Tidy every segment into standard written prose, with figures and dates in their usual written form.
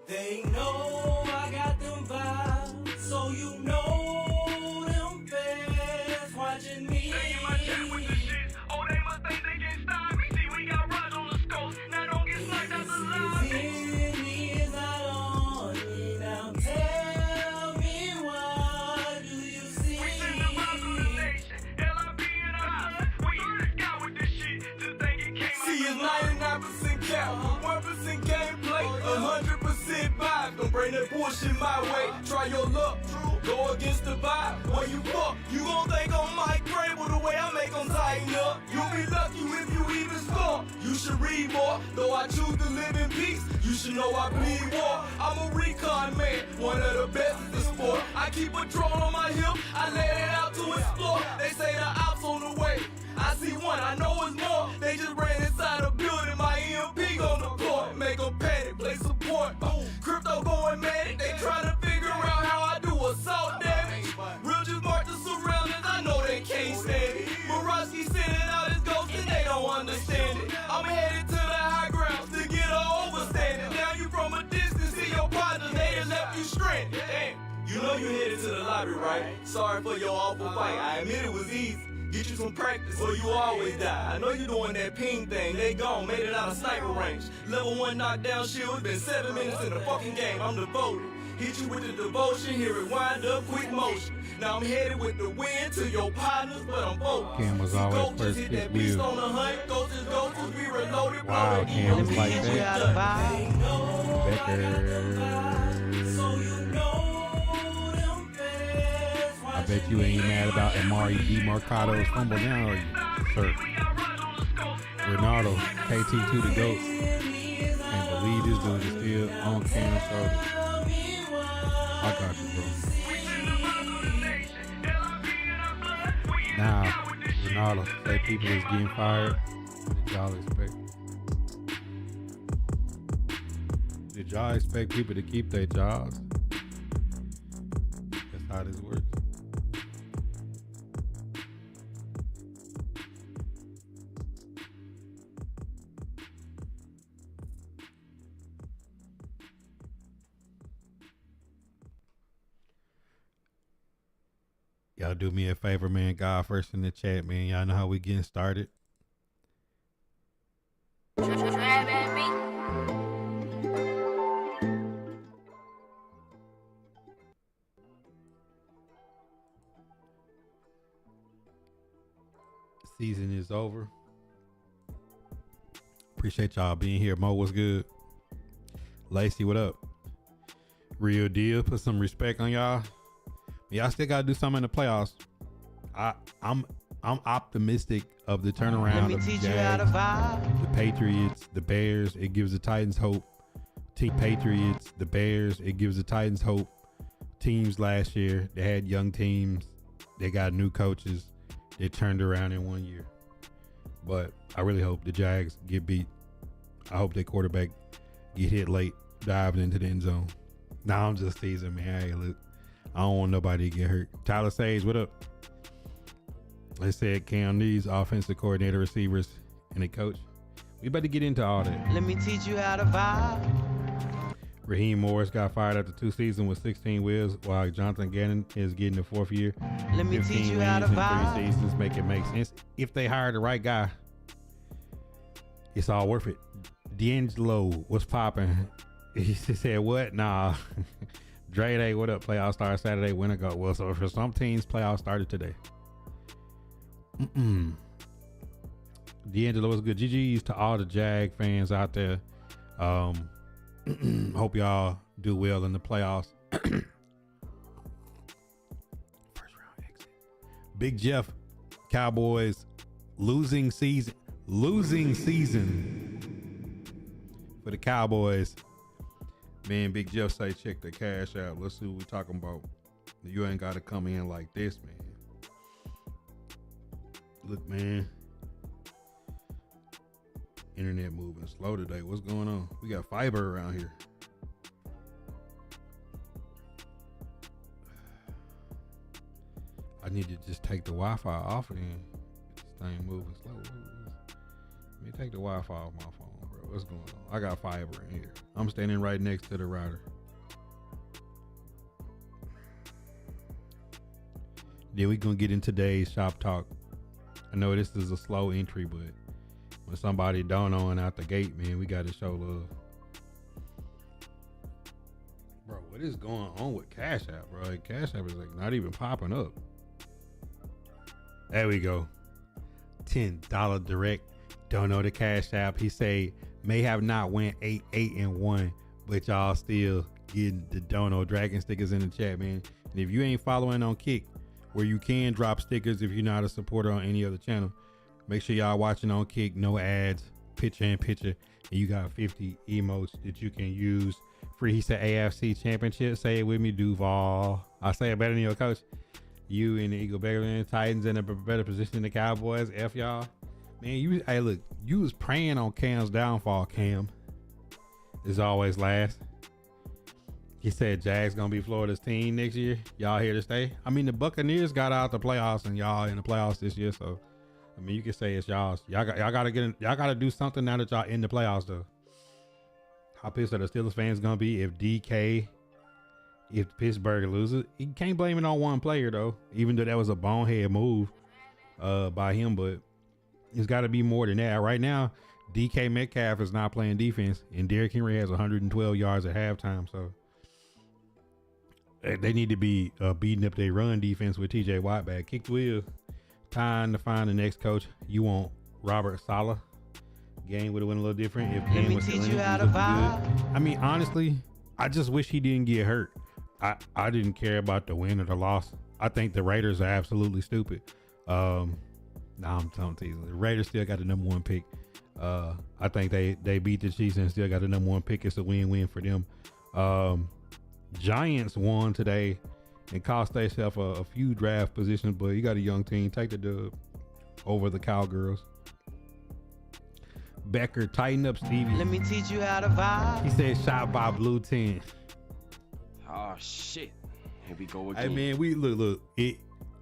They know I got them vibes, so you know them fans watching me. They in my chat with the shit. Oh, they must think they can stop me. See, we got rods on the scopes. Now don't get sniped out the lobby. Is not on me now. Tell me what do you see? We send the vibes to the nation. LIB and our blood. We got with this shit. Just think it came See, it's 99% cap, 1% gameplay, 100% vibe. Don't bring that bullshit my way. Try your luck, go against the vibe. Where you fuck, you gon' think I'm Mike Grable the way I make them tighten up. You'll be lucky if you even score. You should read more, though I choose to live in peace. You should know I bleed war. I'm a recon man, one of the best in the sport. I keep a drone on my hip, I let it out to explore. They say the ops on the way. I see one, I know it's more. They just ran inside a building, my EMP on the floor. Make a panic, play support. Crypto going manic, they tryna figure out how I do assault damage. Real just march the surroundings, I know they can't stand it. Morosky sending out his ghost and they don't understand it. I'm headed to the high grounds to get a overstanding. Now you from a distance, see your partners, they done left you stranded. Damn, you know you headed to the lobby, right? Sorry for your awful fight, I admit it was easy. Get you some practice or you always die. I know you doing that ping thing, they gone, made it out of sniper range. Level 1 knockdown shield, been 7 minutes in the fucking game, I'm devoted. Hit you with the devotion, hear it wind up, quick motion. Now I'm headed with the wind to your partners, but I'm focused. Cam was always first hit pick that beast wheel. on the hunt, ghosts, we reloaded. Wow, Cam was like that. Becker. I bet you ain't mad about Amari DeMarcado's fumble now, are you, sir? Ronaldo, KT2 the GOAT. Can't believe this dude is still on Cam's shoulders. I got you, bro. Now, Ronaldo, say people is getting fired. Did y'all expect? Did y'all expect people to keep their jobs? That's how this works. Y'all do me a favor, man. God first in the chat, man. Y'all know how we getting started. Season is over. Appreciate y'all being here. Mo, what's good? Lacey, what up? Real deal. Put some respect on y'all. Y'all still gotta do something in the playoffs. I'm optimistic of the turnaround. Let me teach you how to vibe. The Patriots, the Bears. It gives the Titans hope. Patriots, the Bears. It gives the Titans hope. Teams last year, they had young teams. They got new coaches. They turned around in 1 year. But I really hope the Jags get beat. I hope their quarterback get hit late, diving into the end zone. Nah, I'm just teasing, man. Hey, look. I don't want nobody to get hurt. Tyler Sage, what up? They said Cam needs offensive coordinator, receivers, and a coach. We better get into all that. Let me teach you how to vibe. Raheem Morris got fired after 2 seasons with 16 wins, while Jonathan Gannon is getting the 4th year. Let me teach you how to vibe. 3 seasons make it make sense. If they hire the right guy, it's all worth it. D'Angelo, what's popping? He said, what? Nah. Dre Day, what up? Playoff start Saturday, winner go. Well, so for some teams, playoffs started today. D'Angelo was good. GG's to all the Jag fans out there. Hope y'all do well in the playoffs. First round exit. Big Jeff, Cowboys, losing season for the Cowboys. Man, Big Jeff say check the cash out. Let's see what we're talking about. You ain't got to come in like this, man. Look, man. Internet moving slow today. What's going on? We got fiber around here. I need to just take the Wi-Fi off and this thing moving slow. Let me take the Wi-Fi off my phone, bro. What's going on? I got fiber in here. I'm standing right next to the router. Then we gonna get in today's shop talk. I know this is a slow entry, but when somebody don't on out the gate, man, we gotta show love. Bro, what is going on with Cashapp, bro? Like, Cashapp is like not even popping up. There we go. $10 direct. Don't know the Cashapp. He say may have not went 8-1, but y'all still getting the dono dragon stickers in the chat, man. And if you ain't following on Kick, where you can drop stickers if you're not a supporter on any other channel, make sure y'all watching on Kick, no ads, picture in picture, and you got 50 emotes that you can use free. He said AFC Championship. Say it with me, Duval. I say it better than your coach. You and the Eagle Bearland Titans in a better position than the Cowboys. F y'all. Man, hey look, you was praying on Cam's downfall. Cam is always last. He said Jags gonna be Florida's team next year. Y'all here to stay? I mean, the Buccaneers got out the playoffs, and y'all in the playoffs this year. So, I mean, you can say it's y'all's. Y'all gotta do something now that y'all in the playoffs, though. How pissed are the Steelers fans gonna be if Pittsburgh loses? You can't blame it on one player though, even though that was a bonehead move by him. But it's got to be more than that. Right now, DK Metcalf is not playing defense, and Derrick Henry has 112 yards at halftime. So they need to be beating up their run defense with TJ Watt back. Kicked wheel. Time to find the next coach. You want Robert Saleh? Game would have went a little different if Cam was still in it. I mean, honestly, I just wish he didn't get hurt. I didn't care about the win or the loss. I think the Raiders are absolutely stupid. I'm teasing. The Raiders still got the #1 pick. I think they beat the Chiefs and still got the #1 pick. It's a win-win for them. Giants won today and cost themselves a few draft positions, but you got a young team. Take the dub over the Cowgirls. Becker, tighten up, Stevie. Let me teach you how to vibe. He said shot by Blue 10. Oh shit. Here we go Hey again. man, we look.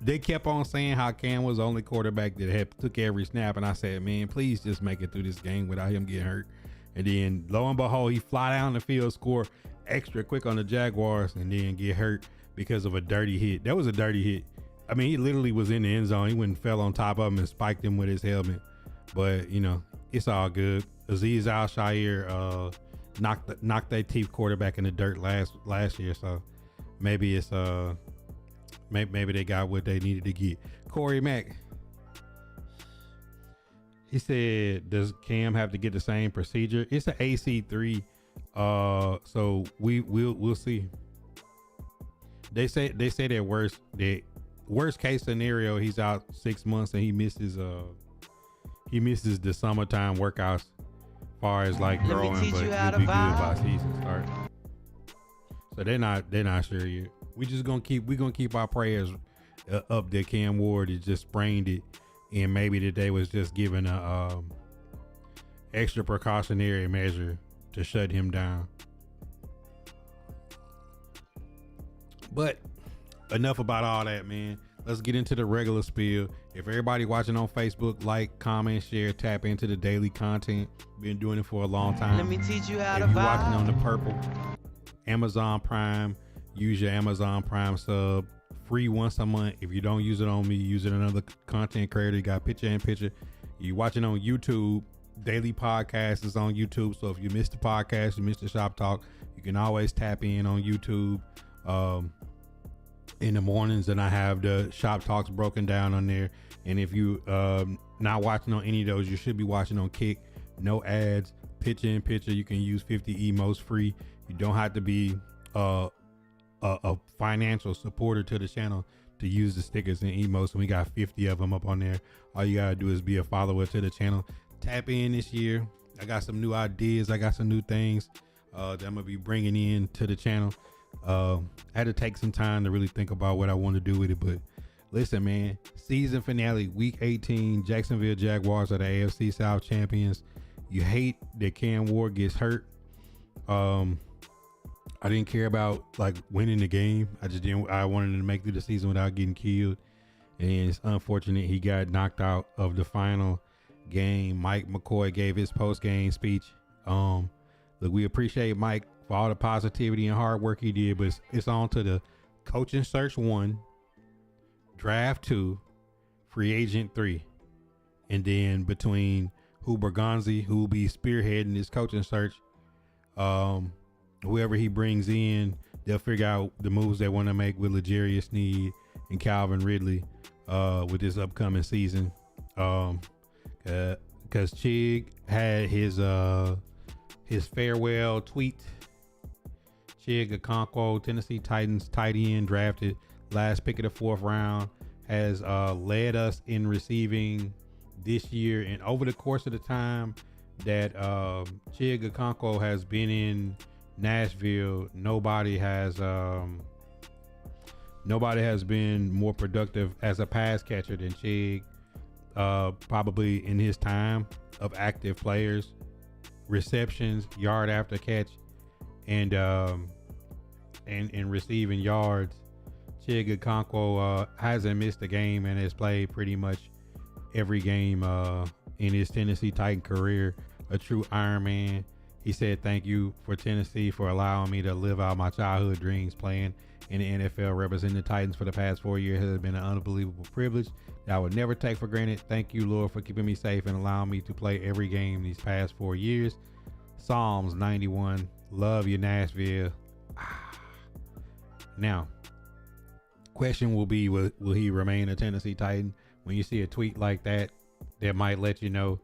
They kept on saying how Cam was the only quarterback that took every snap, and I said, man, please just make it through this game without him getting hurt. And then lo and behold, he fly down the field, score extra quick on the Jaguars, and then get hurt because of a dirty hit. That was a dirty hit. I mean, he literally was in the end zone. He went and fell on top of him and spiked him with his helmet. But you know, it's all good. Azeez Al-Shaair knocked that teeth quarterback in the dirt last year, so maybe it's maybe they got what they needed to get. Corey Mack, he said, does Cam have to get the same procedure? It's an AC3, so we'll see. They say that worst case scenario, he's out 6 months and he misses the summertime workouts, far as like growing, but he'll be good by season start. So they're not sure yet. We gonna keep our prayers up that Cam Ward has just sprained it, and maybe that they was just given a extra precautionary measure to shut him down. But enough about all that, man. Let's get into the regular spiel. If everybody watching on Facebook, like, comment, share, tap into the daily content. Been doing it for a long time. Let me teach you how to if you're vibe. watching on the purple, Amazon Prime, use your Amazon Prime sub. Free once a month. If you don't use it on me, use it on another content creator. You got picture in picture. You watching on YouTube, daily podcast is on YouTube. So if you missed the podcast, you missed the shop talk, you can always tap in on YouTube. In the mornings, and I have the shop talks broken down on there. And if you not watching on any of those, you should be watching on Kick. No ads, picture in picture. You can use 50 emotes free. You don't have to be a financial supporter to the channel to use the stickers and emotes, and we got 50 of them up on there. All you gotta do is be a follower to the channel. Tap in this year. I got some new ideas. I got some new things that I'm gonna be bringing in to the channel. I had to take some time to really think about what I want to do with it, but listen, man, season finale, week 18, Jacksonville Jaguars are the AFC South champions. You hate that Cam Ward gets hurt. I didn't care about like winning the game. I wanted to make through the season without getting killed, and it's unfortunate he got knocked out of the final game. Mike McCoy gave his post-game speech. Look, we appreciate Mike for all the positivity and hard work he did, but it's on to the coaching search 1, draft 2, free agent 3. And then between Bergonzi, who will be spearheading this coaching search, whoever he brings in, they'll figure out the moves they want to make with L'Jarius Sneed and Calvin Ridley with this upcoming season. Because Chig had his farewell tweet. Chig Okonkwo, Tennessee Titans tight end, drafted last pick of the 4th round, has led us in receiving this year. And over the course of the time that Chig Okonkwo has been in Nashville, nobody has been more productive as a pass catcher than Chig. Probably in his time of active players, receptions, yard after catch, and receiving yards. Chig Okonkwo hasn't missed a game and has played pretty much every game in his Tennessee Titan career. A true Iron Man. He said, "Thank you for Tennessee for allowing me to live out my childhood dreams. Playing in the NFL, representing the Titans for the past 4 years has been an unbelievable privilege that I would never take for granted. Thank you, Lord, for keeping me safe and allowing me to play every game these past 4 years." Psalms 91. Love you, Nashville. Now, question will be, will he remain a Tennessee Titan? When you see a tweet like that, that might let you know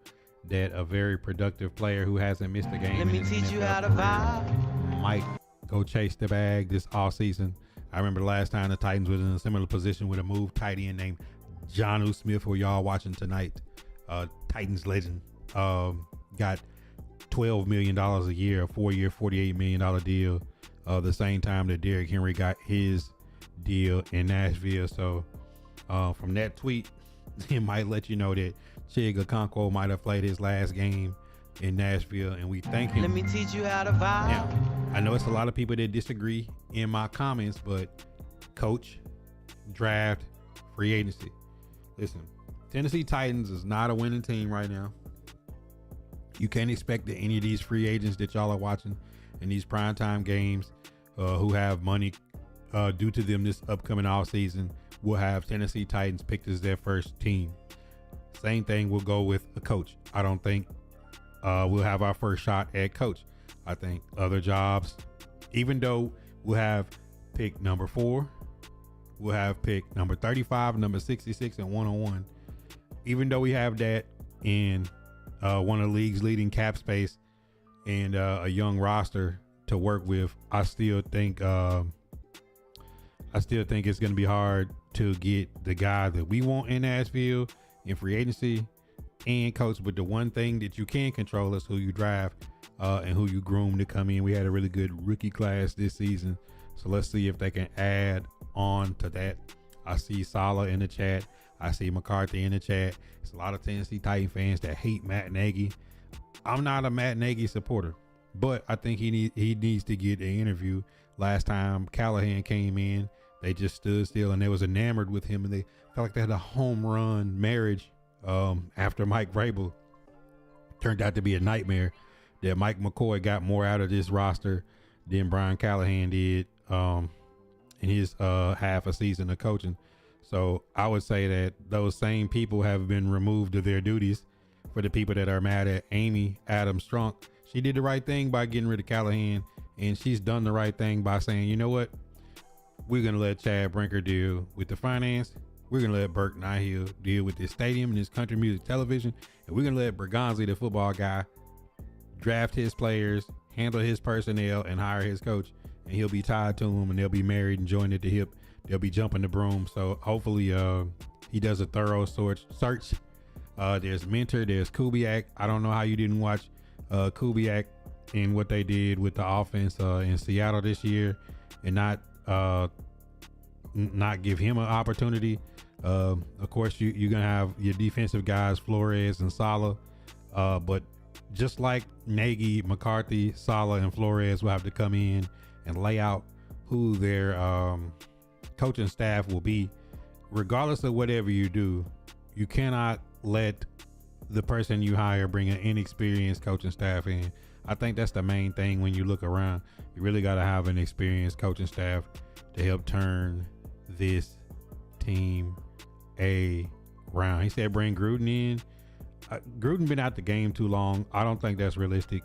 that a very productive player who hasn't missed a game Let me in his teach you NFL how to career vibe. might go chase the bag this offseason. I remember the last time the Titans was in a similar position with a move tight end named Jonnu Smith, who y'all watching tonight. Titans legend. Got $12 million a year, a 4-year, $48 million deal. The same time that Derrick Henry got his deal in Nashville. So from that tweet, it might let you know that Chig Okonkwo might have played his last game in Nashville, and we thank him. Let me teach you how to vibe. Now, I know it's a lot of people that disagree in my comments, but coach, draft, free agency. Listen, Tennessee Titans is not a winning team right now. You can't expect that any of these free agents that y'all are watching in these primetime games who have money due to them this upcoming off season will have Tennessee Titans picked as their first team. Same thing will go with a coach. I don't think we'll have our first shot at coach. I think other jobs, even though we'll have pick number 4, we'll have pick number 35, number 66, and 101. Even though we have that in one of the league's leading cap space and a young roster to work with, I still think it's going to be hard to get the guy that we want in Nashville in free agency and coach. But the one thing that you can control is who you draft and who you groom to come in. We had a really good rookie class this season, so let's see if they can add on to that. I see Sala in the chat. I see McCarthy in the chat. There's a lot of Tennessee Titan fans that hate Matt Nagy. I'm not a Matt Nagy supporter, but I think he needs to get an interview. Last time Callahan came in, they just stood still and they was enamored with him, and they felt like they had a home run marriage after Mike Vrabel turned out to be a nightmare. That Mike McCoy got more out of this roster than Brian Callahan did in his half a season of coaching. So I would say that those same people have been removed of their duties. For the people that are mad at Amy Adams Strunk, she did the right thing by getting rid of Callahan, and she's done the right thing by saying, you know what, we're going to let Chad Brinker deal with the finance. We're going to let Burke Nihill deal with this stadium and this country music television. And we're going to let Bergonzi, the football guy, draft his players, handle his personnel, and hire his coach. And he'll be tied to them, and they'll be married and joined at the hip. They'll be jumping the broom. So hopefully he does a thorough search. There's Mentor, there's Kubiak. I don't know how you didn't watch Kubiak and what they did with the offense in Seattle this year and not give him an opportunity. Of course, you're going to have your defensive guys, Flores and Sala. But just like Nagy, McCarthy, Sala, and Flores will have to come in and lay out who their coaching staff will be. Regardless of whatever you do, you cannot let the person you hire bring an inexperienced coaching staff in. I think that's the main thing when you look around. You really got to have an experienced coaching staff to help turn this team around. He said bring Gruden in. Gruden been out the game too long. I don't think that's realistic.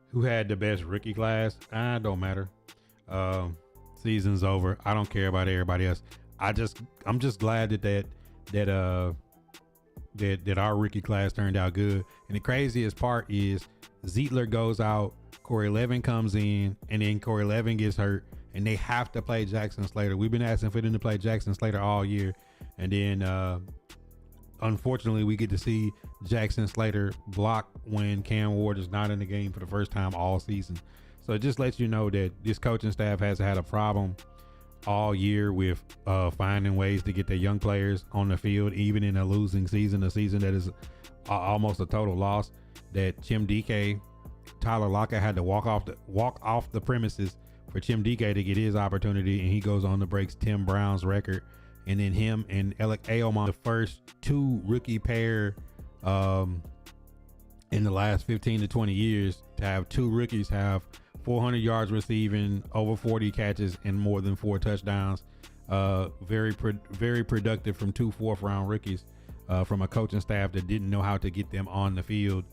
Who had the best rookie class? Don't matter. Season's over. I don't care about everybody else. I'm just glad that our rookie class turned out good. And the craziest part is Zietler goes out, Corey Levin comes in, and then Corey Levin gets hurt, and they have to play Jackson Slater. We've been asking for them to play Jackson Slater all year, and then unfortunately we get to see Jackson Slater block when Cam Ward is not in the game for the first time all season. So it just lets you know that this coaching staff has had a problem all year with finding ways to get their young players on the field, even in a losing season, a season that is almost a total loss. That Tim DK, Tyler Lockett had to walk off the premises for Tim DK to get his opportunity, and he goes on to break Tim Brown's record. And then him and Alec Aomon, the first two rookie pair in the last 15 to 20 years to have two rookies have 400 yards receiving, over 40 catches, and more than 4 touchdowns. Very productive from 2 fourth-round rookies from a coaching staff that didn't know how to get them on the field.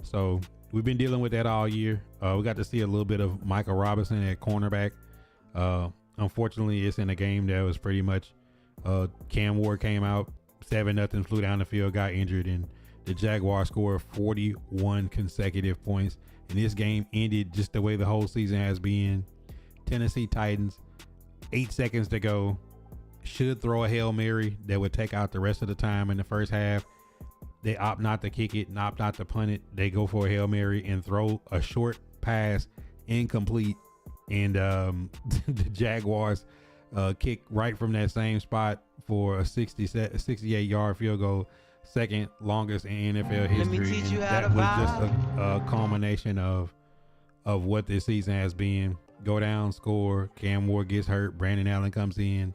So we've been dealing with that all year. We got to see a little bit of Michael Robinson at cornerback. Unfortunately, it's in a game that was pretty much Cam Ward came out 7-0, flew down the field, got injured, and the Jaguars scored 41 consecutive points. And this game ended just the way the whole season has been. Tennessee Titans, 8 seconds to go, should throw a Hail Mary that would take out the rest of the time in the first half. They opt not to kick it, opt not to punt it. They go for a Hail Mary and throw a short pass, incomplete. And the Jaguars kick right from that same spot for a 68-yard field goal. Second longest in NFL history. Let me teach you how that to was just vibe. a culmination of what this season has been. Go down, score. Cam Ward gets hurt. Brandon Allen comes in,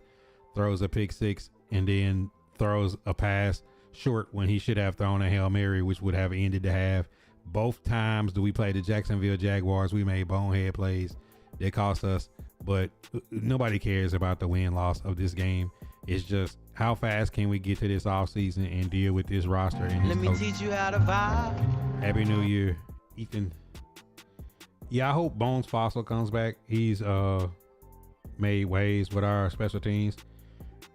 throws a pick six, and then throws a pass short when he should have thrown a Hail Mary, which would have ended the half. Both times that we played the Jacksonville Jaguars, we made bonehead plays that cost us, but nobody cares about the win-loss of this game. It's just how fast can we get to this offseason and deal with this roster and this Let me coach. teach you how to vibe. Happy New Year, Ethan. Yeah, I hope Bones Fossil comes back. He's made waves with our special teams.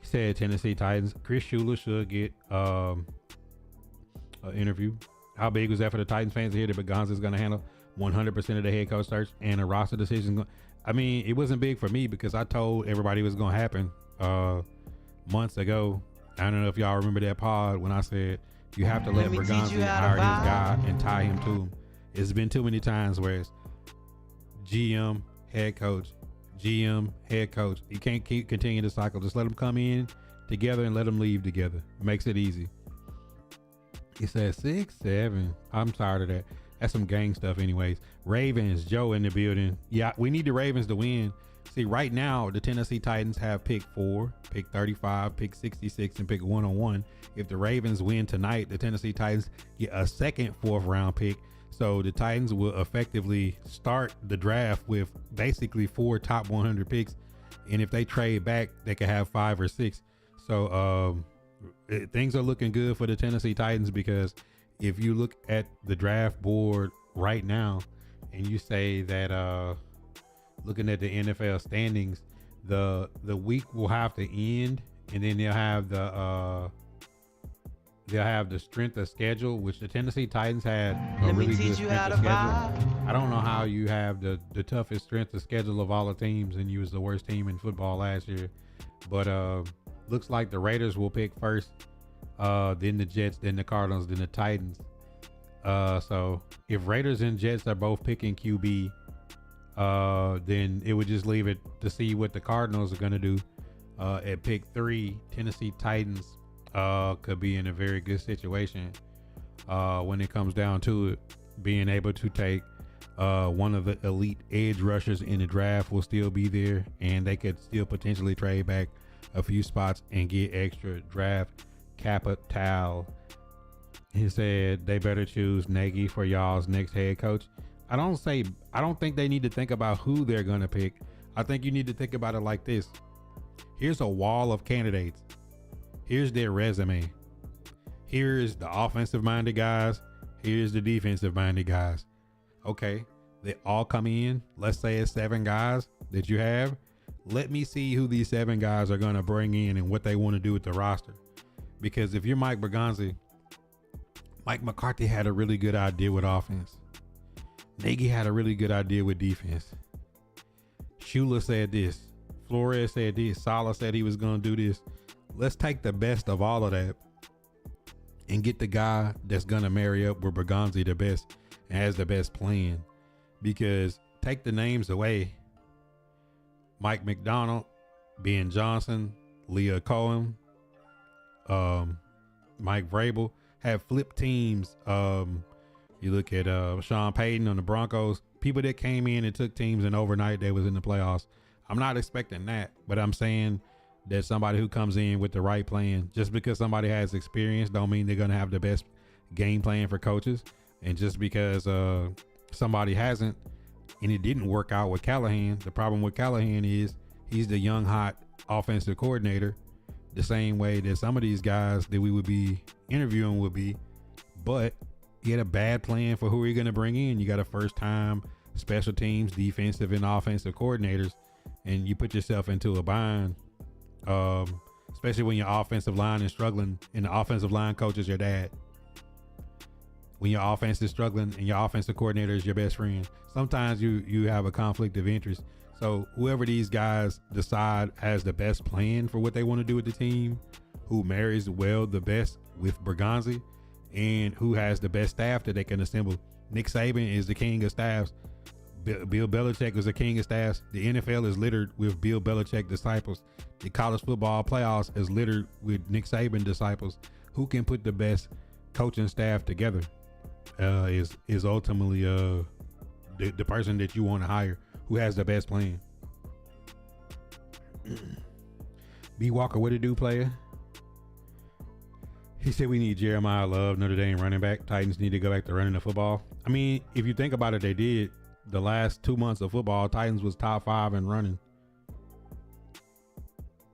He said Tennessee Titans. Chris Shula should get an interview. How big was that for the Titans fans to hear that Begonza's going to handle 100% of the head coach search and a roster decision? I mean, it wasn't big for me because I told everybody it was going to happen months ago. I don't know if y'all remember that pod when I said you have to let me teach Bergonzi you how to hire his vibe. guy and tie him to him. It's been too many times where it's GM, head coach, GM, head coach. You can't keep continuing the cycle. Just let them come in together and let them leave together. Makes it easy. He said 6-7. I'm tired of that. That's some gang stuff anyways. Ravens, Joe in the building. Yeah, we need the Ravens to win. See, right now, the Tennessee Titans have pick 4, pick 35, pick 66, and pick 101. If the Ravens win tonight, the Tennessee Titans get a second 4th round pick. So the Titans will effectively start the draft with basically 4 top 100 picks. And if they trade back, they could have 5 or 6. So things are looking good for the Tennessee Titans, because if you look at the draft board right now and you say that looking at the NFL standings, the week will have to end, and then they'll have the strength of schedule, which the Tennessee Titans had a Let me really good teach you strength how of to schedule. vibe. I don't know how you have the toughest strength of schedule of all the teams, and you was the worst team in football last year. But looks like the Raiders will pick first, then the Jets, then the Cardinals, then the Titans. So if Raiders and Jets are both picking QB, then it would just leave it to see what the Cardinals are going to do. At pick 3, Tennessee Titans could be in a very good situation when it comes down to it. Being able to take one of the elite edge rushers in the draft will still be there, and they could still potentially trade back a few spots and get extra draft capital. He said they better choose Nagy for y'all's next head coach. I don't think they need to think about who they're gonna pick. I think you need to think about it like this. Here's a wall of candidates. Here's their resume. Here's the offensive minded guys. Here's the defensive minded guys. Okay, they all come in. Let's say it's 7 guys that you have. Let me see who these 7 guys are gonna bring in and what they want to do with the roster. Because if you're Mike Bergonzi, Mike McCarthy had a really good idea with offense. Nagy had a really good idea with defense. Shula said this. Flores said this. Saleh said he was going to do this. Let's take the best of all of that and get the guy that's going to marry up with Bergonzi the best and has the best plan. Because take the names away. Mike McDonald, Ben Johnson, Leah Cohen, Mike Vrabel have flipped teams. You look at Sean Payton on the Broncos, people that came in and took teams and overnight they was in the playoffs. I'm not expecting that, but I'm saying that somebody who comes in with the right plan, just because somebody has experience don't mean they're going to have the best game plan for coaches. And just because somebody hasn't and it didn't work out with Callahan, the problem with Callahan is he's the young, hot offensive coordinator, the same way that some of these guys that we would be interviewing would be, but he had a bad plan for who you're going to bring in. You got a first time special teams, defensive and offensive coordinators, and you put yourself into a bind, especially when your offensive line is struggling and the offensive line coach is your dad. When your offense is struggling and your offensive coordinator is your best friend, sometimes you have a conflict of interest. So whoever these guys decide has the best plan for what they want to do with the team, who marries well the best with Bergonzi, and who has the best staff that they can assemble. Nick Saban is the king of staffs. Bill Belichick was the king of staffs. The NFL is littered with Bill Belichick disciples. The college football playoffs is littered with Nick Saban disciples. Who can put the best coaching staff together is ultimately the person that you want to hire, who has the best plan. B. Walker, what it do, player? He said we need Jeremiah Love, Notre Dame running back. Titans need to go back to running the football. I mean, if you think about it, they did. The last 2 months of football, Titans was top 5 in running.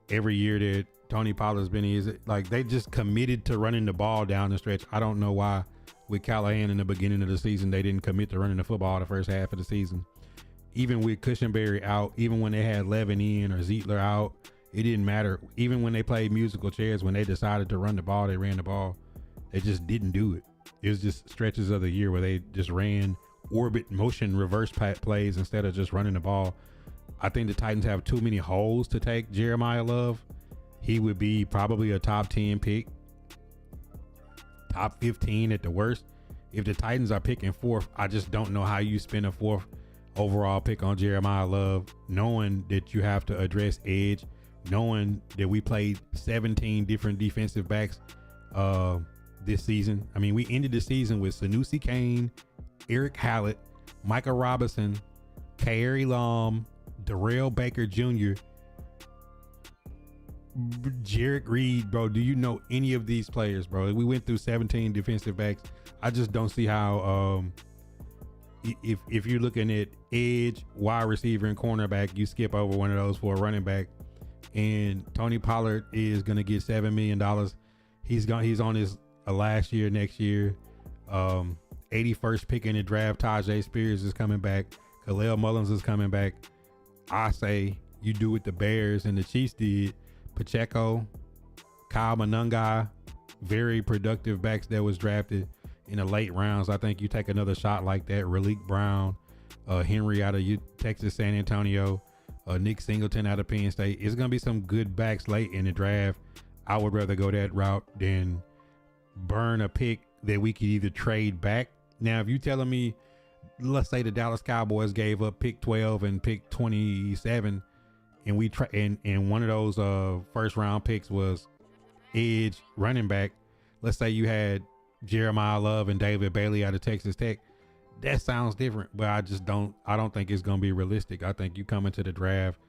Every year that Tony Pollard's been here, like they just committed to running the ball down the stretch. I don't know why with Callahan in the beginning of the season, they didn't commit to running the football the first half of the season. Even with Cushenberry out, even when they had Levin in or Zietler out, it didn't matter. Even when they played musical chairs, when they decided to run the ball, they ran the ball. They just didn't do it. It was just stretches of the year where they just ran orbit motion reverse plays instead of just running the ball. I think the Titans have too many holes to take Jeremiah Love. He would be probably a top 10 pick, top 15 at the worst. If the Titans are picking 4th, I just don't know how you spend a 4th overall pick on Jeremiah Love, knowing that you have to address edge, knowing that we played 17 different defensive backs this season. I mean, we ended the season with Sanusi Kane, Eric Hallett, Micah Robinson, Kairi Lom, Darrell Baker Jr., Jarek Reed, bro. Do you know any of these players, bro? We went through 17 defensive backs. I just don't see how if you're looking at edge, wide receiver, and cornerback, you skip over one of those for a running back. And Tony Pollard is gonna get $7 million. He's on his last year next year. 81st pick in the draft. Tajay Spears is coming back. Khalil Mullins is coming back. I say you do what the Bears and the Chiefs did. Pacheco, Kyle Monangai, very productive backs that was drafted in the late rounds. I think you take another shot like that. Raleek Brown, Henry out of Texas San Antonio, Nick Singleton out of Penn State. It's going to be some good backs late in the draft. I would rather go that route than burn a pick that we could either trade back. Now, if you telling me, let's say the Dallas Cowboys gave up pick 12 and pick 27, and we and one of those first round picks was edge running back. Let's say you had Jeremiah Love and David Bailey out of Texas Tech. That sounds different, but I don't think it's going to be realistic. I think you come into the draft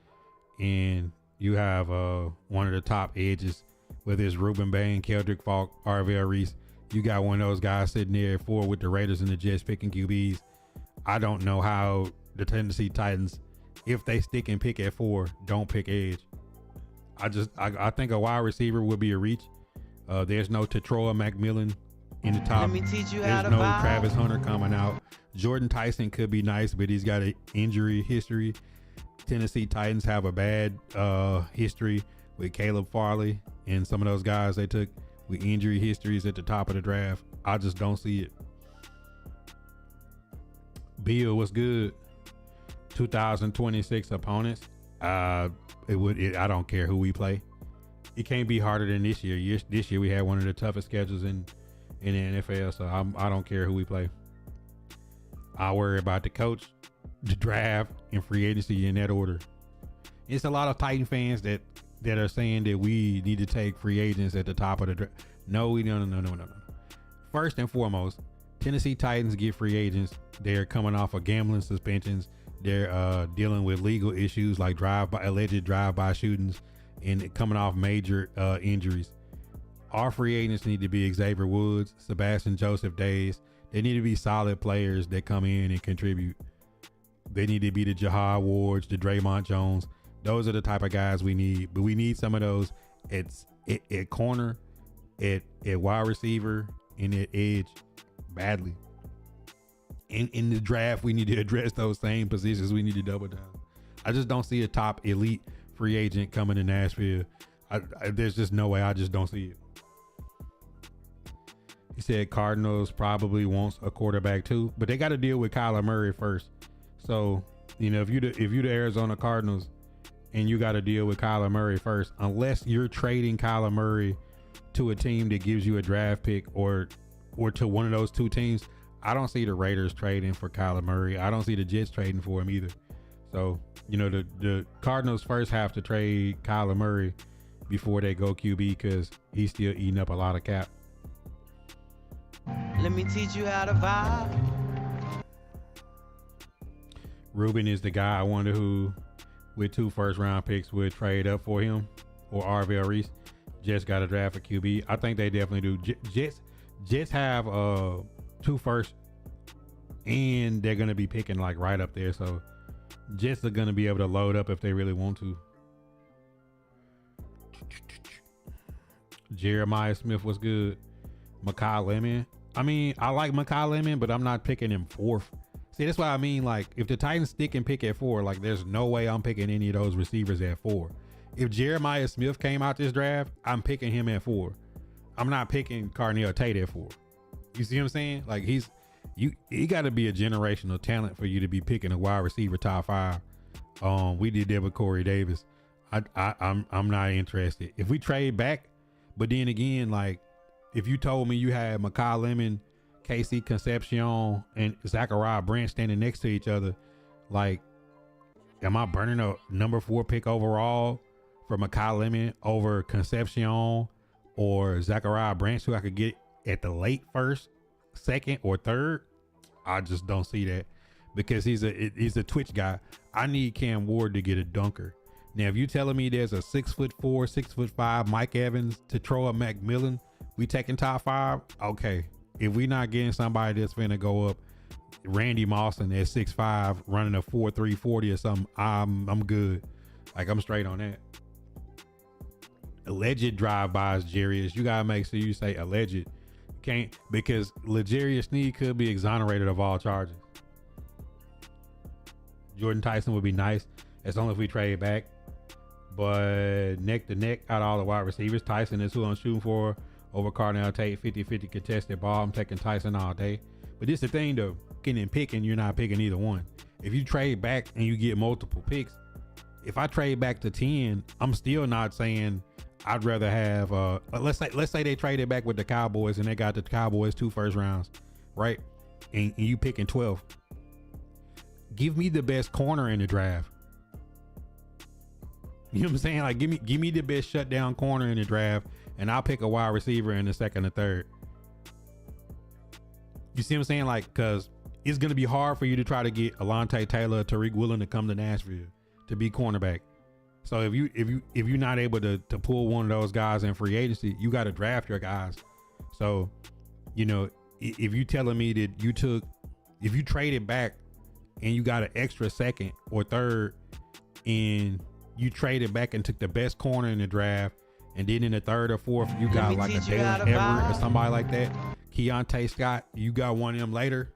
and You have one of the top edges, whether it's Ruben Bain, Keldrick Falk, Arvell Reese. You got one of those guys sitting there at 4 with the Raiders and the Jets picking QBs. I don't know how the Tennessee Titans, if they stick and pick at 4, don't pick edge. I think a wide receiver would be a reach. There's no Tetroa McMillan in the top. Let me teach you how There's to no vibe. Travis Hunter coming out. Jordan Tyson could be nice, but he's got an injury history. Tennessee Titans have a bad history with Caleb Farley and some of those guys they took with injury histories at the top of the draft. I just don't see it. Bill was good. 2026 opponents. I don't care who we play. It can't be harder than this year. This year we had one of the toughest schedules in the NFL, so I don't care who we play. I worry about the coach, the draft, and free agency in that order. It's a lot of Titan fans that are saying that we need to take free agents at the top of the draft. No. First and foremost, Tennessee Titans get free agents. They're coming off of gambling suspensions. They're dealing with legal issues like alleged drive-by shootings and coming off major injuries. Our free agents need to be Xavier Woods, Sebastian Joseph Days. They need to be solid players that come in and contribute. They need to be the Jahad Wards, the Draymond Jones. Those are the type of guys we need. But we need some of those at corner, at wide receiver, and at edge badly. In the draft, we need to address those same positions. We need to double down. I just don't see a top elite free agent coming to Nashville. There's just no way. I just don't see it. He said Cardinals probably wants a quarterback too, but they got to deal with Kyler Murray first. So, if you the Arizona Cardinals and you got to deal with Kyler Murray first, unless you're trading Kyler Murray to a team that gives you a draft pick or to one of those two teams, I don't see the Raiders trading for Kyler Murray. I don't see the Jets trading for him either. So, the Cardinals first have to trade Kyler Murray before they go QB because he's still eating up a lot of cap. Let me teach you how to vibe. Ruben is the guy. I wonder who, with 2 first-round picks, would trade up for him, or Arvell Reese. Jets got a draft for QB. I think they definitely do. Jets have 2 first, and they're gonna be picking like right up there. So Jets are gonna be able to load up if they really want to. Jeremiah Smith was good. Makai Lemon. I mean, I like Makai Lemon, but I'm not picking him 4th. See, that's what I mean. Like, if the Titans stick and pick at 4, like, there's no way I'm picking any of those receivers at 4. If Jeremiah Smith came out this draft, I'm picking him at 4. I'm not picking Carnell Tate at 4. You see what I'm saying? Like, he got to be a generational talent for you to be picking a wide receiver top 5. We did that with Corey Davis. I'm not interested. If we trade back, but then again, like, if you told me you had Makai Lemon, Casey Concepcion, and Zachariah Branch standing next to each other, like, am I burning a number 4 pick overall for Makai Lemon over Concepcion or Zachariah Branch, who I could get at the late 1st, 2nd, or 3rd? I just don't see that because he's a twitch guy. I need Cam Ward to get a dunker. Now, if you telling me there's a 6'4", 6'5" Mike Evans to throw a McMillan, we taking top 5. Okay. If we not getting somebody that's finna go up, Randy Mawson at 6'5", running a 4.3 40 or something, I'm good. Like, I'm straight on that. Alleged drive-bys, Jarius. You gotta make sure you say alleged. Can't, because L'Jarius Sneed could be exonerated of all charges. Jordan Tyson would be nice as long as we trade back. But neck to neck out of all the wide receivers, Tyson is who I'm shooting for over Carnell Tate. 50-50 contested ball. I'm taking Tyson all day. But this is the thing though, getting and picking, you're not picking either one. If you trade back and you get multiple picks, if I trade back to 10, I'm still not saying I'd rather have let's say they traded back with the Cowboys and they got the Cowboys 2 first rounds, right? And you picking 12. Give me the best corner in the draft. You know what I'm saying? Like, give me the best shutdown corner in the draft, and I'll pick a wide receiver in the 2nd or 3rd. You see what I'm saying? Like, because it's going to be hard for you to try to get Alontae Taylor or Tariq Woolen to come to Nashville to be cornerback. So if you're not able to pull one of those guys in free agency, you got to draft your guys. So, you know, if you telling me that if you traded back and you got an extra second or third, and you traded back and took the best corner in the draft, and then in the third or fourth you got like a Dalen Everett or somebody like that, Keontae Scott, you got one of them later,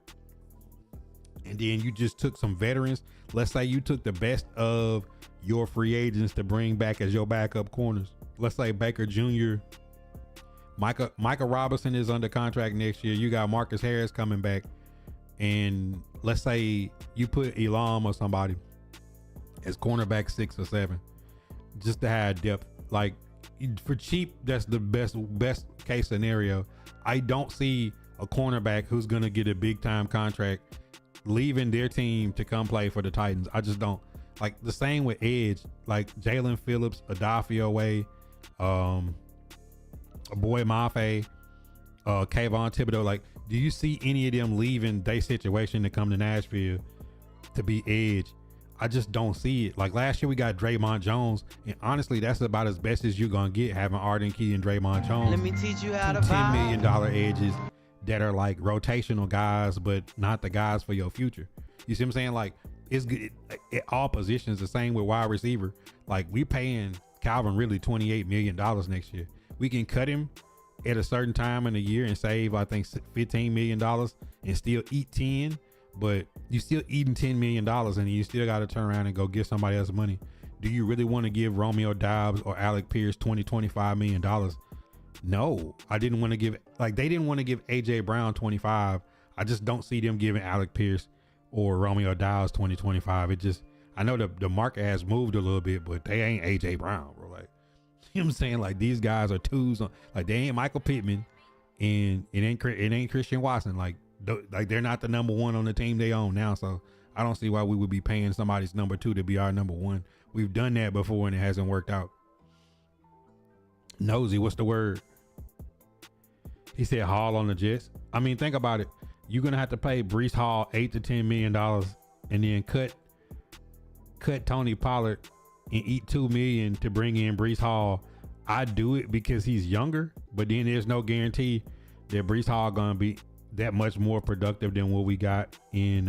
and then you just took some veterans. Let's say you took the best of your free agents to bring back as your backup corners. Let's say Baker Jr., Micah Robinson is under contract next year. You got Marcus Harris coming back, and let's say you put Elam or somebody as cornerback 6 or 7, just to have depth. Like, for cheap, that's the best case scenario. I don't see a cornerback who's gonna get a big time contract leaving their team to come play for the Titans. I just don't. Like, the same with edge, like Jalen Phillips, Adafio Way, Boy Mafe, Kayvon Thibodeau. Like, do you see any of them leaving their situation to come to Nashville to be edge? I just don't see it. Like, last year we got Draymond Jones, and honestly, that's about as best as you're gonna get, having Arden Key and Draymond Jones. Let me teach you how to $10 million edges that are like rotational guys, but not the guys for your future. You see what I'm saying? Like, it's good at all positions. The same with wide receiver. Like, we paying Calvin Ridley $28 million next year. We can cut him at a certain time in the year and save, I think, $15 million and still eat 10. But you still eating $10 million, and you still got to turn around and go give somebody else money. Do you really want to give Romeo Doubs or Alec Pierce $25 million? No, I didn't want to give, like, they didn't want to give AJ Brown 25. I just don't see them giving Alec Pierce or Romeo Doubs 25. It just, I know the market has moved a little bit, but they ain't AJ Brown, bro. Like, you know what I'm saying? Like, these guys are twos. Like, they ain't Michael Pittman, and it ain't Christian Watson. Like they're not the number one on the team they own now. So I don't see why we would be paying somebody's number 2 to be our number 1. We've done that before and it hasn't worked out. Nosy, what's the word? He said Hall on the Jets. I mean, think about it. You're gonna have to pay Breece Hall $8 to $10 million, and then cut Tony Pollard and eat $2 million to bring in Breece Hall. I do it because he's younger, but then there's no guarantee that Breece Hall gonna be that much more productive than what we got in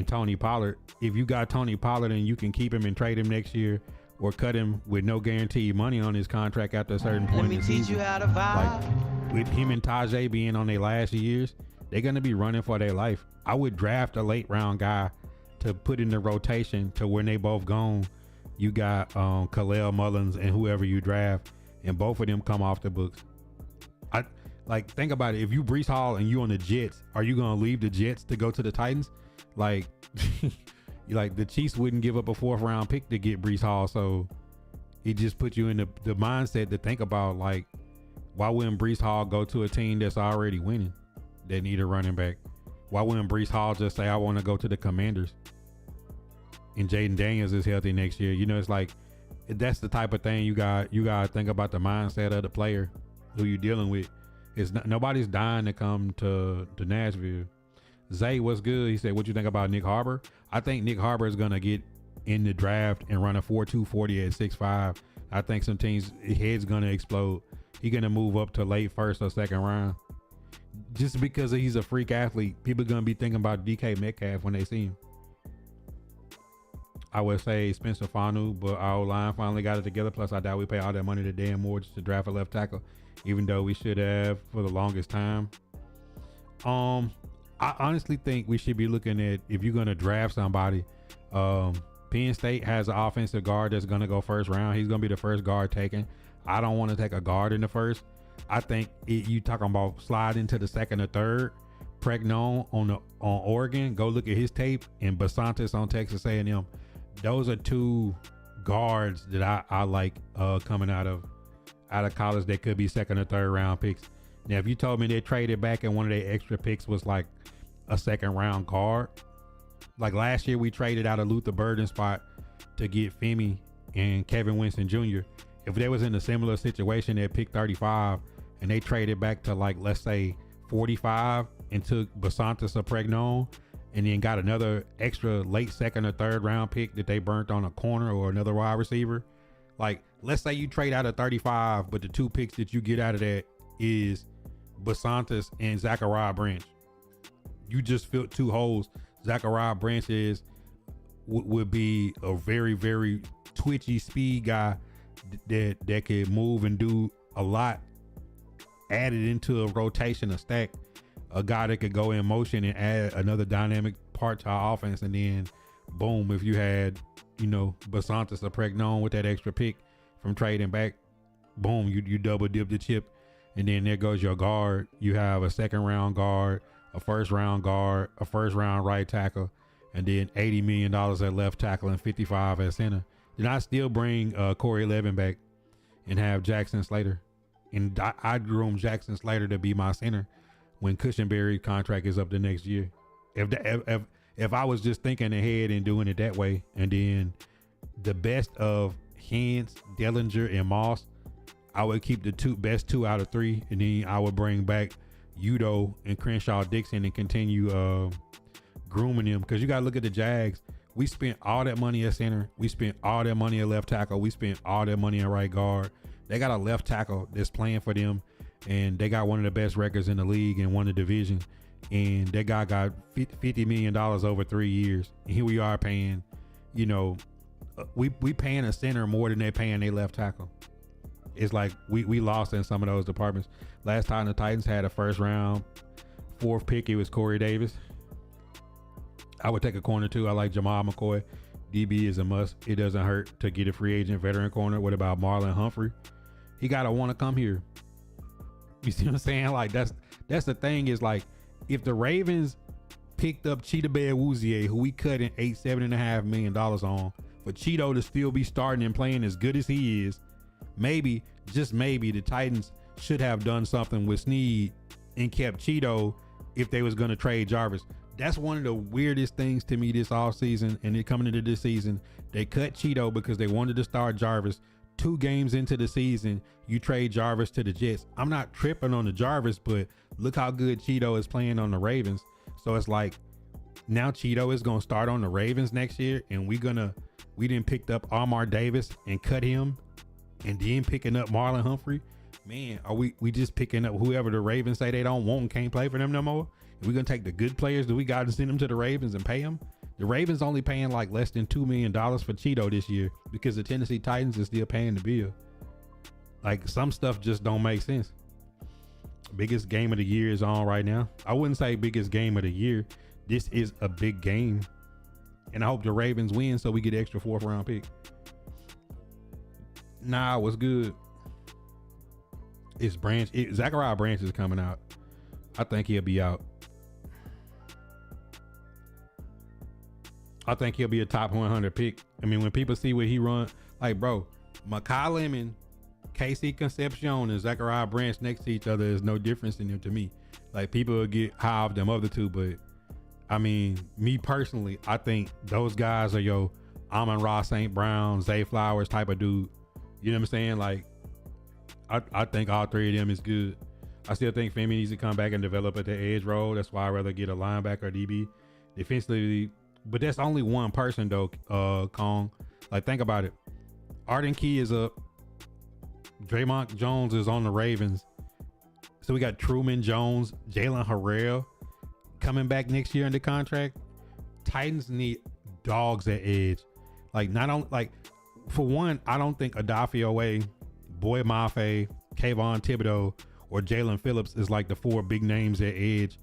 Tony Pollard. If you got Tony Pollard and you can keep him and trade him next year, or cut him with no guaranteed money on his contract after a certain point in the season. Let me teach you how to vibe. Like, with him and Tajay being on their last years, they're gonna be running for their life. I would draft a late round guy to put in the rotation to when they both gone. You got Khalil Mullins and whoever you draft, and both of them come off the books. I like, think about it. If you Breece Hall and you on the Jets, are you gonna leave the Jets to go to the Titans? Like, like, the Chiefs wouldn't give up a 4th round pick to get Breece Hall, so it just put you in the mindset to think about, like, why wouldn't Breece Hall go to a team that's already winning, that need a running back? Why wouldn't Breece Hall just say, I want to go to the Commanders, and Jaden Daniels is healthy next year? You know, it's like, that's the type of thing you got to think about, the mindset of the player who you're dealing with. It's nobody's dying to come to Nashville. Zay, what's good? He said, what you think about Nick Harbor? I think Nick Harbor is going to get in the draft and run a 4.2 40 at 6'5". I think some teams' head's going to explode. He's going to move up to late 1st or 2nd round. Just because he's a freak athlete, people are going to be thinking about DK Metcalf when they see him. I would say Spencer Fanu, but our line finally got it together. Plus, I doubt we pay all that money to Dan Moore just to draft a left tackle, even though we should have for the longest time. I honestly think we should be looking at, if you're going to draft somebody, Penn State has an offensive guard that's going to go 1st round. He's going to be the 1st guard taken. I don't want to take a guard in the 1st. I think you talking about sliding to the 2nd or 3rd. Pregnon on Oregon, go look at his tape, and Basantis on Texas A&M. Those are 2 guards that I like coming out of college. They could be 2nd or 3rd round picks. Now, if you told me they traded back and one of their extra picks was like a 2nd round guard, like last year we traded out a Luther Burden spot to get Femi and Kevin Winston Jr. If they was in a similar situation at pick 35 and they traded back to, like, let's say 45 and took Basantis or Pregnon, and then got another extra late second or third round pick that they burnt on a corner or another wide receiver. Like, let's say you trade out of 35, but the 2 picks that you get out of that is Basantis and Zachariah Branch. You just filled 2 holes. Zachariah Branch would be a very, very twitchy speed guy that could move and do a lot. Added into a rotation, a stack, a guy that could go in motion and add another dynamic part to our offense. And then boom, if you had, Basantis or Pregnon with that extra pick from trading back, boom, you double dip the chip. And then there goes your guard. You have a second round guard, a first round guard, a first round right tackle, and then $80 million at left tackle and 55 at center. Then I still bring Corey Levin back and have Jackson Slater. And I'd groom Jackson Slater to be my center when Cushenberry's contract is up the next year. If I was just thinking ahead and doing it that way, and then the best of Hance, Dellinger, and Moss, I would keep the best 2 out of 3, and then I would bring back Udo and Crenshaw Dixon and continue grooming them. Because you got to look at the Jags. We spent all that money at center. We spent all that money at left tackle. We spent all that money at right guard. They got a left tackle that's playing for them, and they got one of the best records in the league and won the division. And that guy got $50 million over 3 years. And here we are paying, we paying a center more than they're paying their left tackle. It's like we lost in some of those departments. Last time the Titans had a first round 4th pick, it was Corey Davis. I would take a corner too. I like Jamal McCoy. DB is a must. It doesn't hurt to get a free agent veteran corner. What about Marlon Humphrey? He gotta want to come here. You see what I'm saying? Like that's the thing, is like, if the Ravens picked up Cheetah Bear Wouzier, who we cut in $7.5 million on, for Cheeto to still be starting and playing as good as he is, maybe, just maybe, the Titans should have done something with Snead and kept Cheeto if they was going to trade Jarvis. That's one of the weirdest things to me this offseason, and it coming into this season. They cut Cheeto because they wanted to start Jarvis. 2 games into the season, you trade Jarvis to the Jets. I'm not tripping on the Jarvis, but look how good Cheeto is playing on the Ravens. So it's like, now Cheeto is going to start on the Ravens next year, and we didn't pick up Amar Davis and cut him, and then picking up Marlon Humphrey. Man, are we just picking up whoever the Ravens say they don't want and can't play for them no more? We're going to take the good players that we got and send them to the Ravens and pay them? The Ravens only paying like less than $2 million for Cheeto this year because the Tennessee Titans is still paying the bill. Like, some stuff just don't make sense. Biggest game of the year is on right now. I wouldn't say biggest game of the year. This is a big game. And I hope the Ravens win so we get an extra 4th round pick. Nah, what's good? It's Branch. Zachariah Branch is coming out. I think he'll be out. I think he'll be a top 100 pick. I mean, when people see what he run, like, bro, Makai Lemon, Casey Concepcion, and Zachariah Branch next to each other is no difference in them to me. Like, people will get high off them other 2, but I mean, me personally, I think those guys are your Amon-Ra St. Brown, Zay Flowers type of dude. You know what I'm saying? Like, I think all 3 of them is good. I still think Femi needs to come back and develop at the edge role. That's why I'd rather get a linebacker or DB. Defensively, but that's only one person though, Kong. Like, think about it. Arden Key is up. Draymond Jones is on the Ravens. So we got Truman Jones, Jalen Harrell coming back next year under contract. Titans need dogs at edge. Like, not on, like, for one, I don't think Adafio Way, Boy Mafe, Kayvon Thibodeau, or Jalen Phillips is like the 4 big names at edge.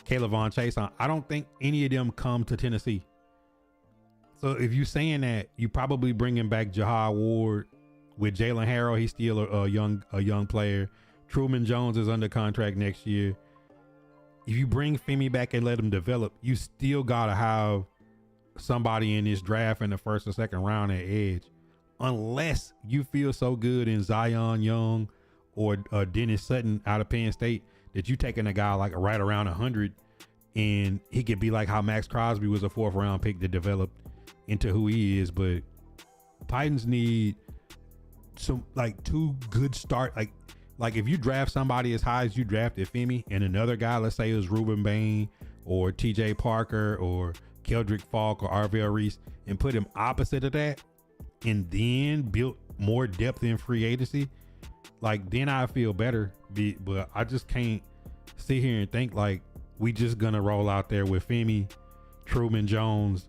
Kayvon Chase, I don't think any of them come to Tennessee. So if you saying that, you probably bringing back Jahad Ward with Jalen Harrell. He's still a young player. Truman Jones is under contract next year. If you bring Femi back and let him develop, you still gotta have somebody in this draft in the 1st or 2nd round at edge, unless you feel so good in Zion Young or Dennis Sutton out of Penn State that you taking a guy like right around 100 and he could be like how Max Crosby was a 4th round pick that developed into who he is. But Titans need some, like, 2 good start. Like if you draft somebody as high as you drafted Femi and another guy, let's say it was Ruben Bain or TJ Parker or Keldrick Falk or Arvell Reese and put him opposite of that and then built more depth in free agency, like then I feel better. But I just can't sit here and think like we just gonna roll out there with Femi, Truman Jones,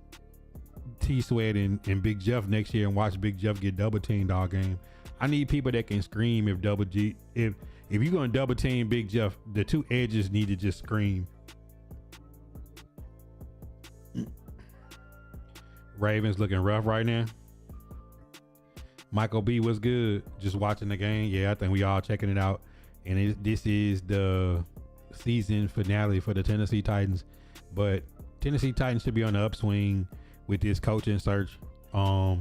T Sweat and Big Jeff next year and watch Big Jeff get double teamed all game. I need people that can scream if you're gonna double team Big Jeff, the two edges need to just scream. Ravens looking rough right now. Michael B was good. Just watching the game. Yeah, I think we all checking it out. And this is the season finale for the Tennessee Titans. But Tennessee Titans should be on the upswing with this coaching search. I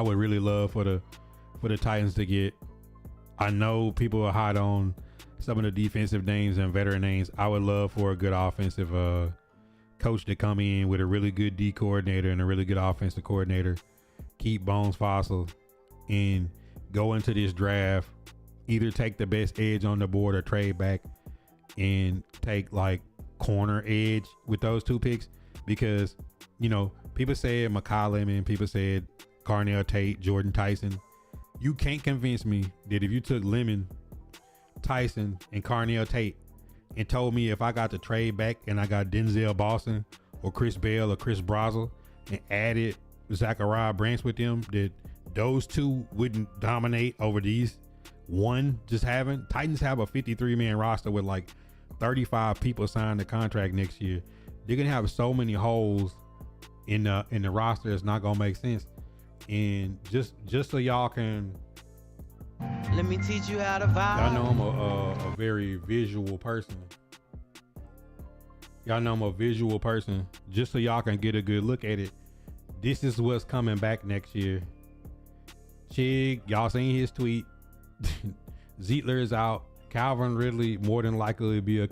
would really love for the Titans to get. I know people are hot on some of the defensive names and veteran names. I would love for a good offensive coach to come in with a really good D coordinator and a really good offensive coordinator. Keep Bones Fossil and go into this draft. Either take the best edge on the board or trade back and take like corner edge with those two picks, because people said McCollum and people said Carnell Tate, Jordan Tyson. You can't convince me that if you took Lemon, Tyson, and Carnell Tate and told me if I got to trade back and I got Denzel Boston or Chris Bell or Chris Brazel and added Zachariah Branch with them, that those two wouldn't dominate over these one just having. Titans have a 53-man roster with like 35 people signed the contract next year. They're gonna have so many holes in the roster, it's not gonna make sense. And just so y'all can, Let me teach you how to vibe. y'all know I'm a very visual person. Just so y'all can get a good look at it. This is what's coming back next year. Chig, y'all seen his tweet. Zietler is out. Calvin Ridley more than likely to be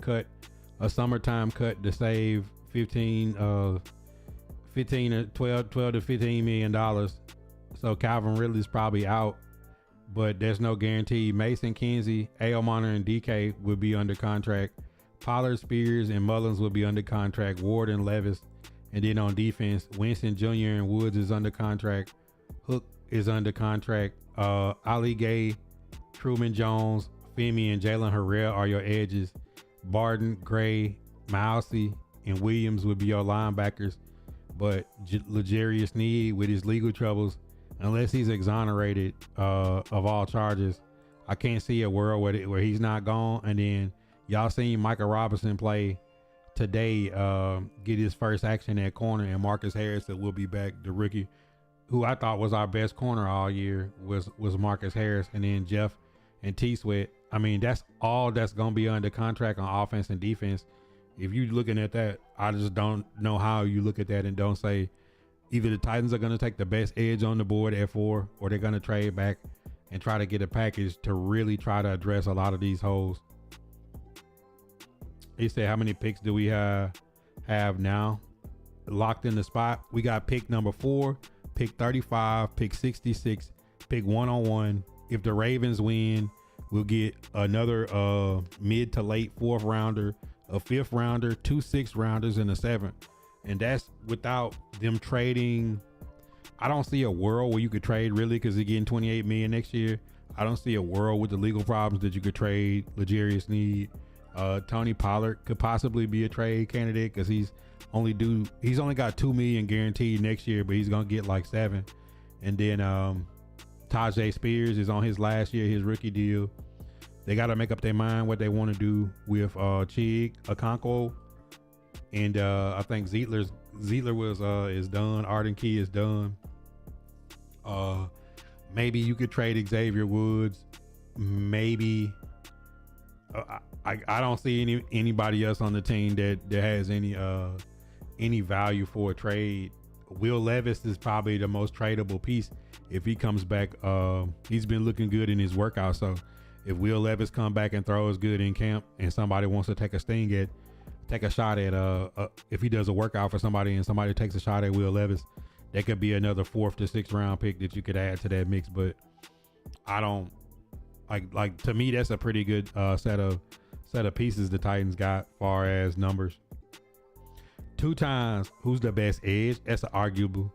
a summertime cut to save 15 to 12 to 15 million dollars. So Calvin Ridley's probably out, but there's no guarantee. Mason Kinsey, Ailmonier, and DK will be under contract. Pollard, Spears, and Mullins will be under contract. Ward and Levis. And then on defense, Winston Jr. and Woods is under contract. Hook is under contract. Ali Gay, Truman Jones, Femi, and Jalen Herrera are your edges. Barton, Gray, Mousy, and Williams would be your linebackers. But L'Jarius Sneed, with his legal troubles, unless he's exonerated of all charges, I can't see a world where he's not gone. And then y'all seen Michael Robinson play today, get his first action at corner, and Marcus Harris that will be back, the rookie, who I thought was our best corner all year, was Marcus Harris. And then Jeff and T Sweat. I mean, that's all that's gonna be under contract on offense and defense. If you're looking at that, I just don't know how you look at that and don't say either the Titans are gonna take the best edge on the board at 4, or they're gonna trade back and try to get a package to really try to address a lot of these holes. He said, how many picks do we have now locked in the spot? We got pick number 4, pick 35, pick 66, pick 101. If the Ravens win, we'll get another mid to late 4th rounder, a 5th rounder, 2 6th rounders, and a 7th. And that's without them trading. I don't see a world where you could trade, really, because they're getting $28 million next year. I don't see a world with the legal problems that you could trade L'Jarius Sneed. Tony Pollard could possibly be a trade candidate because he's only got $2 million guaranteed next year, but he's gonna get like 7. And then Tajay Spears is on his last year, his rookie deal. They got to make up their mind what they want to do with Chig Okonkwo, and I think Zietler is done. Arden Key is done. Maybe you could trade Xavier Woods. Maybe. I don't see anybody else on the team that has any value for a trade. Will Levis is probably the most tradable piece if he comes back. He's been looking good in his workout. So if Will Levis come back and throws good in camp, and somebody wants to take a shot at if he does a workout for somebody and somebody takes a shot at Will Levis, that could be another 4th to 6th round pick that you could add to that mix. But I don't like to me that's a pretty good set of set of pieces the Titans got far as numbers. 2 times, who's the best edge? That's arguably,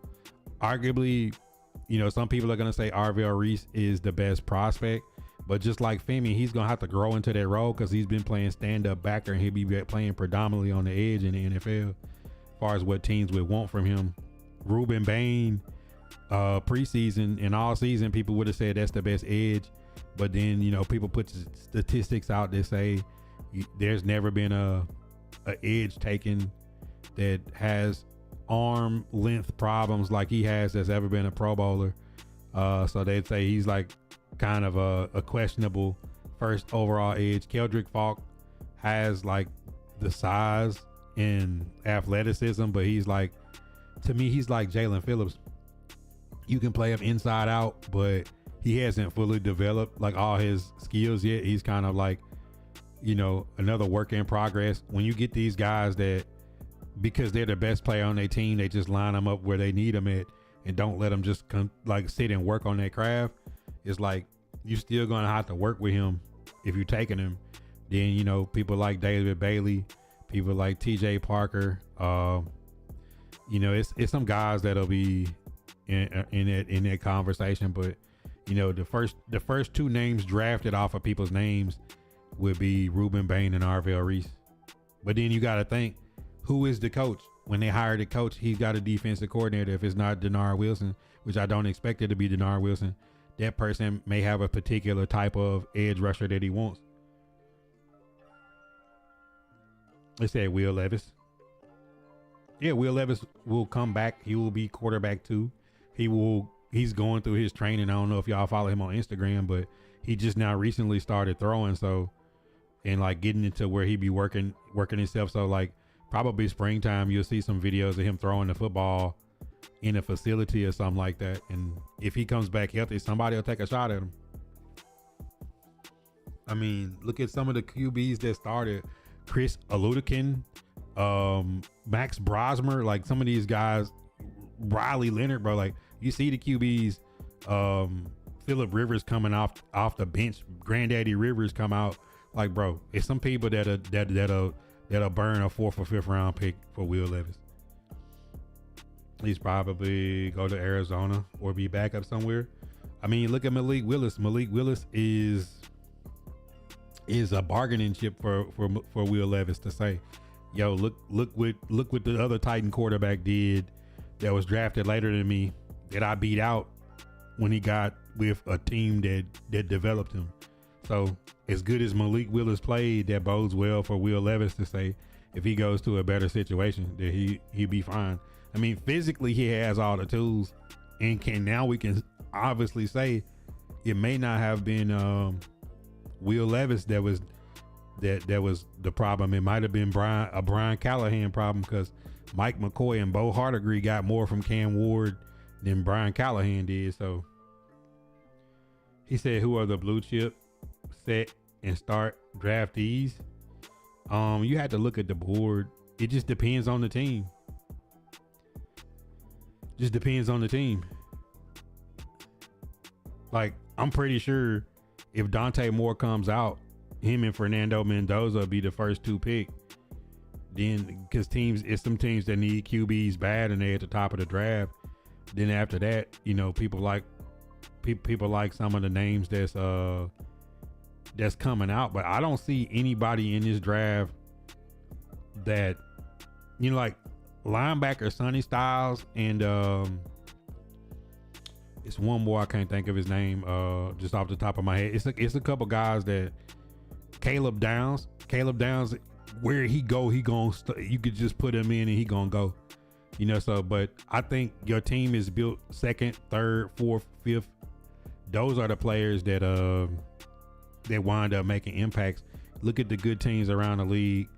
some people are gonna say Arvell Reese is the best prospect, but just like Femi, he's gonna have to grow into that role because he's been playing stand-up backer and he'll be playing predominantly on the edge in the NFL. As far as what teams would want from him, Ruben Bain, preseason and all season, people would have said that's the best edge, but then people put statistics out that say there's never been a edge taken that has arm length problems like he has that's ever been a Pro Bowler. So they'd say he's like kind of a questionable first overall edge. Keldrick Falk has like the size and athleticism, but he's like, to me, he's like Jalen Phillips. You can play him inside out, but he hasn't fully developed like all his skills yet. He's kind of like, another work in progress. When you get these guys that, because they're the best player on their team, they just line them up where they need them at and don't let them just sit and work on their craft. It's like you still gonna have to work with him if you're taking him. Then people like David Bailey, people like TJ Parker. It's some guys that'll be in that conversation, but the first 2 names drafted off of people's names would be Ruben Bain and Arvell Reese. But then you got to think, who is the coach? When they hired the coach, he's got a defensive coordinator. If it's not Denard Wilson, which I don't expect it to be Denard Wilson, that person may have a particular type of edge rusher that he wants. They said Will Levis. Yeah, Will Levis will come back. He will be quarterback 2. He's going through his training. I don't know if y'all follow him on Instagram, but he just now recently started throwing. So, and like getting into where he be working himself. So like, probably springtime, you'll see some videos of him throwing the football in a facility or something like that. And if he comes back healthy, somebody will take a shot at him. I mean, look at some of the QBs that started. Chris Aludikin, Max Brosmer, like some of these guys, Riley Leonard, bro. Like you see the QBs, Phillip Rivers coming off the bench, Granddaddy Rivers come out. Like, bro, it's some people that'll burn a 4th or 5th round pick for Will Levis. He's probably go to Arizona or be back up somewhere. I mean, look at Malik Willis. Malik Willis is a bargaining chip for Will Levis to say, yo, look what the other Titan quarterback did that was drafted later than me that I beat out when he got with a team that developed him. So as good as Malik Willis played, that bodes well for Will Levis to say if he goes to a better situation that he'll be fine. I mean, physically he has all the tools, and we can obviously say it may not have been Will Levis that was the problem. It might have been a Brian Callahan problem, because Mike McCoy and Bo Hardigree got more from Cam Ward than Brian Callahan did. So he said, who are the blue chip set and start draftees? You had to look at the board. It just depends on the team. Like, I'm pretty sure if Dante Moore comes out, him and Fernando Mendoza will be the first 2 pick. Then, because it's some teams that need QBs bad and they're at the top of the draft. Then after that, people like some of the names that's coming out, but I don't see anybody in this draft that, like linebacker Sonny Styles and it's one more, I can't think of his name just off the top of my head. It's a couple guys that Caleb Downs, where he go, you could just put him in and he gonna go. So, but I think your team is built 2nd, 3rd, 4th, 5th. Those are the players that wind up making impacts. Look at the good teams around the league.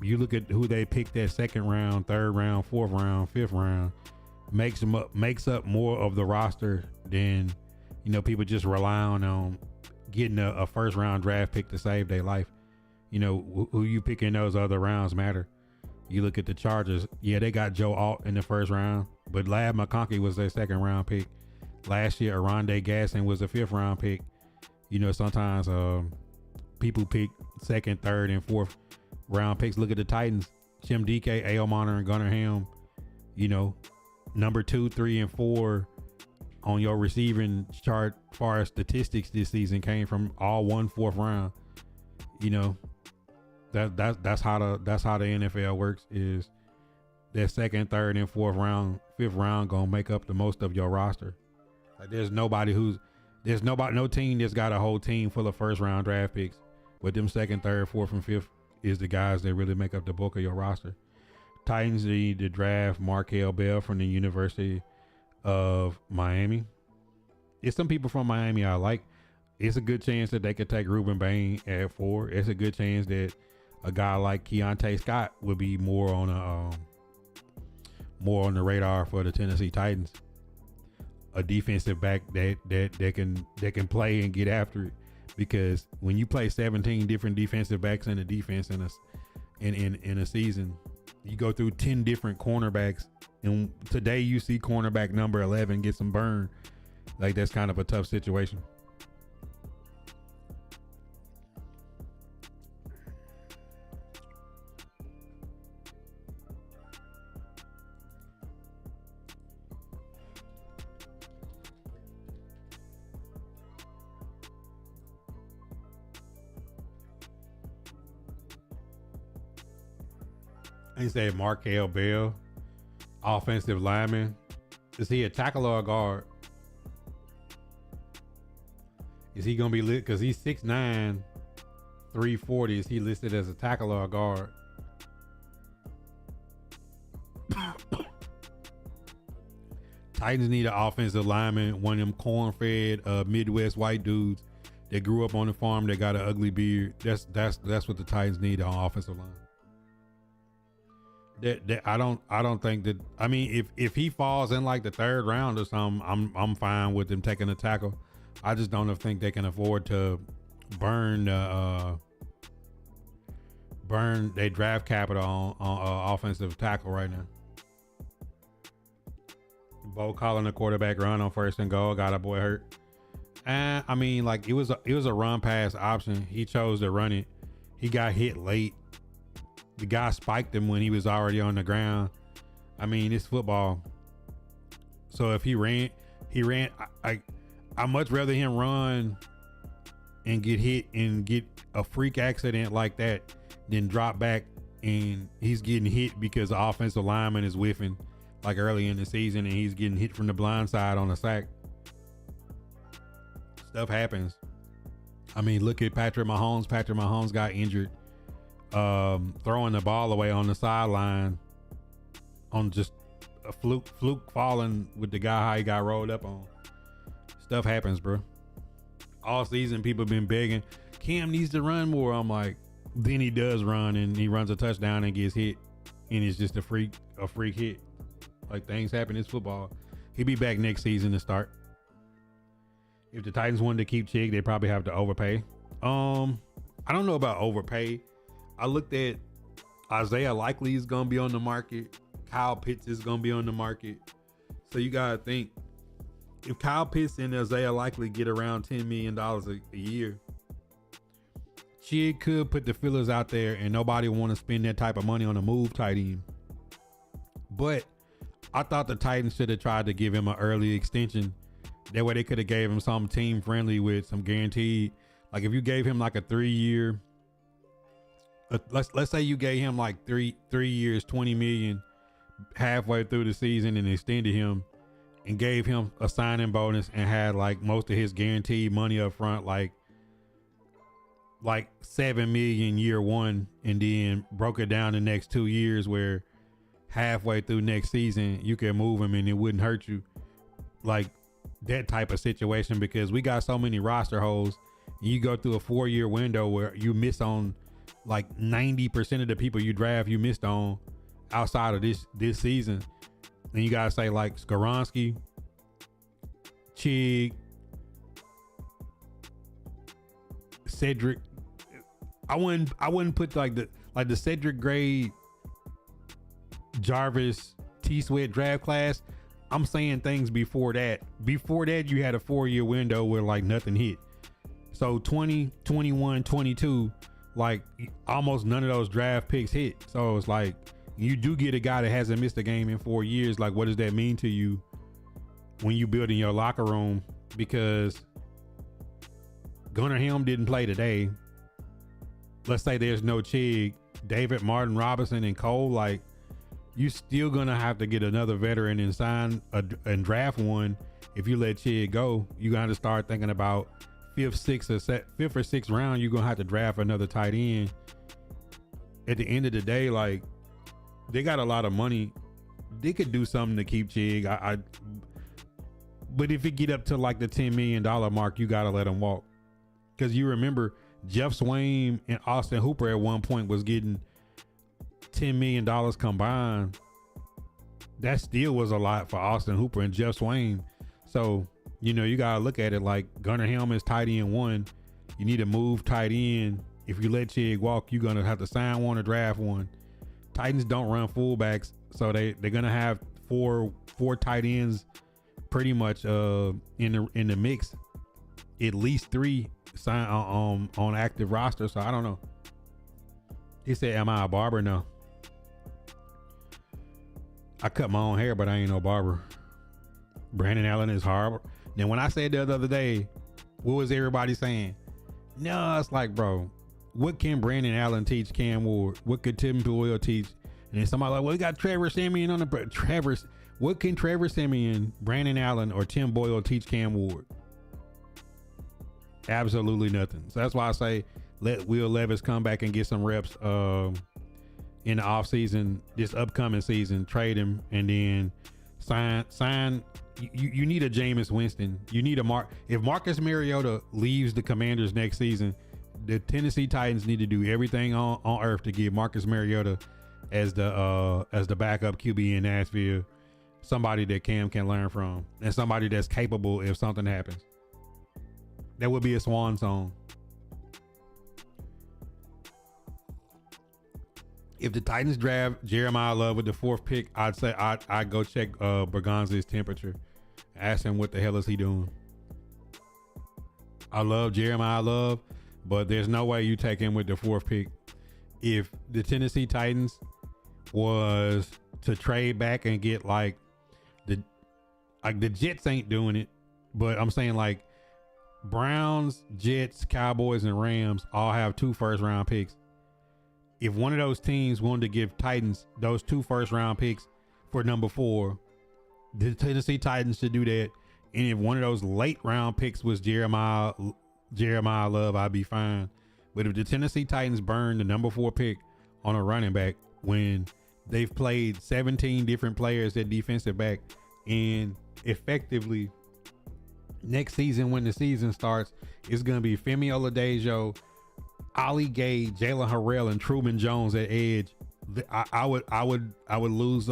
You look at who they picked that 2nd round, 3rd round, 4th round, 5th round, makes up more of the roster than, people just relying on getting a 1st round draft pick to save their life. Who you pick in those other rounds matter. You look at the Chargers. Yeah, they got Joe Alt in the 1st round, but Lab McConkey was their 2nd round pick. Last year, Aronde Gasson was a 5th round pick. Sometimes people pick second, third, and fourth round picks. Look at the Titans. Jim DK, A.O. Monter, and Gunnar Ham. You know, number 2, 3, and 4 on your receiving chart as far as statistics this season came from all 1/4 round. You know, that's how the NFL works, is that second, third, and fourth round, fifth round gonna make up the most of your roster. Like no team that's got a whole team full of first round draft picks, but them second, third, fourth, and fifth is the guys that really make up the bulk of your roster. Titans need to draft Markel Bell from the University of Miami. It's some people from Miami I like. It's a good chance that they could take Ruben Bain at 4. It's a good chance that a guy like Keontae Scott would be more on the radar for the Tennessee Titans. A defensive back that can play and get after it, because when you play 17 different defensive backs in a defense in a season, you go through 10 different cornerbacks, and today you see cornerback number 11 get some burn. Like, that's kind of a tough situation. He said Markel Bell, offensive lineman. Is he a tackle or a guard? Is he gonna be lit? Because he's 6'9", 340. Is he listed as a tackle or a guard? Titans need an offensive lineman, one of them corn-fed Midwest white dudes that grew up on the farm that got an ugly beard. That's what the Titans need on offensive line. I don't think that. I mean, if he falls in like the third round or something, I'm fine with them taking a tackle. I just don't think they can afford to burn their draft capital on offensive tackle right now. Bo calling the quarterback run on first and goal, got a boy hurt. And I mean, like, it was a run pass option. He chose to run it. He got hit late. The guy spiked him when he was already on the ground. I mean, it's football. So if he ran. I'd much rather him run and get hit and get a freak accident like that than drop back and he's getting hit because the offensive lineman is whiffing like early in the season and he's getting hit from the blind side on a sack. Stuff happens. I mean, look at Patrick Mahomes. Patrick Mahomes got injured throwing the ball away on the sideline on just a fluke falling with the guy how he got rolled up on. Stuff happens, bro. All season people been begging Cam needs to run more. I'm like, then he does run and he runs a touchdown and gets hit and it's just a freak hit. Like, things happen. It's football. He'll be back next season to start. If the Titans wanted to keep Chig, they probably have to overpay. I don't know about overpay. I looked at Isaiah Likely is going to be on the market. Kyle Pitts is going to be on the market. So you got to think, if Kyle Pitts and Isaiah Likely get around $10 million a year, Chig could put the fillers out there and nobody want to spend that type of money on a move tight end. But I thought the Titans should have tried to give him an early extension. That way they could have gave him something team friendly with some guaranteed. Like, if you gave him like a 3-year, let's say you gave him like three years, 20 million halfway through the season and extended him and gave him a signing bonus and had like most of his guaranteed money up front, like $7 million year one, and then broke it down the next 2 years where halfway through next season you can move him and it wouldn't hurt you. Like that type of situation, because we got so many roster holes. You go through a 4-year window where you miss on like 90% of the people you draft, you missed on outside of this season. And you gotta say like Skoronski, Chig, Cedric. I wouldn't put like the Cedric Gray, Jarvis, T Sweat draft class. I'm saying things before that. Before that, you had a 4-year window where like nothing hit. So 20, 21, 22, like almost none of those draft picks hit. So it's like you do get a guy that hasn't missed a game in 4 years. Like, what does that mean to you when you build in your locker room? Because Gunnar Helm didn't play today. Let's say there's no Chig, David, Martin, Robinson, and Cole. Like, you still gonna have to get another veteran and sign and draft one. If you let Chig go, you got to start thinking about fifth or sixth round. You're gonna have to draft another tight end. At the end of the day, like, they got a lot of money. They could do something to keep Chig. But if it get up to like the $10 million mark, you gotta let him walk. Because you remember Jeff Swaim and Austin Hooper at one point was getting $10 million combined. That still was a lot for Austin Hooper and Jeff Swaim. So, you know, you gotta look at it like Gunnar Helm is tight end one. You need to move tight end. If you let Chig walk, you're gonna have to sign one or draft one. Titans don't run fullbacks, so they're gonna have four tight ends pretty much in the mix. At least 3 sign on active roster. So I don't know. He said, "Am I a barber?" No. I cut my own hair, but I ain't no barber. Brandon Allen is horrible. Then when I said the other day, what was everybody saying? No, it's like, bro, what can Brandon Allen teach Cam Ward? What could Tim Boyle teach? And then somebody like, well, we got Trevor Siemian on the what can Trevor Siemian, Brandon Allen, or Tim Boyle teach Cam Ward? Absolutely nothing. So that's why I say let Will Levis come back and get some reps in the offseason, this upcoming season, trade him, and then sign. You need a Jameis Winston. You need if Marcus Mariota leaves the Commanders next season, the Tennessee Titans need to do everything on earth to get Marcus Mariota as the backup QB in Nashville, somebody that Cam can learn from, and somebody that's capable if something happens. That would be a swan song. If the Titans draft Jeremiah Love with the 4th pick, I'd say I'd go check Berganza's temperature. Ask him what the hell is he doing. I love Jeremiah Love, but there's no way you take him with the 4th pick. If the Tennessee Titans was to trade back and get like the Jets ain't doing it, but I'm saying like Browns, Jets, Cowboys, and Rams all have 2 first-round picks. If one of those teams wanted to give Titans those 2 first-round picks for number 4, the Tennessee Titans should do that. And if one of those late-round picks was Jeremiah Love, I'd be fine. But if the Tennessee Titans burn the number 4 pick on a running back when they've played 17 different players at defensive back, and effectively next season when the season starts, it's going to be Femi Oladejo, Ali Gay, Jalen Harrell, and Truman Jones at edge. I would lose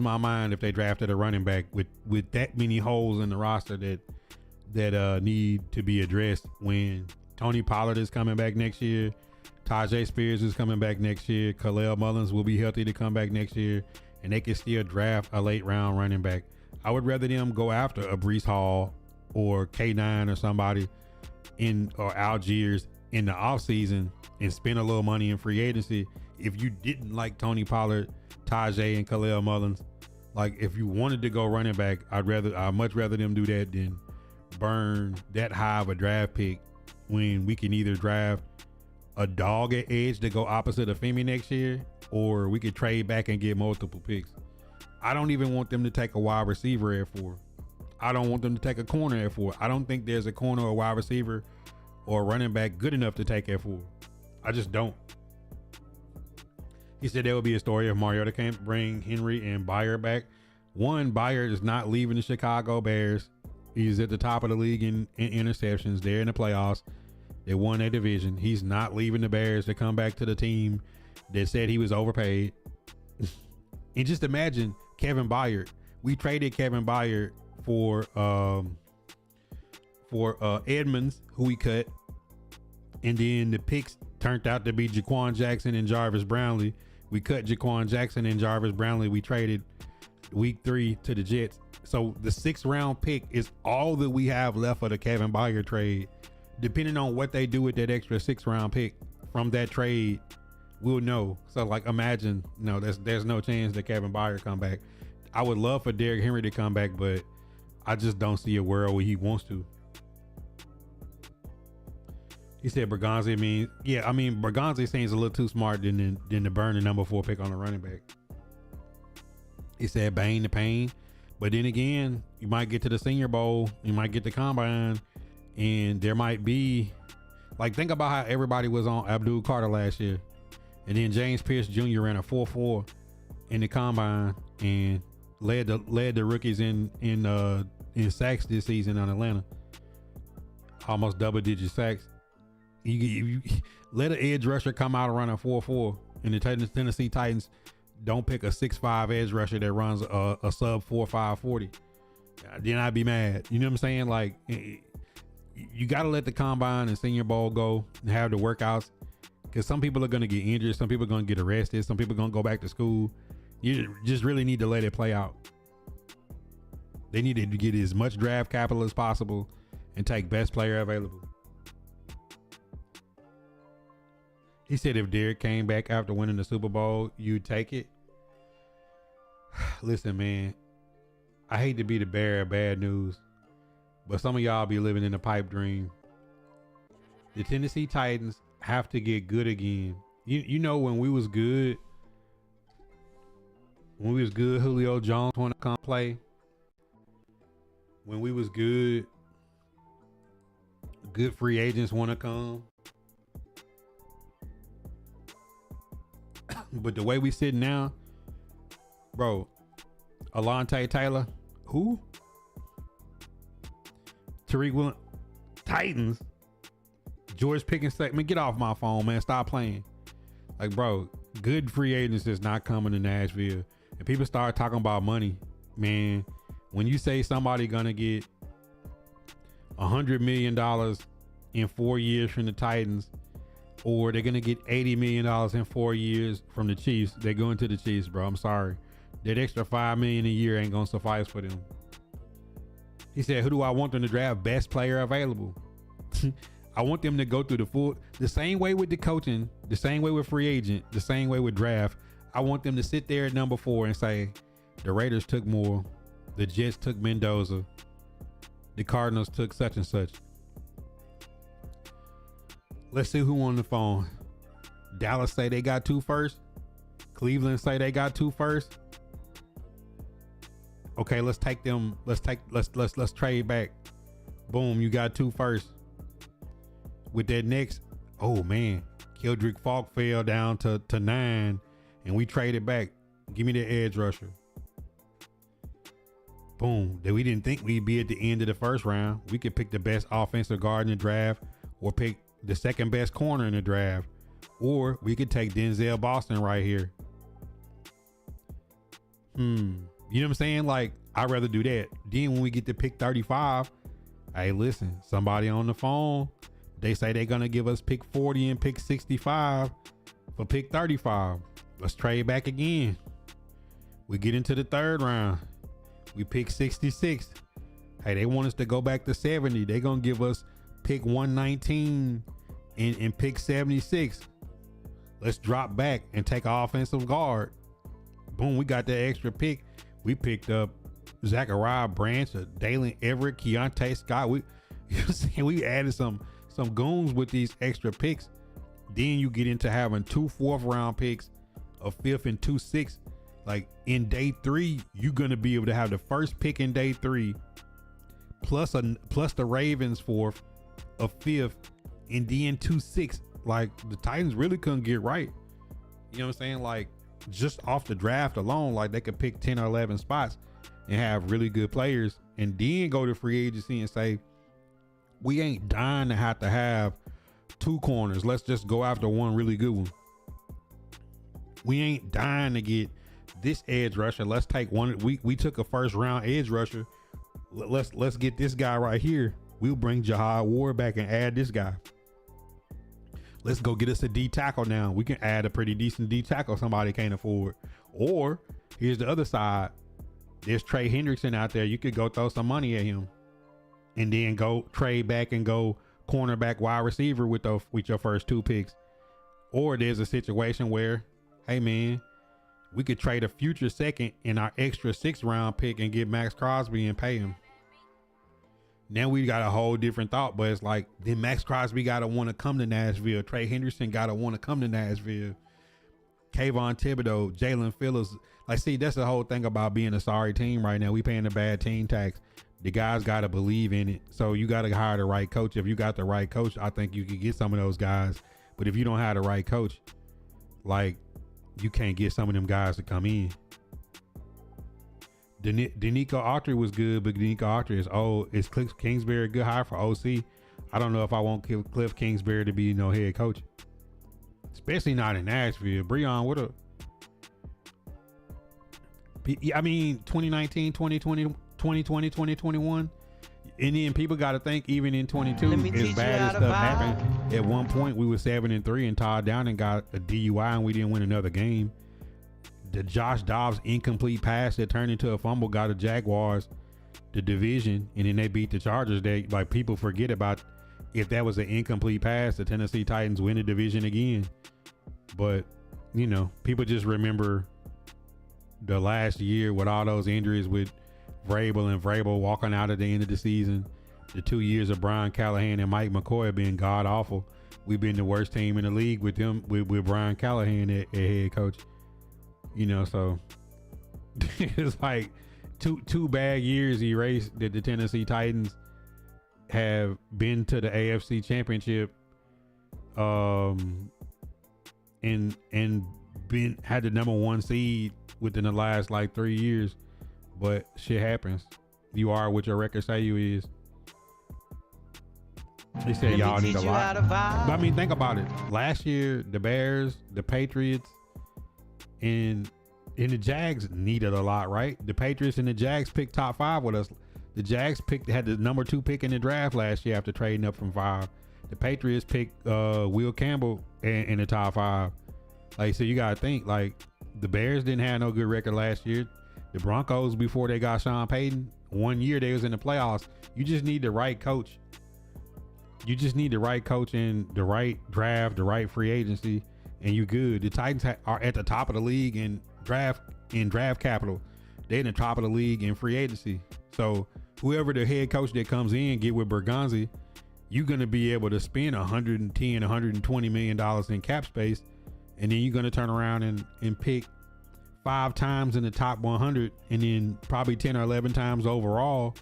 my mind if they drafted a running back with that many holes in the roster that need to be addressed. When Tony Pollard is coming back next year, Tajay Spears is coming back next year, Khalil Mullins will be healthy to come back next year, and they can still draft a late round running back. I would rather them go after a Breece Hall or K9 or somebody or Algiers in the offseason and spend a little money in free agency. If you didn't like Tony Pollard, Tajay, and Khalil Mullins, like if you wanted to go running back, I'd much rather them do that than burn that high of a draft pick when we can either draft a dog at edge to go opposite of Femi next year, or we could trade back and get multiple picks. I don't even want them to take a wide receiver at 4. I don't want them to take a corner at 4. I don't think there's a corner or wide receiver or a running back good enough to take at 4. I just don't. He said there would be a story if Mariota can't bring Henry and Bayer back. One, Bayer is not leaving the Chicago Bears. He's at the top of the league in interceptions. They're in the playoffs. They won their division. He's not leaving the Bears to come back to the team that said he was overpaid. And just imagine Kevin Byard. We traded Kevin Byard for Edmonds, who we cut, and then the picks turned out to be Jaquan Jackson and Jarvis Brownlee. We cut Jaquan Jackson and Jarvis Brownlee. We traded week 3 to the Jets. So the 6th round pick is all that we have left for the Kevin Byard trade. Depending on what they do with that extra 6th round pick from that trade, we'll know. So like, imagine, no, there's no chance that Kevin Byard come back. I would love for Derrick Henry to come back, but I just don't see a world where he wants to. He said Bergonzi means, yeah, I mean, Bergonzi seems a little too smart than to burn the number 4 pick on a running back. He said bang the pain. But then again, you might get to the Senior Bowl, you might get the combine, and there might be, like, think about how everybody was on Abdul Carter last year. And then James Pierce Jr. ran a 4.4 in the combine and led the rookies in sacks this season on Atlanta. Almost double-digit sacks. You let an edge rusher come out and run a 4.4, and the Tennessee Titans don't pick a 6'5" edge rusher that runs a sub 4.5 40. Then I'd be mad. You know what I'm saying? Like, you got to let the combine and Senior Bowl go and have the workouts, because some people are going to get injured, some people are going to get arrested, some people are going to go back to school. You just really need to let it play out. They need to get as much draft capital as possible and take best player available. He said if Derrick came back after winning the Super Bowl, you'd take it. Listen, man, I hate to be the bearer of bad news, but some of y'all be living in a pipe dream. The Tennessee Titans have to get good again. You know, when we was good, Julio Jones want to come play. When we was good free agents want to come. But the way we sit now, bro, Alontae Taylor, who? Tariq Williams, Titans, George Pickens, man, get off my phone, man. Stop playing. Like, bro, good free agents is not coming to Nashville. And people start talking about money, man. When you say somebody gonna get $100 million in 4 years from the Titans, or they're gonna get $80 million in 4 years from the Chiefs, they're going to the Chiefs, bro. I'm sorry. That extra $5 million a year ain't gonna suffice for them. He said, who do I want them to draft? Best player available. I want them to go through the same way with the coaching, the same way with free agent, the same way with draft. I want them to sit there at number 4 and say, the Raiders took Moore, the Jets took Mendoza, the Cardinals took such and such. Let's see who on the phone. Dallas say they got 2 first. Cleveland say they got 2 first. Okay, let's take them. Let's trade back. Boom, you got 2 first. With that next, oh man, Keldrick Falk fell down to 9, and we traded back. Give me the edge rusher. Boom. That we didn't think we'd be at the end of the first round. We could pick the best offensive guard in the draft, or pick the second best corner in the draft, or we could take Denzel Boston right here. You know what I'm saying? Like, I'd rather do that. Then when we get to pick 35, hey, listen, somebody on the phone, they say they're gonna give us pick 40 and pick 65 for pick 35. Let's trade back again. We get into the 3rd round. We pick 66. Hey, they want us to go back to 70. They're gonna give us pick 119 and pick 76. Let's drop back and take an offensive guard. Boom, we got that extra pick. We picked up Zachariah Branch, Dalen Everett, Keontae Scott. You know what I'm saying? We added some goons with these extra picks. Then you get into having 2 4th round picks, a 5th and 2 6th. Like, in day 3, you're gonna be able to have the first pick in day 3, plus the Ravens 4th, a 5th, and then 2 6th. Like, the Titans really couldn't get right. You know what I'm saying? Like, just off the draft alone, like, they could pick 10 or 11 spots and have really good players, and then go to free agency and say, we ain't dying to have 2 corners. Let's just go after one really good one. We ain't dying to get this edge rusher. Let's take one. We took a 1st round edge rusher. Let's get this guy right here. We'll bring Jahad Ward back and add this guy. Let's go get us a D tackle now. We can add a pretty decent D tackle somebody can't afford. Or here's the other side. there's Trey Hendrickson out there. You could go throw some money at him and then go trade back and go cornerback, wide receiver with your first 2 picks. Or there's a situation where, hey man, we could trade a future second and our extra 6th round pick and get Max Crosby and pay him. Now we got a whole different thought, but it's like, then Max Crosby got to want to come to Nashville. Trey Henderson got to want to come to Nashville. Kayvon Thibodeau, Jalen Phillips. Like, see, that's the whole thing about being a sorry team right now. We paying a bad team tax. The guys got to believe in it. So you got to hire the right coach. If you got the right coach, I think you could get some of those guys. But if you don't have the right coach, like, you can't get some of them guys to come in. Danico Autry was good, but Danico Autry is old. Is Cliff Kingsbury a good hire for OC? I don't know if I want Cliff Kingsbury to be head coach, especially not in Nashville. Breon, what up? I mean, 2019, 2020, 2020, 2021. And then people got to think, even in 22, as bad as stuff happened, at one point we were 7-3 and Todd Downing got a DUI and we didn't win another game. The Josh Dobbs incomplete pass that turned into a fumble got the Jaguars the division, and then they beat the Chargers. They, like, people forget about, if that was an incomplete pass, the Tennessee Titans win the division again. But, you know, people just remember the last year with all those injuries with Vrabel walking out at the end of the season, the 2 years of Brian Callahan and Mike McCoy being god awful. We've been the worst team in the league with them, with Brian Callahan at head coach. You know, so it's like two bad years erased that the Tennessee Titans have been to the AFC Championship, and been had the number 1 seed within the last like 3 years. But shit happens. You are what your record say you is. They said y'all need a lot. But I mean, think about it. Last year, the Bears, the Patriots, and the Jags needed a lot, right? The Patriots and the Jags picked top 5 with us. The Jags had the number 2 pick in the draft last year after trading up from 5. The Patriots picked Will Campbell in the top 5. Like, so you gotta think, like, the Bears didn't have no good record last year. The Broncos, before they got Sean Payton, 1 year they was in the playoffs. You just need the right coach. You just need the right coach and the right draft, the right free agency, and you good. The Titans are at the top of the league in draft capital. They're in the top of the league in free agency. So whoever the head coach that comes in, get with Bergonzi, you're going to be able to spend $110, $120 million in cap space. And then you're going to turn around and pick 5 times in the top 100, and then probably 10 or 11 times overall.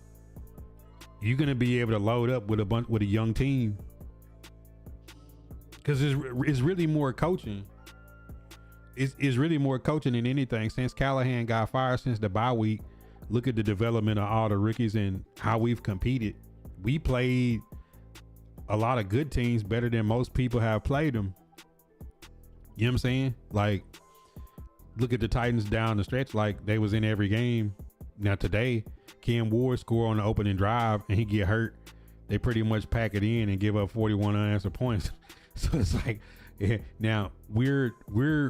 You're going to be able to load up with a young team, because it's really more coaching. It's really more coaching than anything. Since Callahan got fired, since the bye week, look at the development of all the rookies and how we've competed. We played a lot of good teams better than most people have played them. You know what I'm saying? Like, look at the Titans down the stretch, like they was in every game. Now today, Cam Ward score on the opening drive and he get hurt. They pretty much pack it in and give up 41 unanswered points. So it's like, yeah, now we're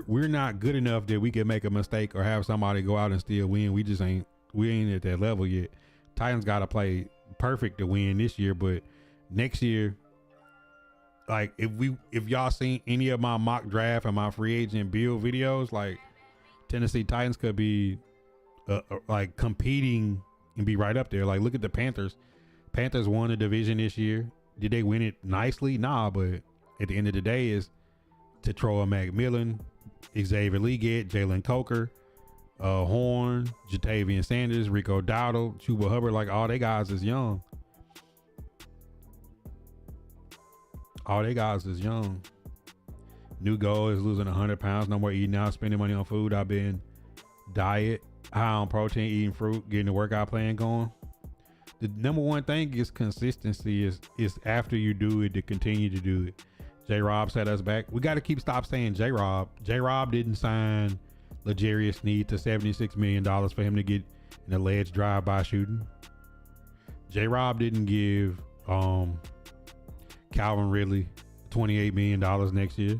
not good enough that we can make a mistake or have somebody go out and still win. We ain't at that level yet. Titans got to play perfect to win this year, but next year, like, if y'all seen any of my mock draft and my free agent build videos, like, Tennessee Titans could be like competing and be right up there. Like, look at the Panthers. Panthers won the division this year. Did they win it nicely? Nah, but at the end of the day, is Tetroa McMillan, Xavier Legette, Jalen Coker, Horn, Jatavian Sanders, Rico Dowdle, Chuba Hubbard. Like, all they guys is young. All they guys is young. New goal is losing 100 pounds. No more eating out, spending money on food. I've been diet, high on protein, eating fruit, getting the workout plan going. The number one thing is consistency. Is after you do it, to continue to do it. J-Rob set us back. We got to stop saying J-Rob. J-Rob didn't sign L'Jarius Sneed to $76 million for him to get an alleged drive-by shooting. J-Rob didn't give Calvin Ridley $28 million next year.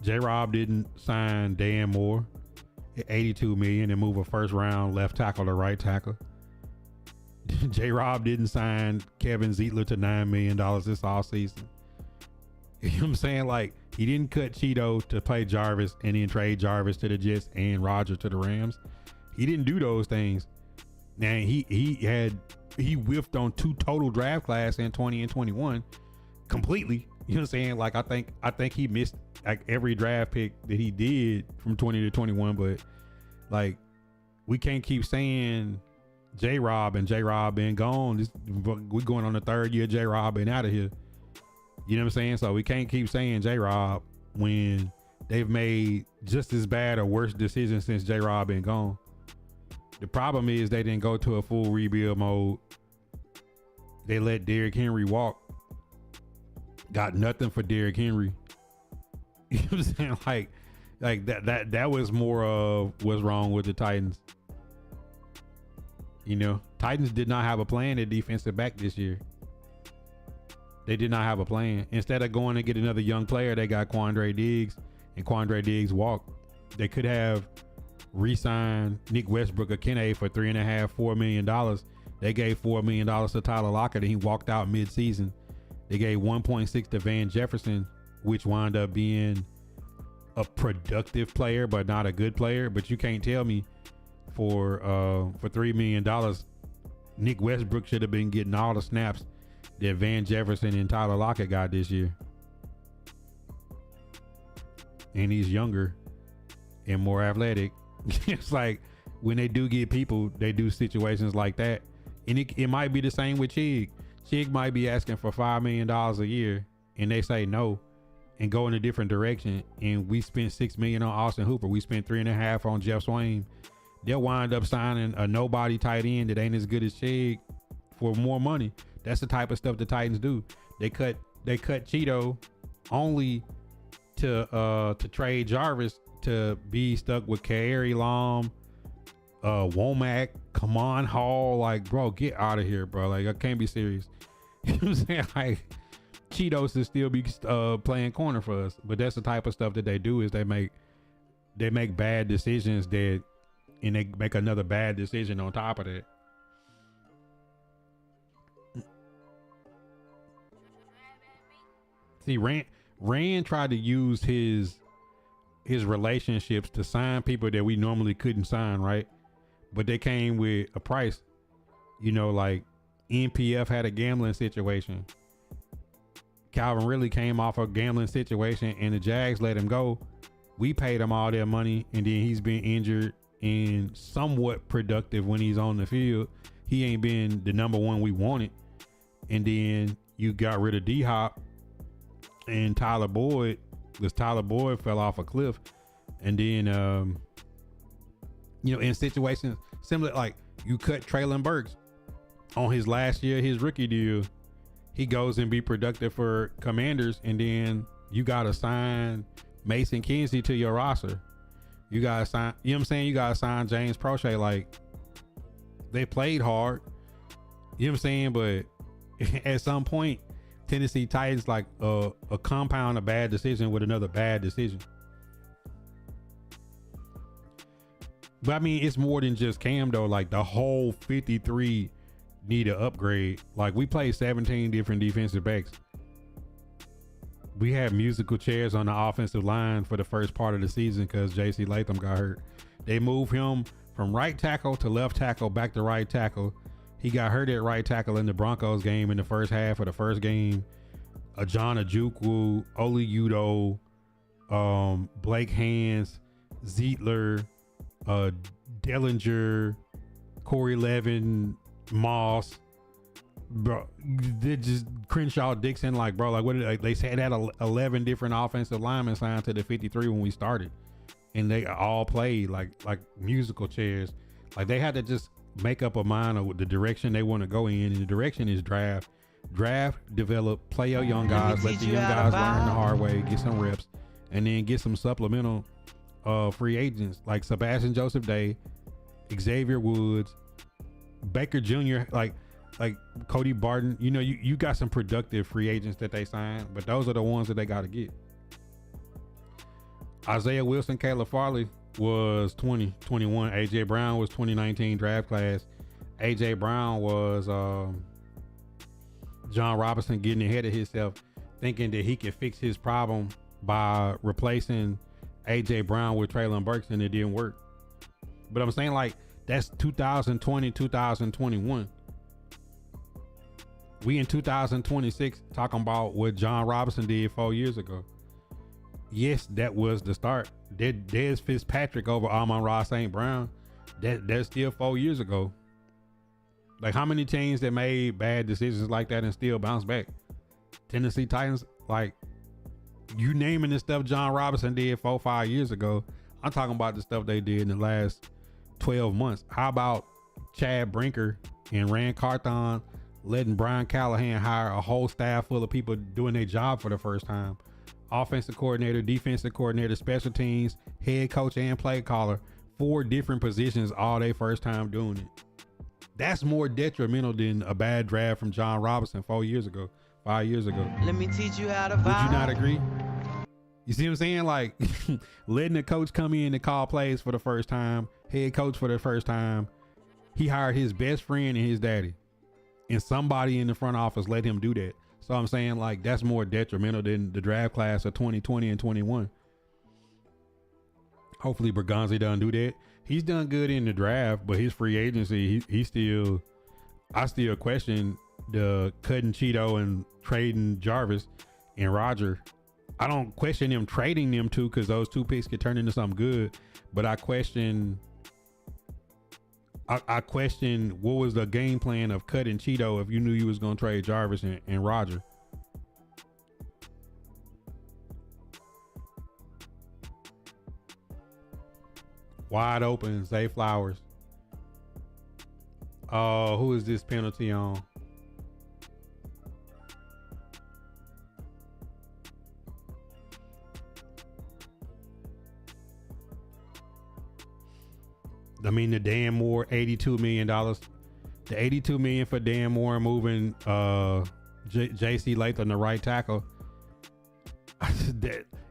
J-Rob didn't sign Dan Moore $82 million, and move a first round left tackle to right tackle. J-Rob didn't sign Kevin Zeitler to $9 million this offseason. You know what I'm saying? Like, he didn't cut Cheeto to play Jarvis and then trade Jarvis to the Jets and Roger to the Rams. He didn't do those things. Now he whiffed on 2 total draft class in 20 and 21 completely. You know what I'm saying? Like, I think he missed like every draft pick that he did from 20 to 21, but like, we can't keep saying J-Rob been gone. We're going on the 3rd year J-Rob been out of here. You know what I'm saying? So we can't keep saying J-Rob when they've made just as bad or worse decisions since J-Rob been gone. The problem is they didn't go to a full rebuild mode. They let Derrick Henry walk. Got nothing for Derrick Henry. You know what I'm saying? Like that was more of what's wrong with the Titans. You know, Titans did not have a plan at defensive back this year. They did not have a plan. Instead of going to get another young player, they got Quandre Diggs, and Quandre Diggs walked. They could have re-signed Nick Westbrook or Kene for $3.5–4 million. They gave $4 million to Tyler Lockett, and he walked out mid-season. They gave 1.6 to Van Jefferson, which wound up being a productive player, but not a good player. But you can't tell me for $3 million, Nick Westbrook should have been getting all the snaps that Van Jefferson and Tyler Lockett got this year. And he's younger and more athletic. It's like when they do get people, they do situations like that. And it might be the same with Chig. Chig might be asking for $5 million a year, and they say no and go in a different direction. And we spent $6 million on Austin Hooper. We spent $3.5 on Jeff Swain. They'll wind up signing a nobody tight end that ain't as good as Chig for more money. That's the type of stuff the Titans do. They cut Cheeto only to trade Jarvis to be stuck with Kairi Lam, Womack, Kamon Hall. Like, bro, get out of here, bro. Like, I can't be serious. You know what I'm saying? Like, Cheetos to still be playing corner for us. But that's the type of stuff that they do, is they make bad decisions and they make another bad decision on top of that. See, Rand tried to use his relationships to sign people that we normally couldn't sign, right? But they came with a price. You know, like NPF had a gambling situation. Calvin Ridley came off a gambling situation, and the Jags let him go. We paid him all their money, and then he's been injured and somewhat productive when he's on the field. He ain't been the number one we wanted. And then you got rid of D-Hop and Tyler Boyd, because Tyler Boyd fell off a cliff. And then, you know, in situations similar, like you cut Traylon Burks on his last year, his rookie deal, he goes and be productive for Commanders, and then you got to sign Mason Kinsey to your roster. You got to sign, you know what I'm saying? You got to sign James Prochet. Like, they played hard, you know what I'm saying? But at some point, Tennessee Titans like a compound a bad decision with another bad decision. But I mean, it's more than just Cam though. Like, the whole 53 need an upgrade. Like, we played 17 different defensive backs. We had musical chairs on the offensive line for the first part of the season because J.C. Latham got hurt. They moved him from right tackle to left tackle, back to right tackle. He got hurt at right tackle in the Broncos game in the first half of the first game. John Ojukwu, Oli Udoh, Blake Hans, Zeitler, Dellinger, Corey Levin, Moss, bro. They just Crenshaw, Dixon, like, bro, like, what did they had 11 different offensive linemen signed to the 53 when we started, and they all played like musical chairs. Like, they had to just make up a mind of the direction they want to go in, and the direction is draft, develop, play your young guys, let the young guys learn the hard way, get some reps, and then get some supplemental free agents like Sebastian Joseph Day, Xavier Woods, Baker Jr., like Cody Barton. You know, you got some productive free agents that they signed, but those are the ones that they got to get. Isaiah Wilson, Caleb Farley, was 2021. AJ Brown was 2019 draft class. AJ Brown was John Robinson getting ahead of himself, thinking that he could fix his problem by replacing AJ Brown with Traylon Burks, and it didn't work. But I'm saying, like, that's 2020, 2021. We in 2026 talking about what John Robinson did 4 years ago. Yes, that was the start. There's Fitzpatrick over Amon-Ra St. Brown. That's still 4 years ago. Like, how many teams that made bad decisions like that and still bounce back? Tennessee Titans, like, you naming the stuff John Robinson did 4-5 years ago. I'm talking about the stuff they did in the last 12 months. How about Chad Brinker and Rand Carthon letting Brian Callahan hire a whole staff full of people doing their job for the first time? Offensive coordinator, defensive coordinator, special teams, head coach, and play caller. 4 different positions, all their first time doing it. That's more detrimental than a bad draft from John Robinson 4 years ago, 5 years ago. Let me teach you how to Would you vibe. not agree? You see what I'm saying? Like, letting the coach come in and call plays for the first time, head coach for the first time. He hired his best friend and his daddy, and somebody in the front office let him do that. So I'm saying, like, that's more detrimental than the draft class of 2020 and 21. Hopefully Bergonzi doesn't do that. He's done good in the draft, but his free agency, I still question the cutting Cheeto and trading Jarvis and Roger. I don't question them trading them two, because those 2 picks could turn into something good. But I question what was the game plan of cutting Cheeto if you knew you was going to trade Jarvis and Roger. Wide open, Zay Flowers. Oh, who is this penalty on? I mean, the Dan Moore, $82 million. The $82 million for Dan Moore moving J.C. Latham, the right tackle.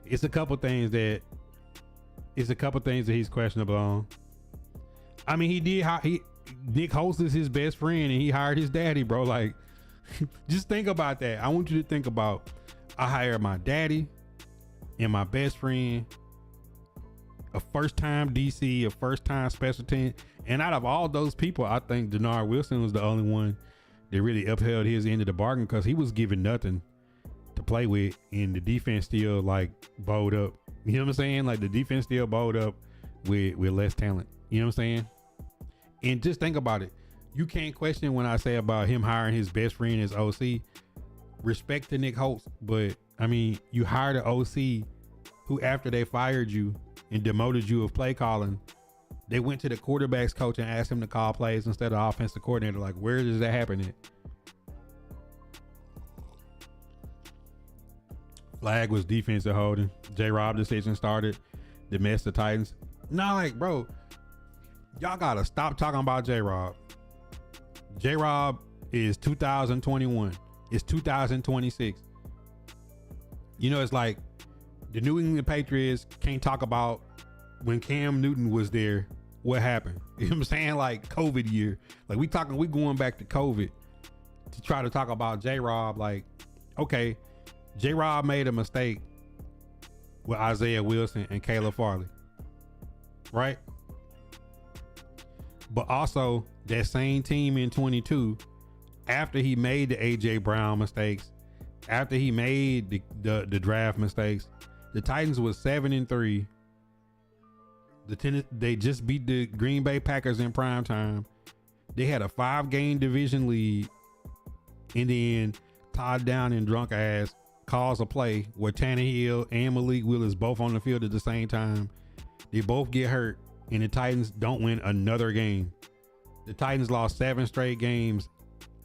It's a couple things that he's questionable on. I mean, Nick Holst is his best friend, and he hired his daddy, bro. Like, just think about that. I want you to think about, I hired my daddy and my best friend, a first-time DC, a first-time special team, and out of all those people, I think Denard Wilson was the only one that really upheld his end of the bargain, because he was given nothing to play with, and the defense still, like, bowed up. You know what I'm saying? Like, the defense still bowed up with less talent. You know what I'm saying? And just think about it. You can't question when I say about him hiring his best friend as OC. Respect to Nick Holtz, but I mean, you hired an OC who, after they fired you and demoted you of play calling, they went to the quarterbacks coach and asked him to call plays instead of offensive coordinator. Like, where does that happen at? Flag was defensive holding. J-Rob decision started. The mess the Titans. No, like, bro, y'all gotta stop talking about J-Rob. J-Rob is 2021. It's 2026. You know, it's like the New England Patriots can't talk about when Cam Newton was there, what happened. You know what I'm saying? Like, COVID year. Like, we going back to COVID to try to talk about J-Rob. Like, okay, J-Rob made a mistake with Isaiah Wilson and Caleb Farley, right? But also, that same team in 22, after he made the AJ Brown mistakes, after he made the draft mistakes, the Titans was 7-3. They just beat the Green Bay Packers in prime time. They had a 5-game division lead, and then Todd Downing, drunk ass, calls a play where Tannehill and Malik Willis both on the field at the same time. They both get hurt, and the Titans don't win another game. The Titans lost 7 straight games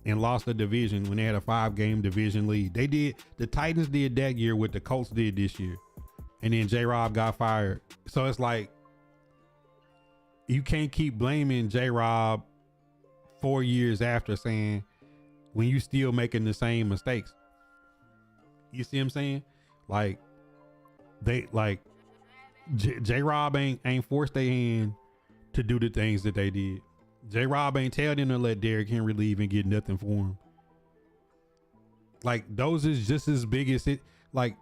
and lost the division when they had a 5-game division lead. The Titans did that year what the Colts did this year. And then J-Rob got fired. So it's like, you can't keep blaming J-Rob 4 years after, saying when you still making the same mistakes. You see what I'm saying? Like, J-Rob ain't forced their hand to do the things that they did. J-Rob ain't tell them to let Derrick Henry leave and get nothing for him. Like, those is just as big as it. Like,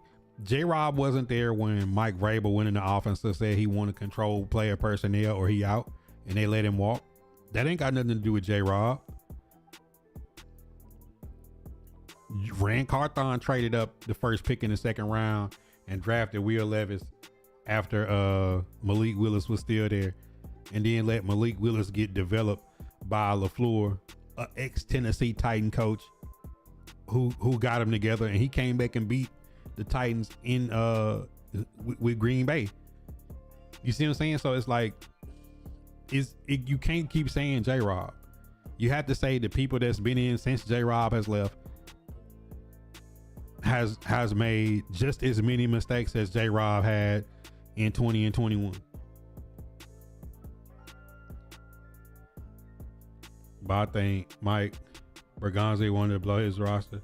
J-Rob wasn't there when Mike Vrabel went in the offense and said he wanted to control player personnel or he out, and they let him walk. That ain't got nothing to do with J-Rob. Rand Carthon traded up the first pick in the second round and drafted Will Levis after Malik Willis was still there, and then let Malik Willis get developed by LaFleur, an ex-Tennessee Titan coach who got him together, and he came back and beat the Titans in with Green Bay. You see what I'm saying? So it's like, you can't keep saying J-Rob. You have to say the people that's been in since J-Rob has left has made just as many mistakes as J-Rob had in 20 and 21. But I think Mike Berganzi wanted to blow his roster.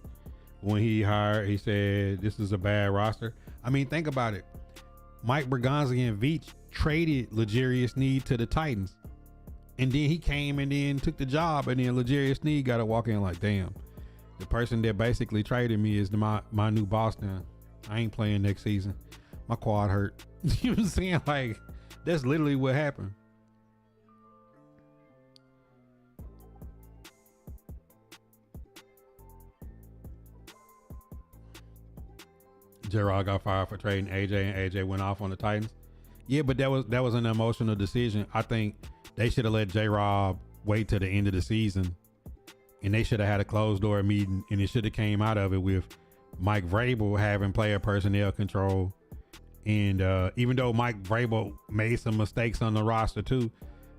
When he hired, he said, this is a bad roster. I mean, think about it. Mike Berganzi and Veach traded L'Jarius Sneed to the Titans. And then he came and then took the job, and then L'Jarius Sneed got to walk in like, damn, the person that basically traded me is my new boss now. I ain't playing next season. My quad hurt. You know what I'm saying? Like, that's literally what happened. J-Rod got fired for trading AJ, and AJ went off on the Titans. Yeah, but that was an emotional decision. I think they should have let J-Rob wait till the end of the season, and they should have had a closed door meeting, and it should have came out of it with Mike Vrabel having player personnel control. And even though Mike Vrabel made some mistakes on the roster too,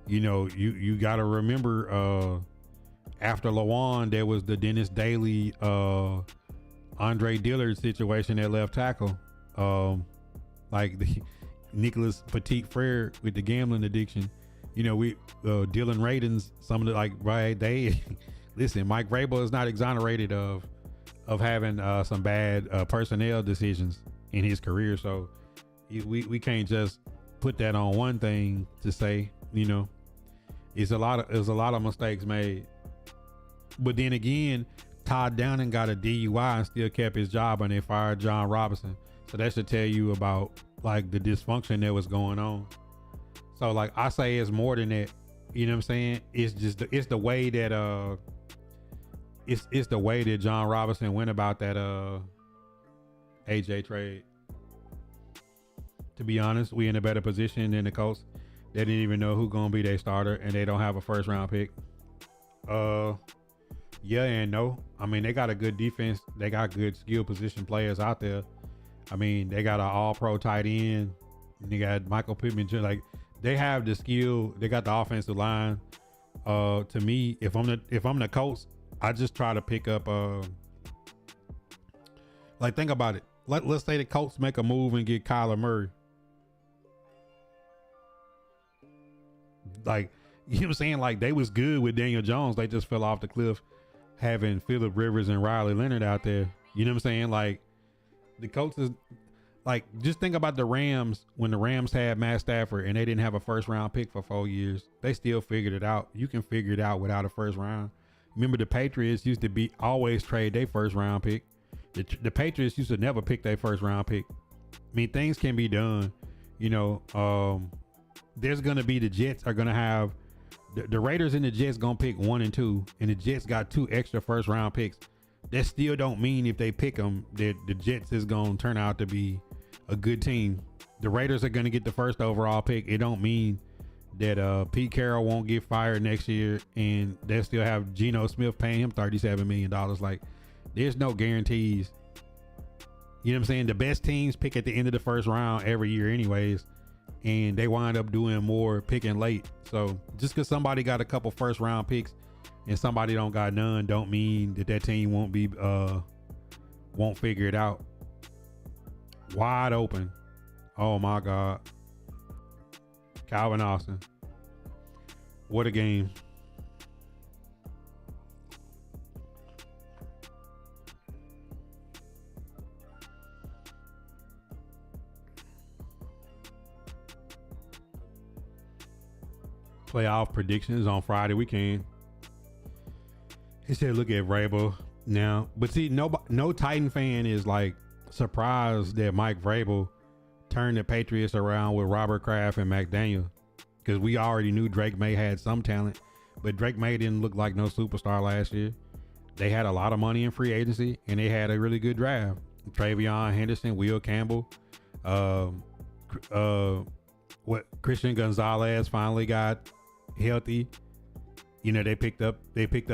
you know, you got to remember after Lawan, there was the Dennis Daly, Andre Dillard situation at left tackle. Like the Nicholas Petit Frere with the gambling addiction. You know, we Dylan Radins, some of the, like, right, they listen, Mike Vrabel is not exonerated of having some bad personnel decisions in his career. So we can't just put that on one thing to say, you know, there's a lot of mistakes made. But then again, Todd Downing got a DUI and still kept his job, and they fired John Robinson. So that should tell you about, like, the dysfunction that was going on. So, like, I say it's more than that. You know what I'm saying? It's just it's the way that it's the way that John Robinson went about that AJ trade. To be honest, we in a better position than the Colts. They didn't even know who gonna be their starter, and they don't have a first round pick. Yeah and no. I mean, they got a good defense. They got good skill position players out there. I mean, they got an all-pro tight end. And they got Michael Pittman Jr. Like, they have the skill. They got the offensive line. To me, if I'm the Colts, I just try to pick up. Like, think about it. Let's say the Colts make a move and get Kyler Murray. Like, you know what I'm saying? Like, they was good with Daniel Jones. They just fell off the cliff having Phillip Rivers and Riley Leonard out there. You know what I'm saying? Like, the Colts is, like, just think about the Rams. When the Rams had Matt Stafford and they didn't have a first round pick for 4 years, they still figured it out. You can figure it out without a first round. Remember, the Patriots used to always trade their first round pick. The Patriots used to never pick their first round pick. I mean, things can be done. You know, there's going to be, the Jets are going to have, the Raiders and the Jets going to pick 1 and 2, and the Jets got 2 extra first round picks. That still don't mean if they pick them that the Jets is going to turn out to be a good team. The Raiders are going to get the first overall pick. It don't mean that Pete Carroll won't get fired next year, and they'll still have Geno Smith paying him $37 million. Like, there's no guarantees. You know what I'm saying? The best teams pick at the end of the first round every year anyways, and they wind up doing more picking late. So just because somebody got a couple first round picks and somebody don't got none, don't mean that team won't figure it out. Wide open. Oh my God. Calvin Austin. What a game. playoff predictions on Friday weekend. He said, "Look at Vrabel now," but see, no Titan fan is like surprised that Mike Vrabel turned the Patriots around with Robert Kraft and McDaniel, because we already knew Drake May had some talent, but Drake May didn't look like no superstar last year. They had a lot of money in free agency, and they had a really good draft. Travion Henderson, Will Campbell, Christian Gonzalez finally got healthy. You know, they picked up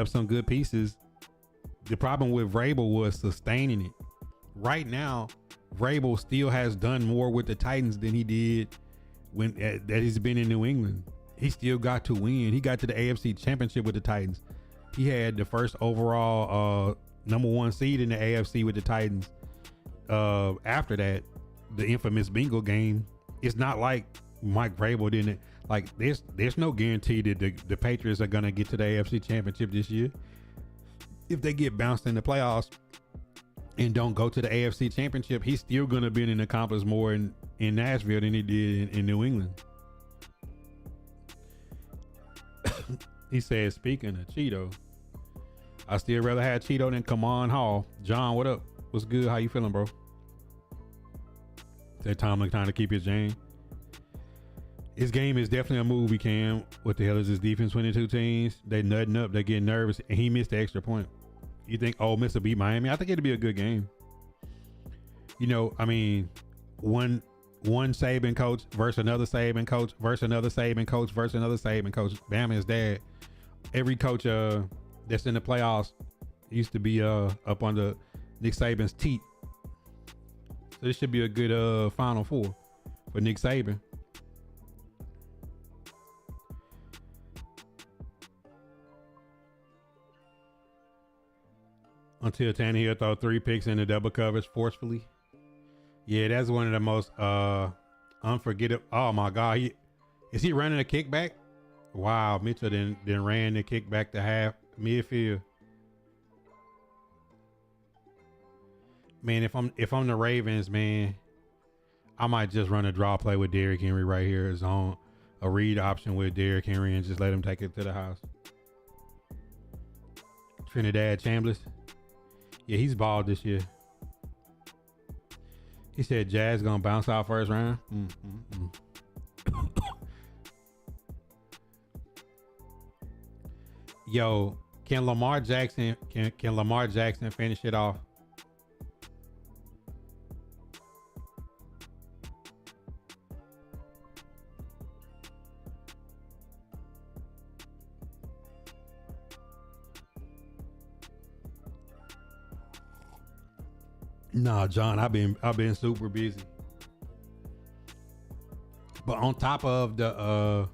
some good pieces. The problem with Vrabel was sustaining it. Right now, Vrabel still has done more with the Titans than he did when that he's been in New England. He still got to win. He got to the AFC Championship with the Titans. He had the first overall number 1 seed in the AFC with the Titans. After that, the infamous bingo game. It's not like Mike Vrabel didn't, like, there's no guarantee that the Patriots are gonna get to the AFC Championship this year. If they get bounced in the playoffs and don't go to the AFC Championship, he's still gonna be and accomplish more in Nashville than he did in New England. He said, speaking of Cheeto, I still rather have Cheeto than Kamon Hall. John, what up? What's good? How you feeling, bro? That Tomlin trying to keep his Jane. His game is definitely a movie, Cam. What the hell is this defense? 22 teams. They nutting up. They getting nervous. And he missed the extra point. You think Ole Miss will beat Miami? I think it'll be a good game. You know, I mean, one Saban coach versus another Saban coach versus another Saban coach versus another Saban coach. Bama is dad. Every coach that's in the playoffs used to be up under Nick Saban's teeth. So this should be a good Final Four for Nick Saban. Until Tannehill throw 3 picks in the double coverage forcefully. Yeah, that's one of the most unforgettable. Oh my God, is he running a kickback? Wow, Mitchell then ran the kickback to half midfield. Man, if I'm the Ravens, man, I might just run a draw play with Derrick Henry right here. It's on a read option with Derrick Henry and just let him take it to the house. Trinidad Chambliss. Yeah, he's balled this year. He said Jazz gonna bounce out first round. Yo, can Lamar Jackson finish it off? Nah, John, I've been super busy. But on top of the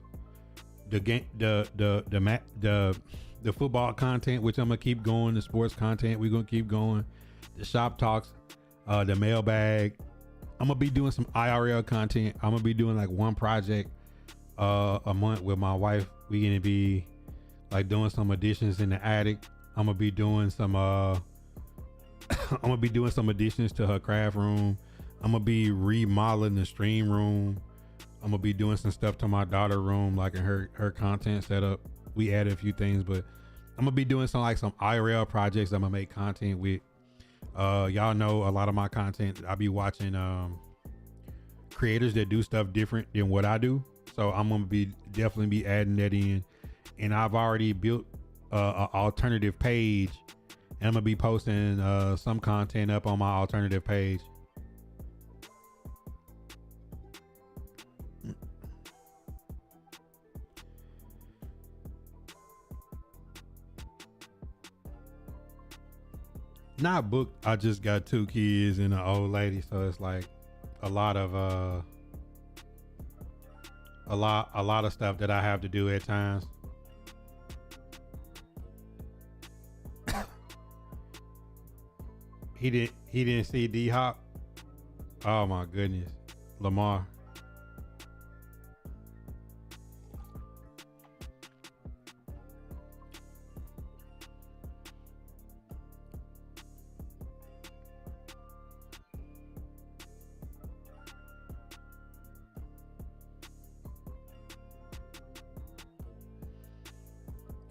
football content, which I'm gonna keep going, the sports content, we're gonna keep going, the shop talks, the mailbag. I'm gonna be doing some IRL content. I'm gonna be doing like one project a month with my wife. We're gonna be like doing some additions in the attic. I'm gonna be doing some additions to her craft room. I'm gonna be remodeling the stream room. I'm gonna be doing some stuff to my daughter room, like in her content setup. We added a few things, but I'm gonna be doing some IRL projects I'm gonna make content with. Y'all know a lot of my content. I be watching creators that do stuff different than what I do. So I'm gonna definitely be adding that in. And I've already built an alternative page. And I'm gonna be posting some content up on my alternative page. Not booked. I just got 2 kids and an old lady, so it's like a lot of stuff that I have to do at times. He didn't see D-Hop. Oh my goodness. Lamar.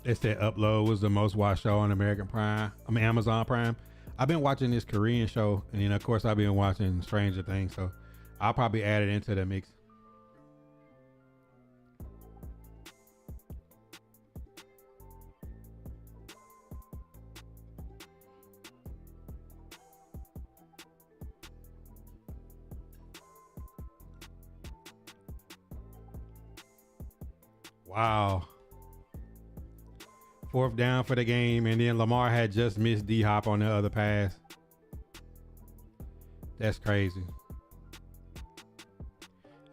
It said Upload was the most watched show on American Prime. I mean Amazon Prime. I've been watching this Korean show, and then of course I've been watching Stranger Things, so I'll probably add it into the mix. Wow. 4th down for the game, and then Lamar had just missed D-Hop on the other pass. That's crazy.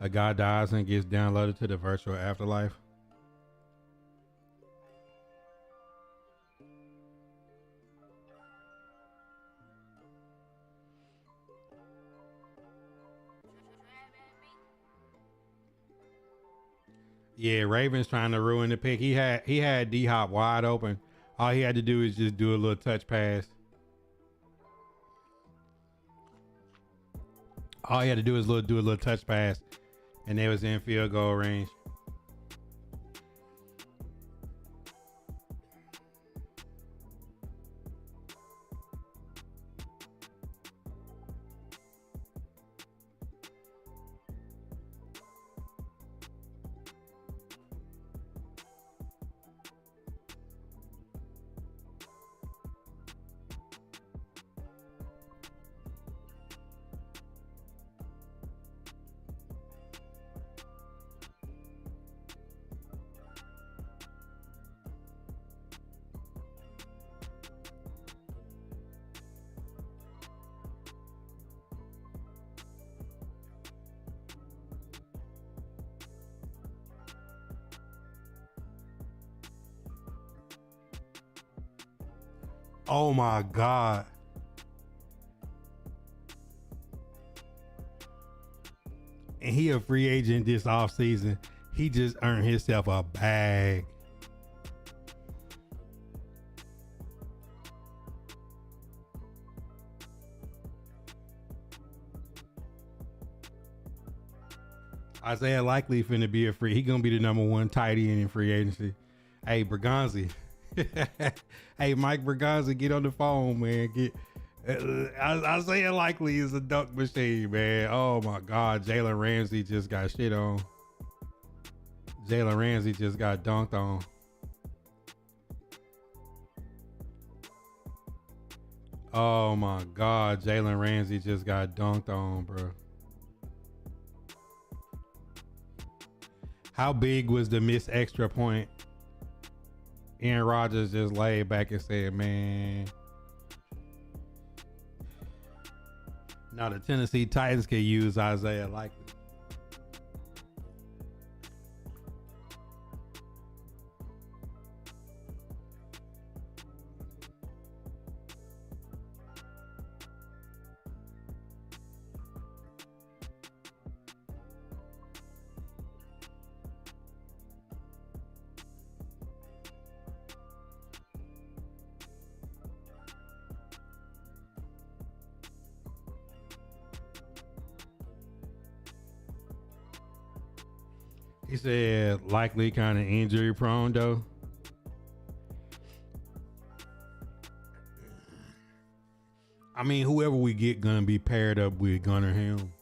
A guy dies and gets downloaded to the virtual afterlife. Yeah, Ravens trying to ruin the pick. He had D-Hop wide open. All he had to do is just do a little touch pass. All he had to do is do a little touch pass, and they was in field goal range. Oh my God. And he a free agent this offseason. He just earned himself a bag. Isaiah Likely finna be he gonna be the #1 tight end in free agency. Hey, Bergonzi. Hey, Mike Bergonzi, get on the phone, man. Isaiah Likely is a dunk machine, man. Oh my God, Jalen Ramsey just got shit on. Jalen Ramsey just got dunked on. Oh my God, Jalen Ramsey just got dunked on, bro. How big was the missed extra point? Aaron Rodgers just laid back and said, man. Now the Tennessee Titans can use Isaiah Likely. He said Likely kind of injury prone though. I mean, whoever we get gonna be paired up with Gunnar Helm.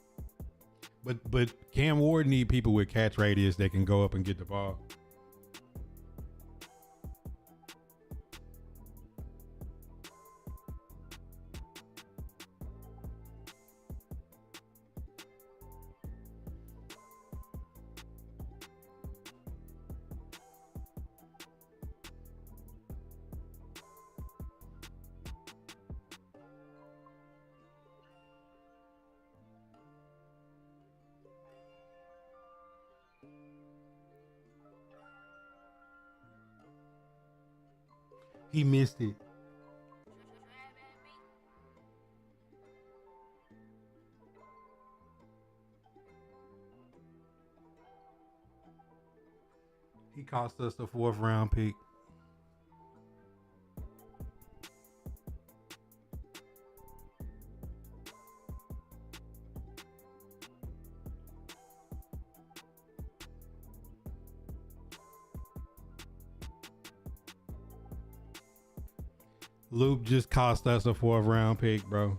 But Cam Ward need people with catch radius that can go up and get the ball. He missed it. He cost us the 4th round pick. Loop just cost us a 4th round pick, bro.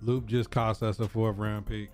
Loop just cost us a 4th round pick.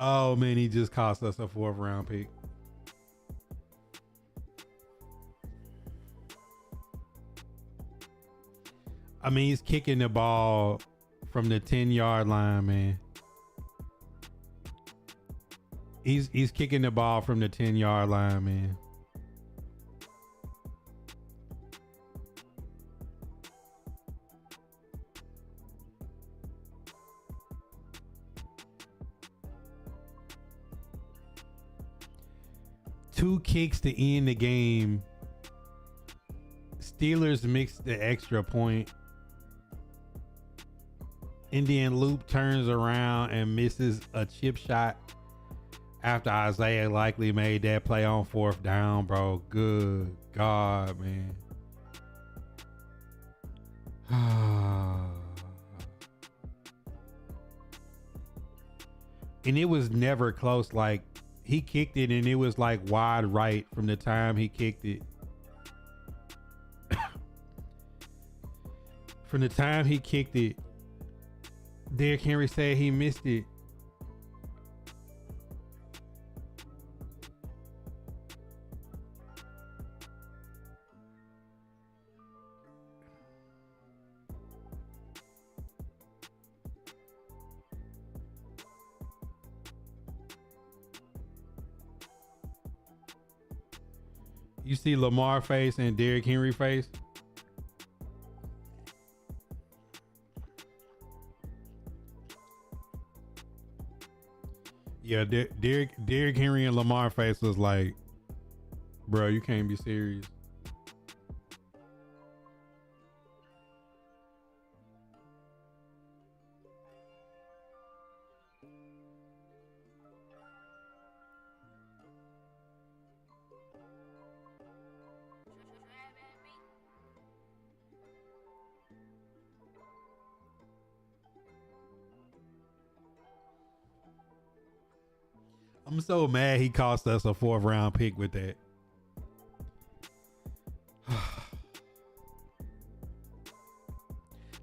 Oh man, he just cost us a 4th round pick. I mean, he's kicking the ball from the 10-yard line, man. He's kicking the ball from the 10-yard line, man. Two kicks to end the game. Steelers mixed the extra point. Indian Loop turns around and misses a chip shot after Isaiah likely made that play on 4th down, bro. Good God, man. And it was never close. Like, he kicked it and it was like wide right from the time he kicked it. From the time he kicked it, Derrick Henry said he missed it. You see Lamar face and Derrick Henry face? Yeah, Derrick Henry and Lamar face was like, bro, you can't be serious. I'm so mad he cost us a 4th round pick with that.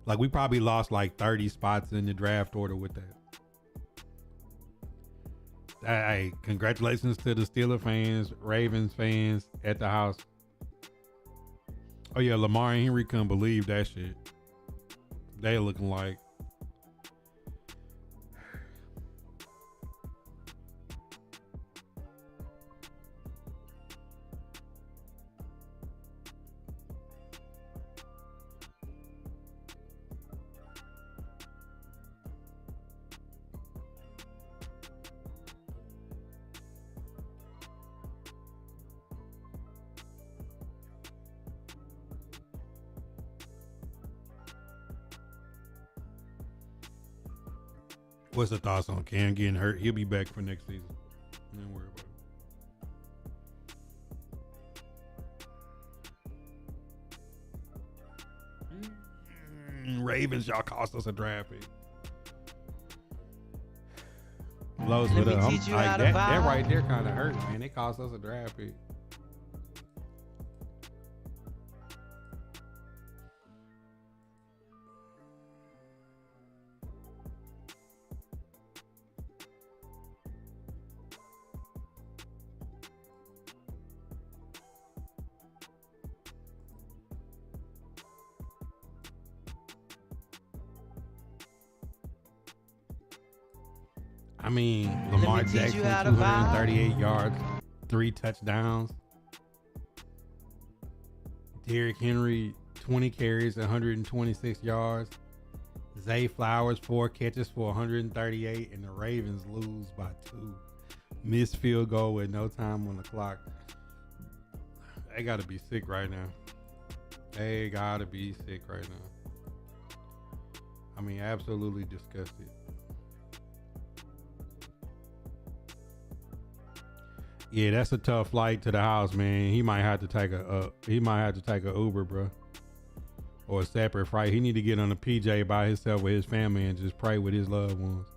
Like, we probably lost like 30 spots in the draft order with that. Hey, congratulations to the Steelers fans, Ravens fans at the house. Oh yeah, Lamar and Henry couldn't believe that shit. They looking like, what's the thoughts on Cam getting hurt? He'll be back for next season. Don't worry about it. Ravens, y'all cost us a draft pick. Blows with Let us. me teach you how to vibe. That right there kind of hurt, man. It cost us a draft pick. I mean, Lamar me teach Jackson, you how to vibe. 238 yards, 3 touchdowns. Derrick Henry, 20 carries, 126 yards. Zay Flowers, 4 catches for 138, and the Ravens lose by 2. Missed field goal with no time on the clock. They got to be sick right now. They got to be sick right now. I mean, absolutely disgusted. Yeah, that's a tough flight to the house, man. He might have to take a Uber, bro, or a separate flight. He need to get on a PJ by himself with his family and just pray with his loved ones.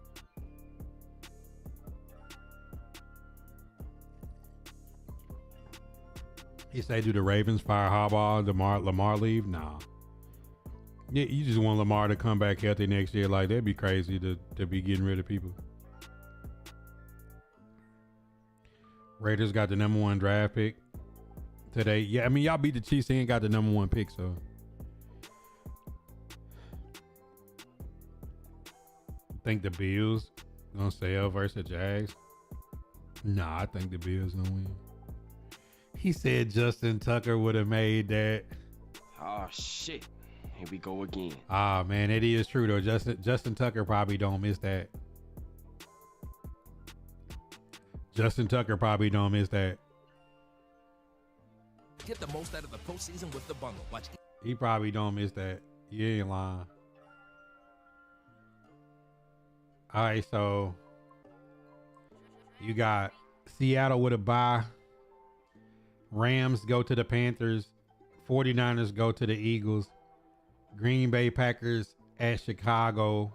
He say, do the Ravens fire Harbaugh, Lamar leave? Nah. Yeah, you just want Lamar to come back healthy next year. Like, that'd be crazy to be getting rid of people. Raiders got the number 1 draft pick today. Yeah, I mean, y'all beat the Chiefs. They ain't got the number 1 pick, so. Think the Bills gonna sell versus the Jags? Nah, I think the Bills gonna win. He said Justin Tucker would have made that. Oh shit. Here we go again. Ah, man, it is true though. Justin Tucker probably don't miss that. Justin Tucker probably don't miss that. Get the most out of the postseason with the bundle. Watch. He probably don't miss that. You ain't lying. All right, so you got Seattle with a bye. Rams go to the Panthers. 49ers go to the Eagles. Green Bay Packers at Chicago.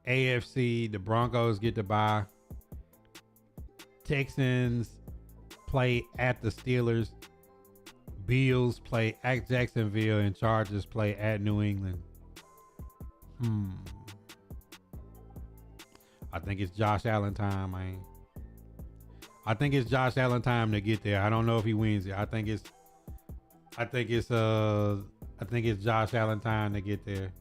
AFC, the Broncos get the bye. Texans play at the Steelers. Bills play at Jacksonville, and Chargers play at New England. I think it's Josh Allen time, man. I think it's Josh Allen time to get there. I don't know if he wins it. I think it's Josh Allen time to get there.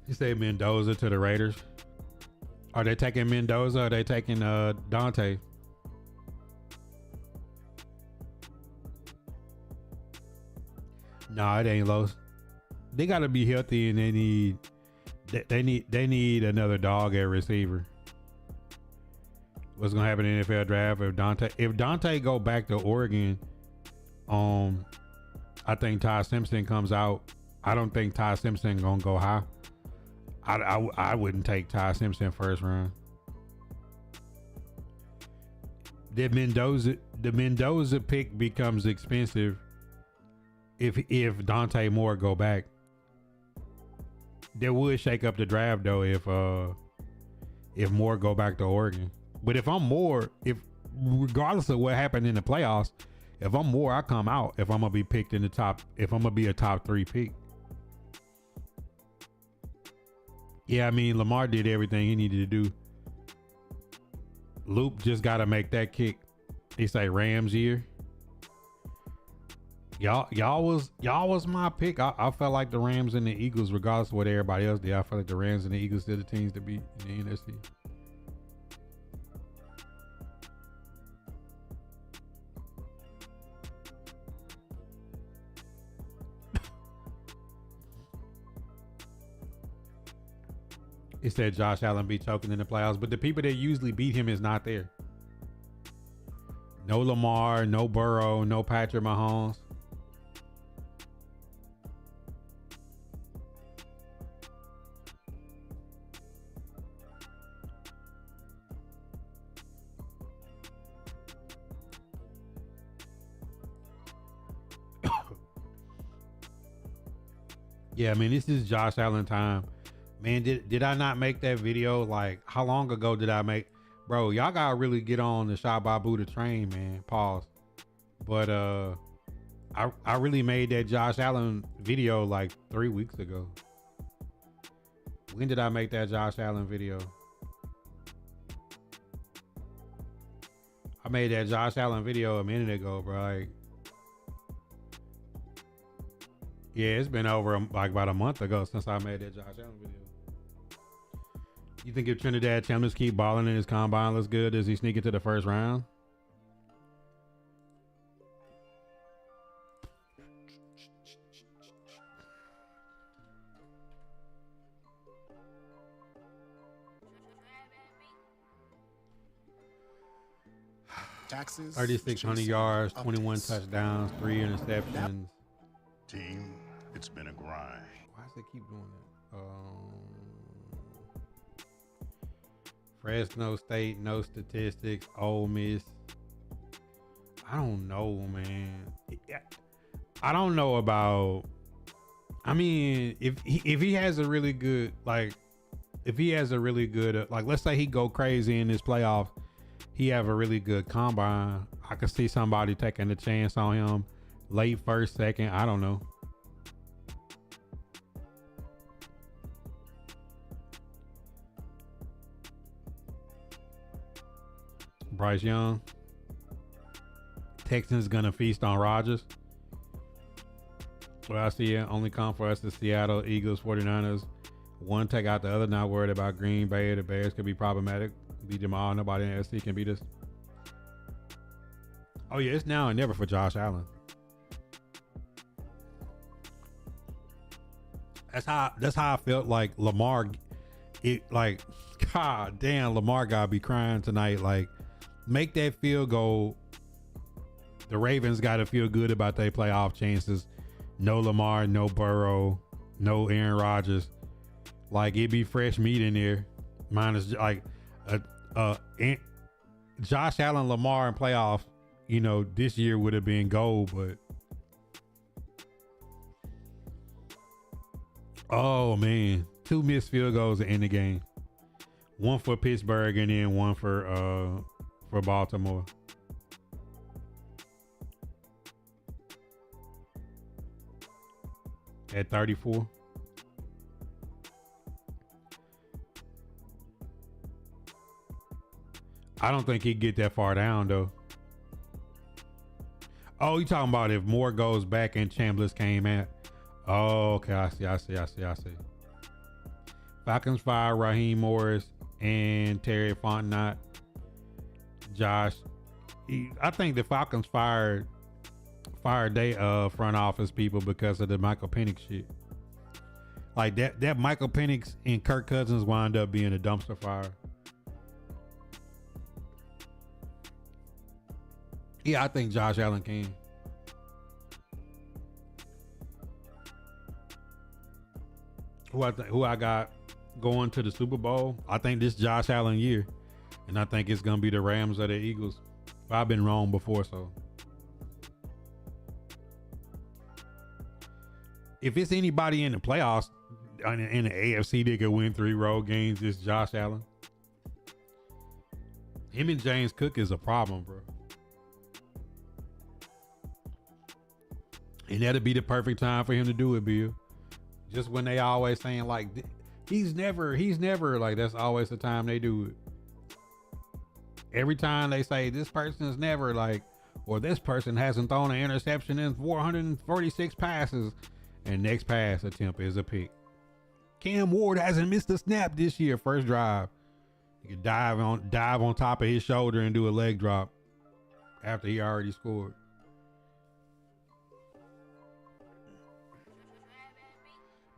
You say Mendoza to the Raiders. Are they taking Mendoza or are they taking Dante? No, it ain't Los. They gotta be healthy and they need another dog at receiver. What's gonna happen in the NFL draft if Dante go back to Oregon? I think Ty Simpson comes out. I don't think Ty Simpson gonna go high. I wouldn't take Ty Simpson first round. The Mendoza pick becomes expensive if Dante Moore go back. That would shake up the draft though if Moore go back to Oregon. But if I'm Moore, regardless of what happened in the playoffs, if I'm Moore, I come out if I'm gonna be picked in the top. If I'm gonna be a top 3 pick. Yeah, I mean, Lamar did everything he needed to do. Loop just got to make that kick. He say Rams year. Y'all was my pick. I felt like the Rams and the Eagles, regardless of what everybody else did, I felt like the Rams and the Eagles did the teams to beat in the NFC. It said Josh Allen be choking in the playoffs, but the people that usually beat him is not there. No Lamar, no Burrow, no Patrick Mahomes. Yeah, I mean, this is Josh Allen time. Man, did I not make that video? Like, how long ago did I make? Bro, y'all gotta really get on the Shotbybuddha train, man. Pause. But I really made that Josh Allen video like 3 weeks ago. When did I make that Josh Allen video? I made that Josh Allen video a minute ago, bro. Like, yeah, it's been over like about a month ago since I made that Josh Allen video. You think if Trinidad Chambers keep balling in his combine looks good, does he sneak into the first round? Taxes. 3,600 yards, 21 touchdowns, 3 interceptions. Team, it's been a grind. Why does it keep doing that? Fresno State, no statistics. Ole Miss. I don't know, man. I don't know about. I mean, if he has a really good like, let's say he go crazy in this playoff, he have a really good combine. I could see somebody taking a chance on him, late first, second. I don't know. Bryce Young. Texans gonna feast on Rodgers. Well, I see it only come for us the Seattle Eagles, 49ers. One take out the other, not worried about Green Bay. The Bears could be problematic. Beat them all. Nobody in the SC can beat us. Oh yeah, it's now and never for Josh Allen. That's how I felt like Lamar. God damn, Lamar gotta be crying tonight. Like, make that field goal. The Ravens gotta feel good about their playoff chances. No Lamar, no Burrow, no Aaron Rodgers. Like, it be fresh meat in there. Minus like Josh Allen, Lamar in playoff. You know, this year would have been gold, but oh man, 2 missed field goals to end the game. One for Pittsburgh and then one for Baltimore. At 34. I don't think he'd get that far down though. Oh, you talking about if Moore goes back and Chambliss came at? Oh, okay. I see. Falcons fire Raheem Morris and Terry Fontenot. Josh. I think the Falcons fired they front office people because of the Michael Penix shit. Like that Michael Penix and Kirk Cousins wound up being a dumpster fire. Yeah, I think Josh Allen can. Who I got going to the Super Bowl? I think this Josh Allen year, and I think it's gonna be the Rams or the Eagles. But I've been wrong before, so if it's anybody in the playoffs in the AFC that could win 3 road games, it's Josh Allen. Him and James Cook is a problem, bro. And that'd be the perfect time for him to do it, Bill. Just when they always saying like, he's never, like that's always the time they do it. Every time they say this person is never like, or this person hasn't thrown an interception in 446 passes, and next pass attempt is a pick. Cam Ward hasn't missed a snap this year. First drive, you can dive on top of his shoulder and do a leg drop after he already scored.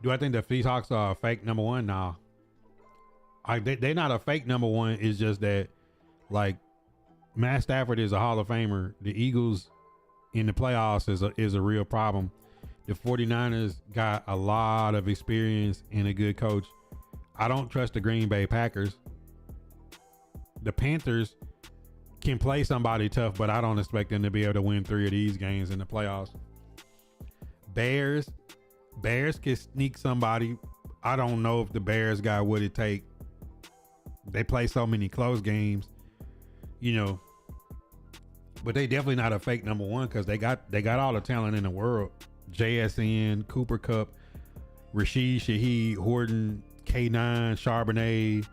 Do I think the Seahawks are a fake number one? Nah. They're not a fake number one. It's just that, like, Matt Stafford is a Hall of Famer. The Eagles in the playoffs is a real problem. The 49ers got a lot of experience and a good coach. I don't trust the Green Bay Packers. The Panthers can play somebody tough, but I don't expect them to be able to win 3 of these games in the playoffs. Bears can sneak somebody. I don't know if the Bears got what it take. They play so many close games, you know. But they definitely not a fake number one because they got all the talent in the world. JSN, Cooper Kupp, Rashid Shaheed, Horton, K9, Charbonnet,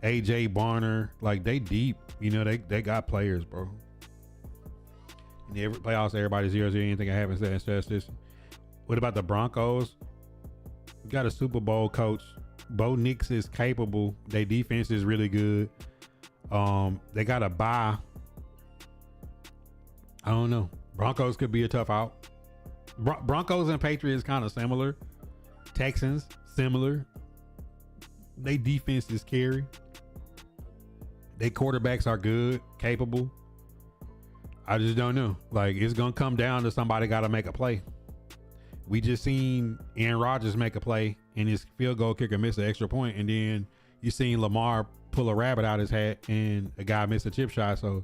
AJ Barner. Like, they deep. You know, they got players, bro. In every playoffs, everybody's 0-0. Anything that happens that says this. What about the Broncos? We got a Super Bowl coach. Bo Nix is capable. Their defense is really good. They got a bye. I don't know. Broncos could be a tough out. Broncos and Patriots kind of similar. Texans similar. They defense is scary. They quarterbacks are good, capable. I just don't know. Like, it's gonna come down to somebody got to make a play. We just seen Aaron Rodgers make a play and his field goal kicker missed an extra point, and then you seen Lamar pull a rabbit out his hat and a guy missed a chip shot. So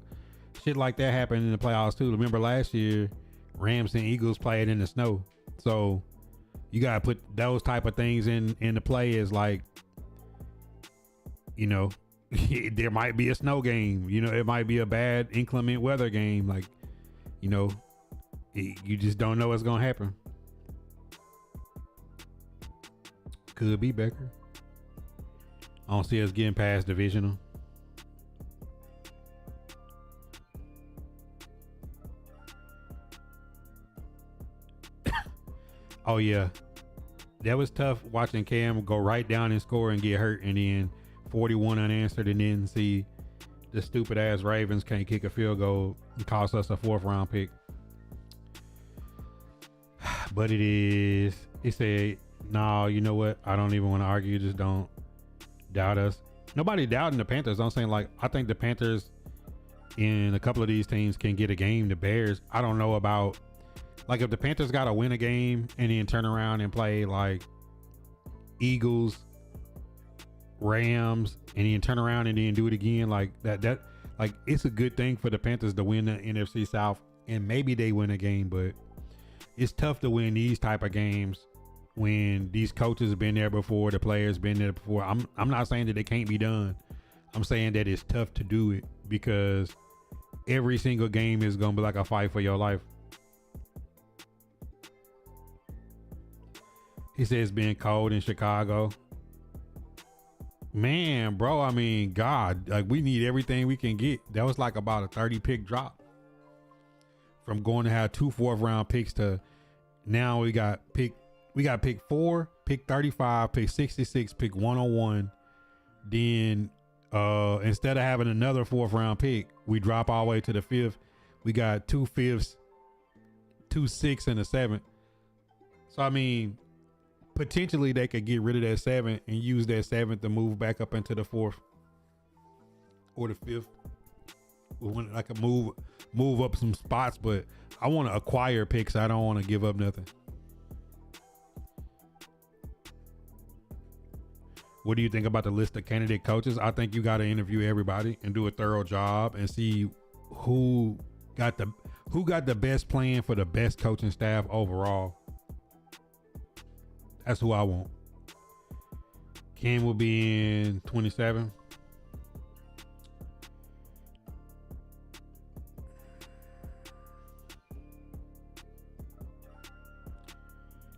shit like that happened in the playoffs too. Remember last year, Rams and Eagles played in the snow. So you gotta put those type of things in the play as, like, you know, there might be a snow game. You know, it might be a bad inclement weather game. Like, you know, you just don't know what's gonna happen. Could be Becker. I don't see us getting past divisional. Oh yeah, that was tough watching Cam go right down and score and get hurt, and then 41 unanswered, and then see the stupid ass Ravens can't kick a field goal and cost us a 4th round pick. But it said, no, you know what? I don't even want to argue. Just don't doubt us. Nobody doubting the Panthers. I'm saying, like, I think the Panthers in a couple of these teams can get a game. The Bears, I don't know about. Like, if the Panthers got to win a game and then turn around and play like Eagles, Rams, and then turn around and then do it again, like that, like, it's a good thing for the Panthers to win the NFC South, and maybe they win a game. But it's tough to win these type of games when these coaches have been there before, the players been there before. I'm not saying that it can't be done. I'm saying that it's tough to do it because every single game is gonna be like a fight for your life. He says it's being cold in Chicago. Man, bro, I mean, God, like, we need everything we can get. That was like about a 30 pick drop from going to have 2 4th round picks to now we got pick 4, pick 35, pick 66, pick 101. Then instead of having another 4th round pick, we drop all the way to the 5th. We got 2 5ths, 2 6, and a 7th. So I mean, potentially they could get rid of that 7 and use that 7th to move back up into the 4th or the 5th. We want like a move up some spots, but I want to acquire picks. I don't want to give up nothing. What do you think about the list of candidate coaches? I think you got to interview everybody and do a thorough job and see who got the best plan for the best coaching staff overall. That's who I want. Cam will be in 27.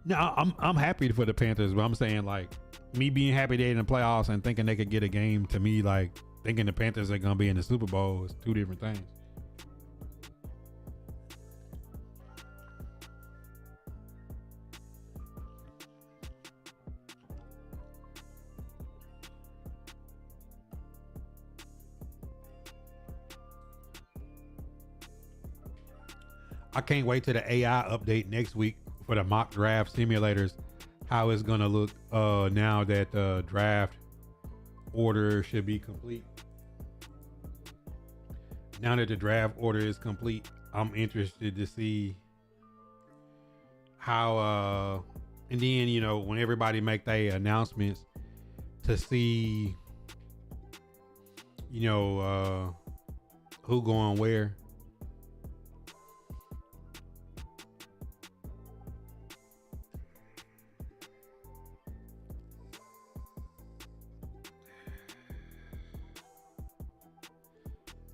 No, I'm happy for the Panthers, but I'm saying, like, me being happy they in the playoffs and thinking they could get a game, to me, like, thinking the Panthers are gonna be in the Super Bowl is 2 different things. I can't wait till the AI update next week for the mock draft simulators, how it's gonna look now that the draft order should be complete. Now that the draft order is complete, I'm interested to see how and then, you know, when everybody make their announcements, to see, you know, who going where.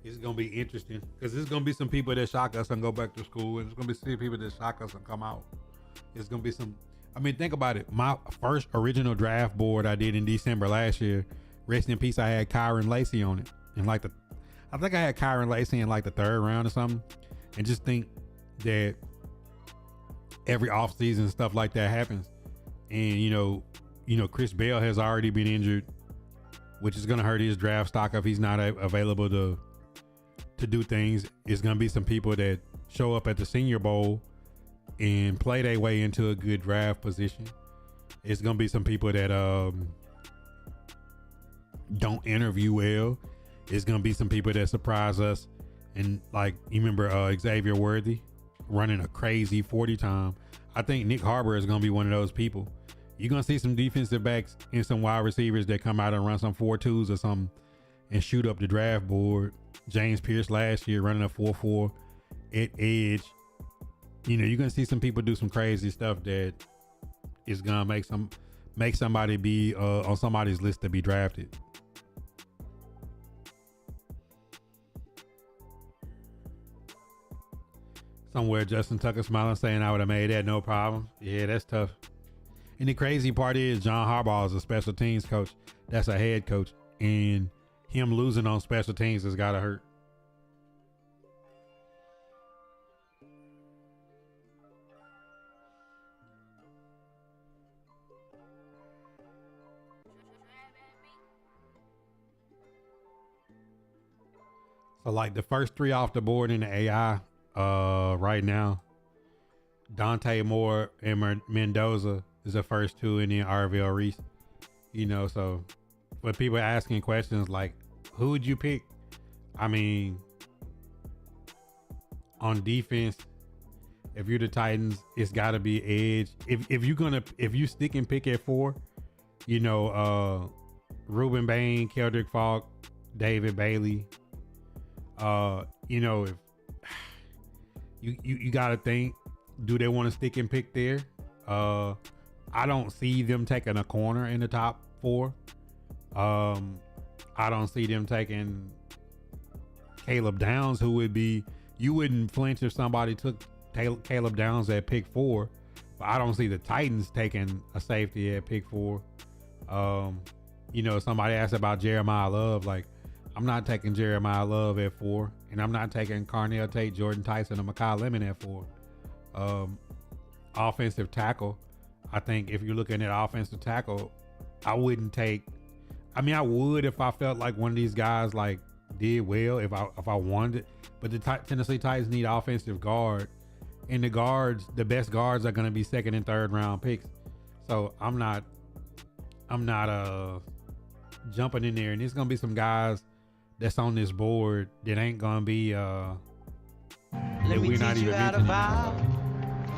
It's gonna be interesting because there's gonna be some people that shock us and go back to school, and there's gonna be some people that shock us and come out. It's gonna be some. I mean, think about it. My first original draft board I did in December last year. Rest in peace. I had Kyron Lacey on it, and like I think I had Kyron Lacey in like the 3rd round or something, and just think that every offseason stuff like that happens. And you know, Chris Bell has already been injured, which is gonna hurt his draft stock if he's not available to do things. It's gonna be some people that show up at the Senior Bowl and play their way into a good draft position. It's gonna be some people that don't interview well. It's gonna be some people that surprise us. And like, you remember Xavier Worthy running a crazy 40 time. I think Nick Harbor is gonna be one of those people. You're gonna see some defensive backs and some wide receivers that come out and run some 4.2s or something and shoot up the draft board. James Pierce last year running a 4.4 at edge. You know, you're gonna see some people do some crazy stuff that is gonna make somebody be on somebody's list to be drafted. Somewhere Justin Tucker smiling saying I would have made that no problem. Yeah, that's tough. And the crazy part is John Harbaugh is a special teams coach. That's a head coach. And him losing on special teams has got to hurt. So like the first 3 off the board in the AI right now, Dante Moore and Mendoza is the first 2, and then Arvell Reese. You know, so for people asking questions like, who would you pick? I mean, on defense, if you're the Titans, it's got to be edge. If you stick and pick at 4, you know, Ruben Bain, Keldrick Falk, David Bailey. You know, if you got to think, do they want to stick and pick there? I don't see them taking a corner in the top 4. I don't see them taking Caleb Downs, who would be, you wouldn't flinch if somebody took Caleb Downs at pick 4, but I don't see the Titans taking a safety at pick 4. You know, somebody asked about Jeremiah Love. Like, I'm not taking Jeremiah Love at 4, and I'm not taking Carnell Tate, Jordan Tyson, or Makai Lemon at 4. Offensive tackle, I think if you're looking at offensive tackle, I wouldn't take, I mean, I would if I felt like one of these guys like did well, if I wanted it, but the Tennessee Titans need offensive guard, and the best guards are going to be 2nd and 3rd round picks. So I'm not jumping in there, and there's going to be some guys that's on this board that ain't going to be that we're not even mentioning.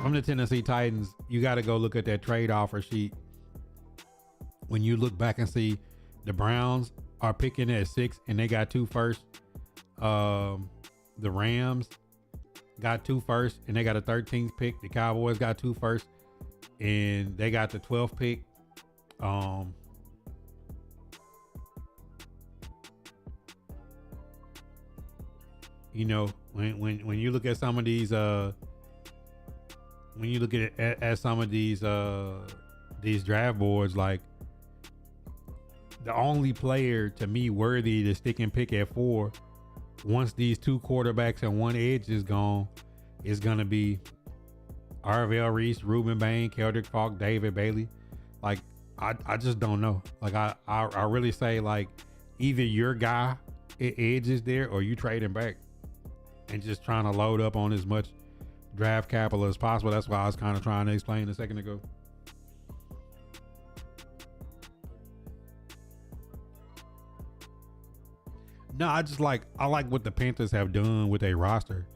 From the Tennessee Titans, you got to go look at that trade offer sheet. When you look back and see the Browns are picking at 6 and they got 2 firsts. The Rams got 2 firsts and they got a 13th pick. The Cowboys got 2 firsts and they got the 12th pick. You know, when you look at some of these when you look at some of these draft boards, like the only player to me worthy to stick and pick at 4, once these 2 quarterbacks and 1 edge is gone, is gonna be Arvell Reese, Ruben Bain, Keldrick Falk, David Bailey. Like, I just don't know. Like, I really say, like, either your guy edge is there or you trade him back and just trying to load up on as much draft capital as possible. That's why I was kind of trying to explain a second ago. No, I like what the Panthers have done with their roster.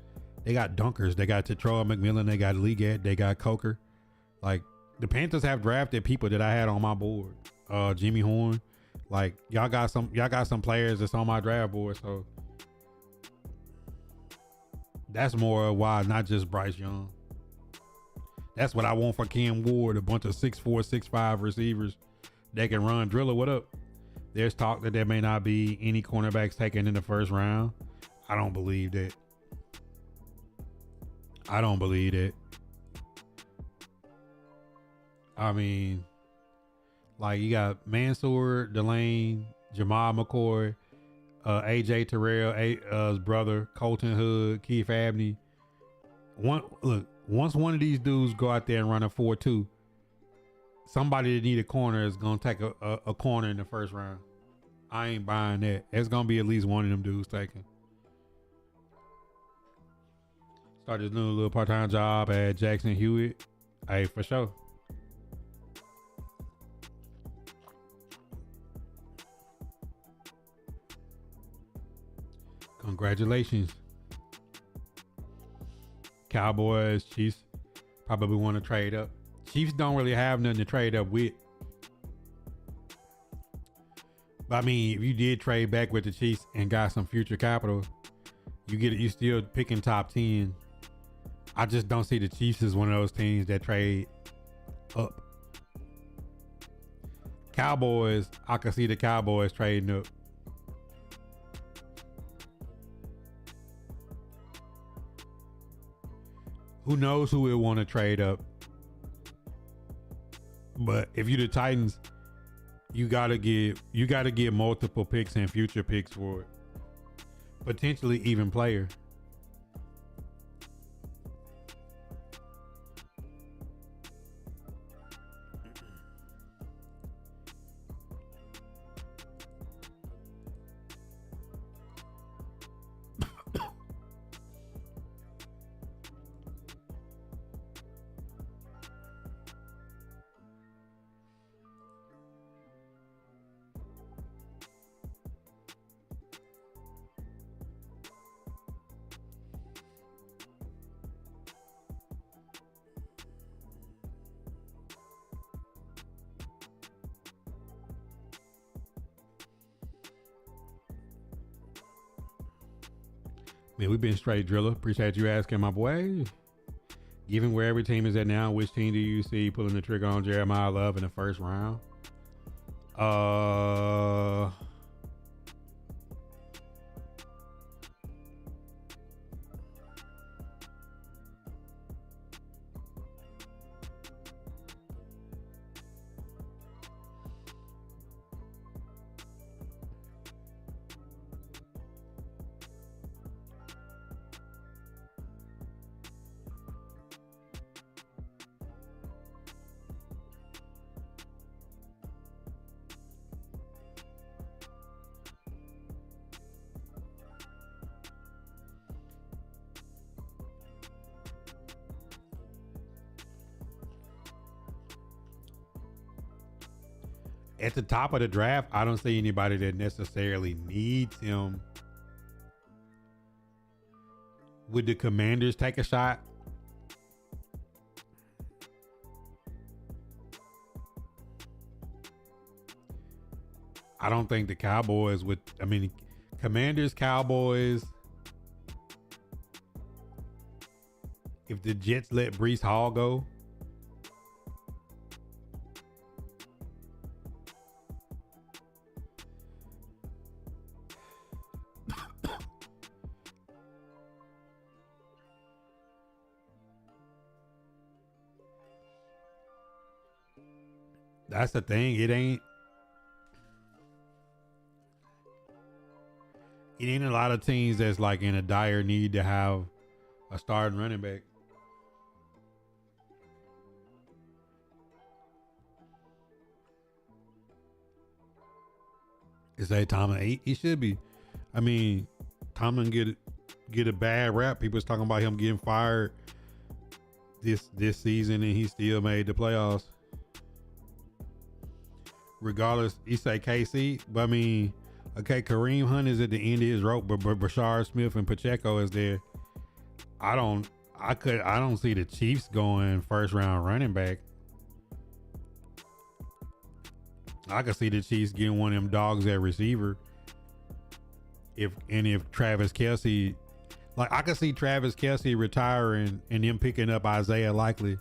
They got dunkers. They got Tetroa McMillan. They got Leggett. They got Coker. Like, the Panthers have drafted people that I had on my board. Jimmy Horn. Like, y'all got some players that's on my draft board. So that's more why, not just Bryce Young. That's what I want for Cam Ward. A bunch of 6'4", 6'5" receivers that can run. Driller, what up? There's talk that there may not be any cornerbacks taken in the first round. I don't believe that. I mean, like, you got Mansour, Delane, Jamal McCoy, AJ Terrell, his brother, Colton Hood, Keith Abney. Once one of these dudes go out there and run a 4-2, somebody that need a corner is going to take a corner in the first round. I ain't buying that. It's going to be at least one of them dudes taken. Started doing a little part-time job at Jackson Hewitt. Hey, for sure. Congratulations. Cowboys, Chiefs probably want to trade up. Chiefs don't really have nothing to trade up with. But I mean, if you did trade back with the Chiefs and got some future capital, you still picking top 10. I just don't see the Chiefs as one of those teams that trade up. Cowboys, I can see the Cowboys trading up. Who knows who will want to trade up? But if you're the Titans, you gotta get multiple picks and future picks for it. Potentially even player. Man, we've been straight driller. Appreciate you asking, my boy. Given where every team is at now, which team do you see pulling the trigger on Jeremiah Love in the first round? At the top of the draft, I don't see anybody that necessarily needs him. Would the Commanders take a shot? I don't think the Cowboys would. I mean, Commanders, Cowboys. If the Jets let Breece Hall go, that's the thing. It ain't a lot of teams that's like in a dire need to have a starting running back. Is that Tomlin 8? He should be. I mean, Tomlin get a bad rap. People's talking about him getting fired this season, and he still made the playoffs. Regardless, you say KC, but I mean, okay, Kareem Hunt is at the end of his rope, but Brashard Smith and Pacheco is there. I don't see the Chiefs going first round running back. I could see the Chiefs getting one of them dogs at receiver. If Travis Kelce, like I could see Travis Kelce retiring and them picking up Isaiah Likely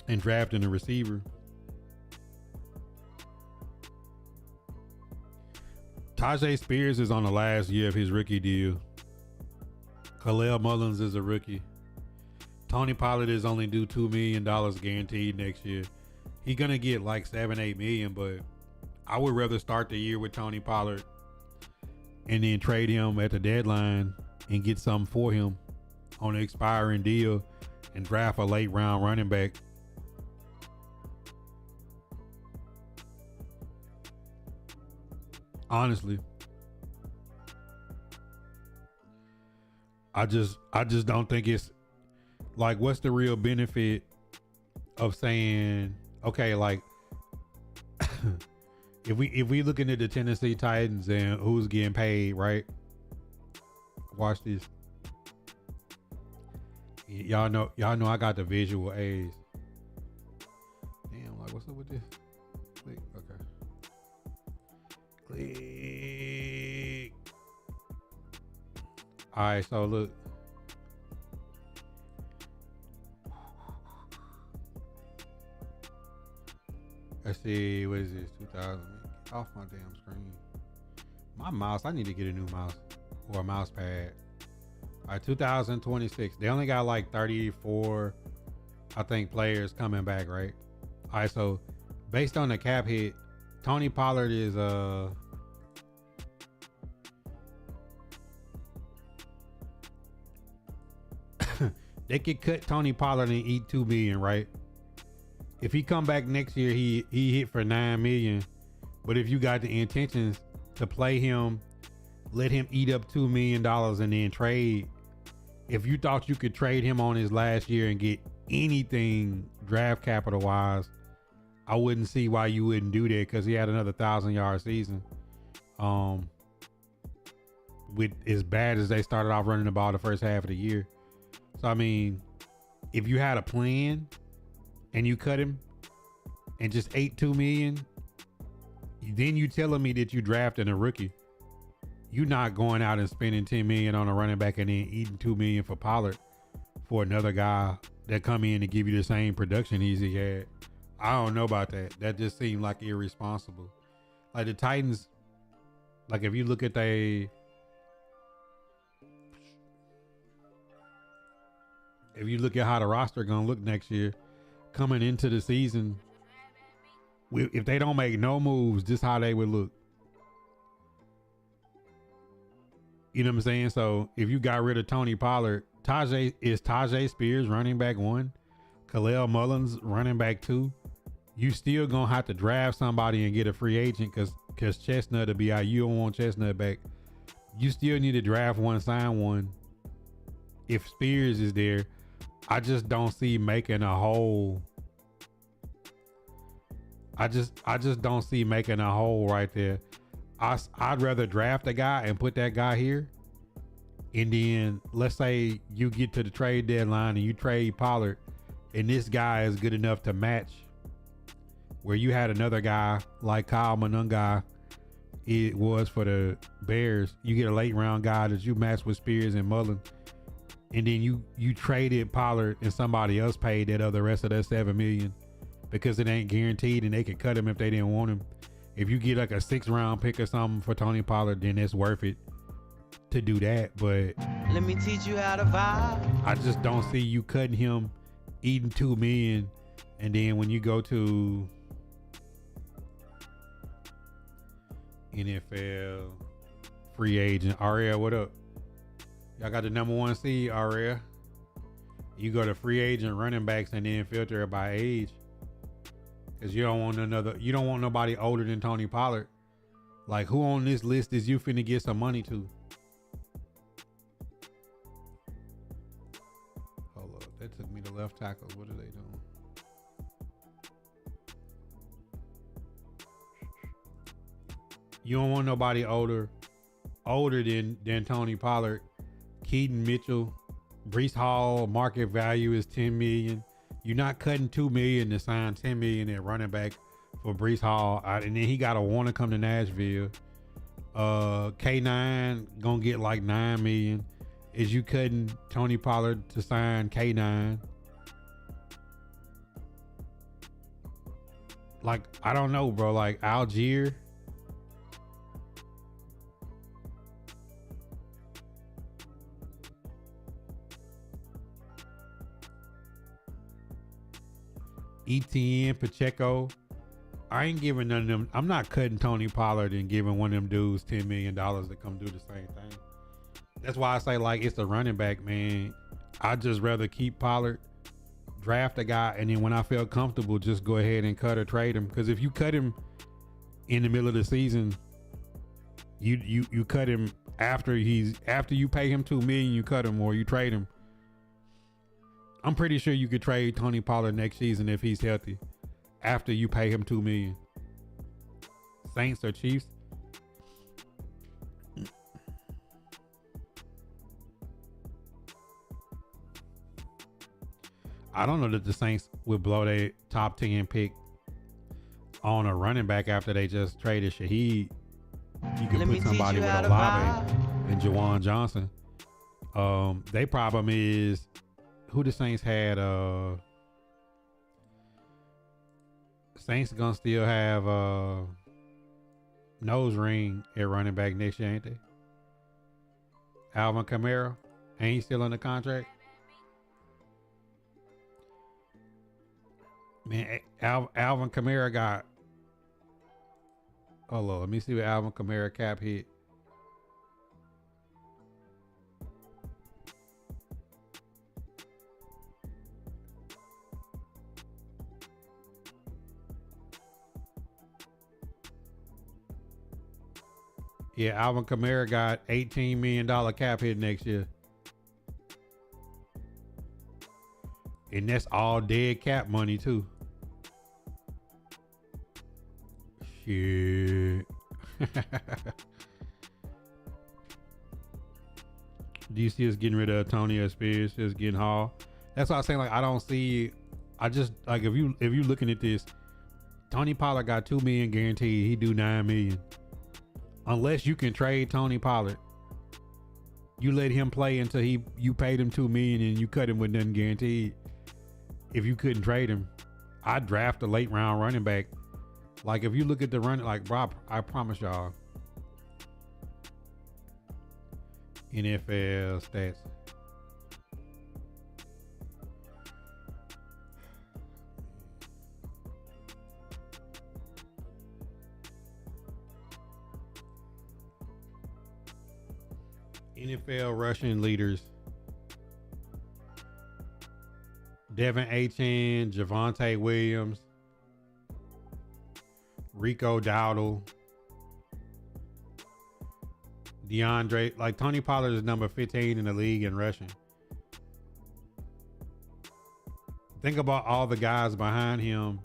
and drafting a receiver. Tajay Spears is on the last year of his rookie deal. Khalil Mullins is a rookie. Tony Pollard is only due $2 million guaranteed next year. He's gonna get like 7-8 million, but I would rather start the year with Tony Pollard and then trade him at the deadline and get something for him on an expiring deal and draft a late round running back. Honestly, I just don't think it's like, what's the real benefit of saying, okay, like if we looking at the Tennessee Titans and who's getting paid, right? Watch this. Y'all know I got the visual aids. Damn, like what's up with this? Click, okay. Click. All right, so look. Let's see, what is this? 2000. Get off my damn screen. My mouse, I need to get a new mouse or a mouse pad. All right, 2026. They only got like 34, I think, players coming back, right? All right, so based on the cap hit, Tony Pollard is they could cut Tony Pollard and eat $2 million, right? If he come back next year, he hit for $9 million. But if you got the intentions to play him, let him eat up $2 million and then trade. If you thought you could trade him on his last year and get anything draft capital wise, I wouldn't see why you wouldn't do that, because he had another 1,000-yard season. With as bad as they started off running the ball the first half of the year. So I mean, if you had a plan and you cut him and just ate $2 million, then you telling me that you drafted a rookie. You not going out and spending $10 million on a running back and then eating $2 million for Pollard for another guy that come in and give you the same production he had. I don't know about that. That just seemed like irresponsible. Like the Titans, like if you look at if you look at how the roster gonna look next year, coming into the season, if they don't make no moves, just how they would look. You know what I'm saying? So if you got rid of Tony Pollard, Tajay Spears running back 1, Khalil Mullins running back 2. You still gonna have to draft somebody and get a free agent because Chestnut will be out. You don't want Chestnut back. You still need to draft one, sign one. If Spears is there, I just don't see making a whole. I just don't see making a hole right there. I'd rather draft a guy and put that guy here. And then let's say you get to the trade deadline and you trade Pollard and this guy is good enough to match where you had another guy like Kyle Monunga it was for the Bears. You get a late round guy that you match with Spears and Mullen. And then you traded Pollard and somebody else paid that other rest of that $7 million because it ain't guaranteed and they could cut him if they didn't want him. If you get like a 6th round pick or something for Tony Pollard, then it's worth it to do that. But Let me teach you how to vibe. I just don't see you cutting him, eating $2 million, and then when you go to NFL free agent, Aria, what up? Y'all got the number 1 seed, Aria. You go to free agent running backs and then filter it by age. Cause you don't want nobody older than Tony Pollard. Like, who on this list is you finna get some money to? Hold up, that took me to left tackle. What are they doing? You don't want nobody older than Tony Pollard. Keaton Mitchell, Breece Hall, market value is $10 million. You're not cutting $2 million to sign $10 million at running back for Breece Hall, and then he gotta want to come to Nashville. K9 gonna get like $9 million. Is you cutting Tony Pollard to sign K9? Like, I don't know, bro. Like Algier. ETN, Pacheco, I ain't giving none of them. I'm not cutting Tony Pollard and giving one of them dudes $10 million to come do the same thing. That's why I say, like, it's a running back, man. I'd just rather keep Pollard, draft a guy, and then when I feel comfortable, just go ahead and cut or trade him. Because if you cut him in the middle of the season, you cut him after you pay him $2 million, you cut him or you trade him. I'm pretty sure you could trade Tony Pollard next season if he's healthy after you pay him $2 million. Saints or Chiefs? I don't know that the Saints would blow their top 10 pick on a running back after they just traded Shaheed. You can put somebody with Olave and Jawan Johnson. Their problem is who the Saints had. Saints gonna still have nose ring at running back next year, ain't they? Alvin Kamara, ain't he still under contract? Man, Alvin Kamara got. Hold on, let me see what Alvin Kamara cap hit. Yeah, Alvin Kamara got $18 million cap hit next year. And that's all dead cap money too. Shit. Do you see us getting rid of Antonio Spears? Just getting Hall? That's why I'm saying, like, I don't see. I just, like, if you looking at this, Tony Pollard got $2 million guaranteed. He do $9 million. Unless you can trade Tony Pollard, you let him play until you paid him $2 million and you cut him with nothing guaranteed. If you couldn't trade him, I'd draft a late round running back. Like, if you look at the run, like, Rob, I promise y'all, NFL stats. NFL rushing leaders. Devin Achane, Javonte Williams, Rico Dowdle, DeAndre. Like, Tony Pollard is number 15 in the league in rushing. Think about all the guys behind him.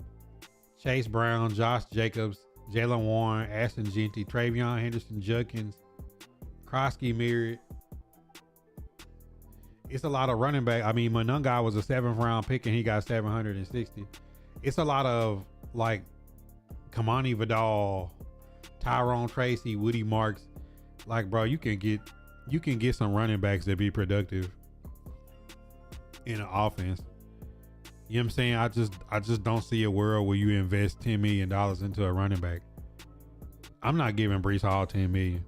Chase Brown, Josh Jacobs, Jalen Warren, Ashton Genty, Travion Henderson, Judkins, Krosky Merritt. It's a lot of running back. I mean, Monunga was a 7th round pick and he got 760. It's a lot of, like, Kamani Vidal, Tyrone Tracy, Woody Marks. Like, bro, you can get some running backs that be productive in an offense. You know what I'm saying? I just don't see a world where you invest $10 million into a running back. I'm not giving Breece Hall $10 million.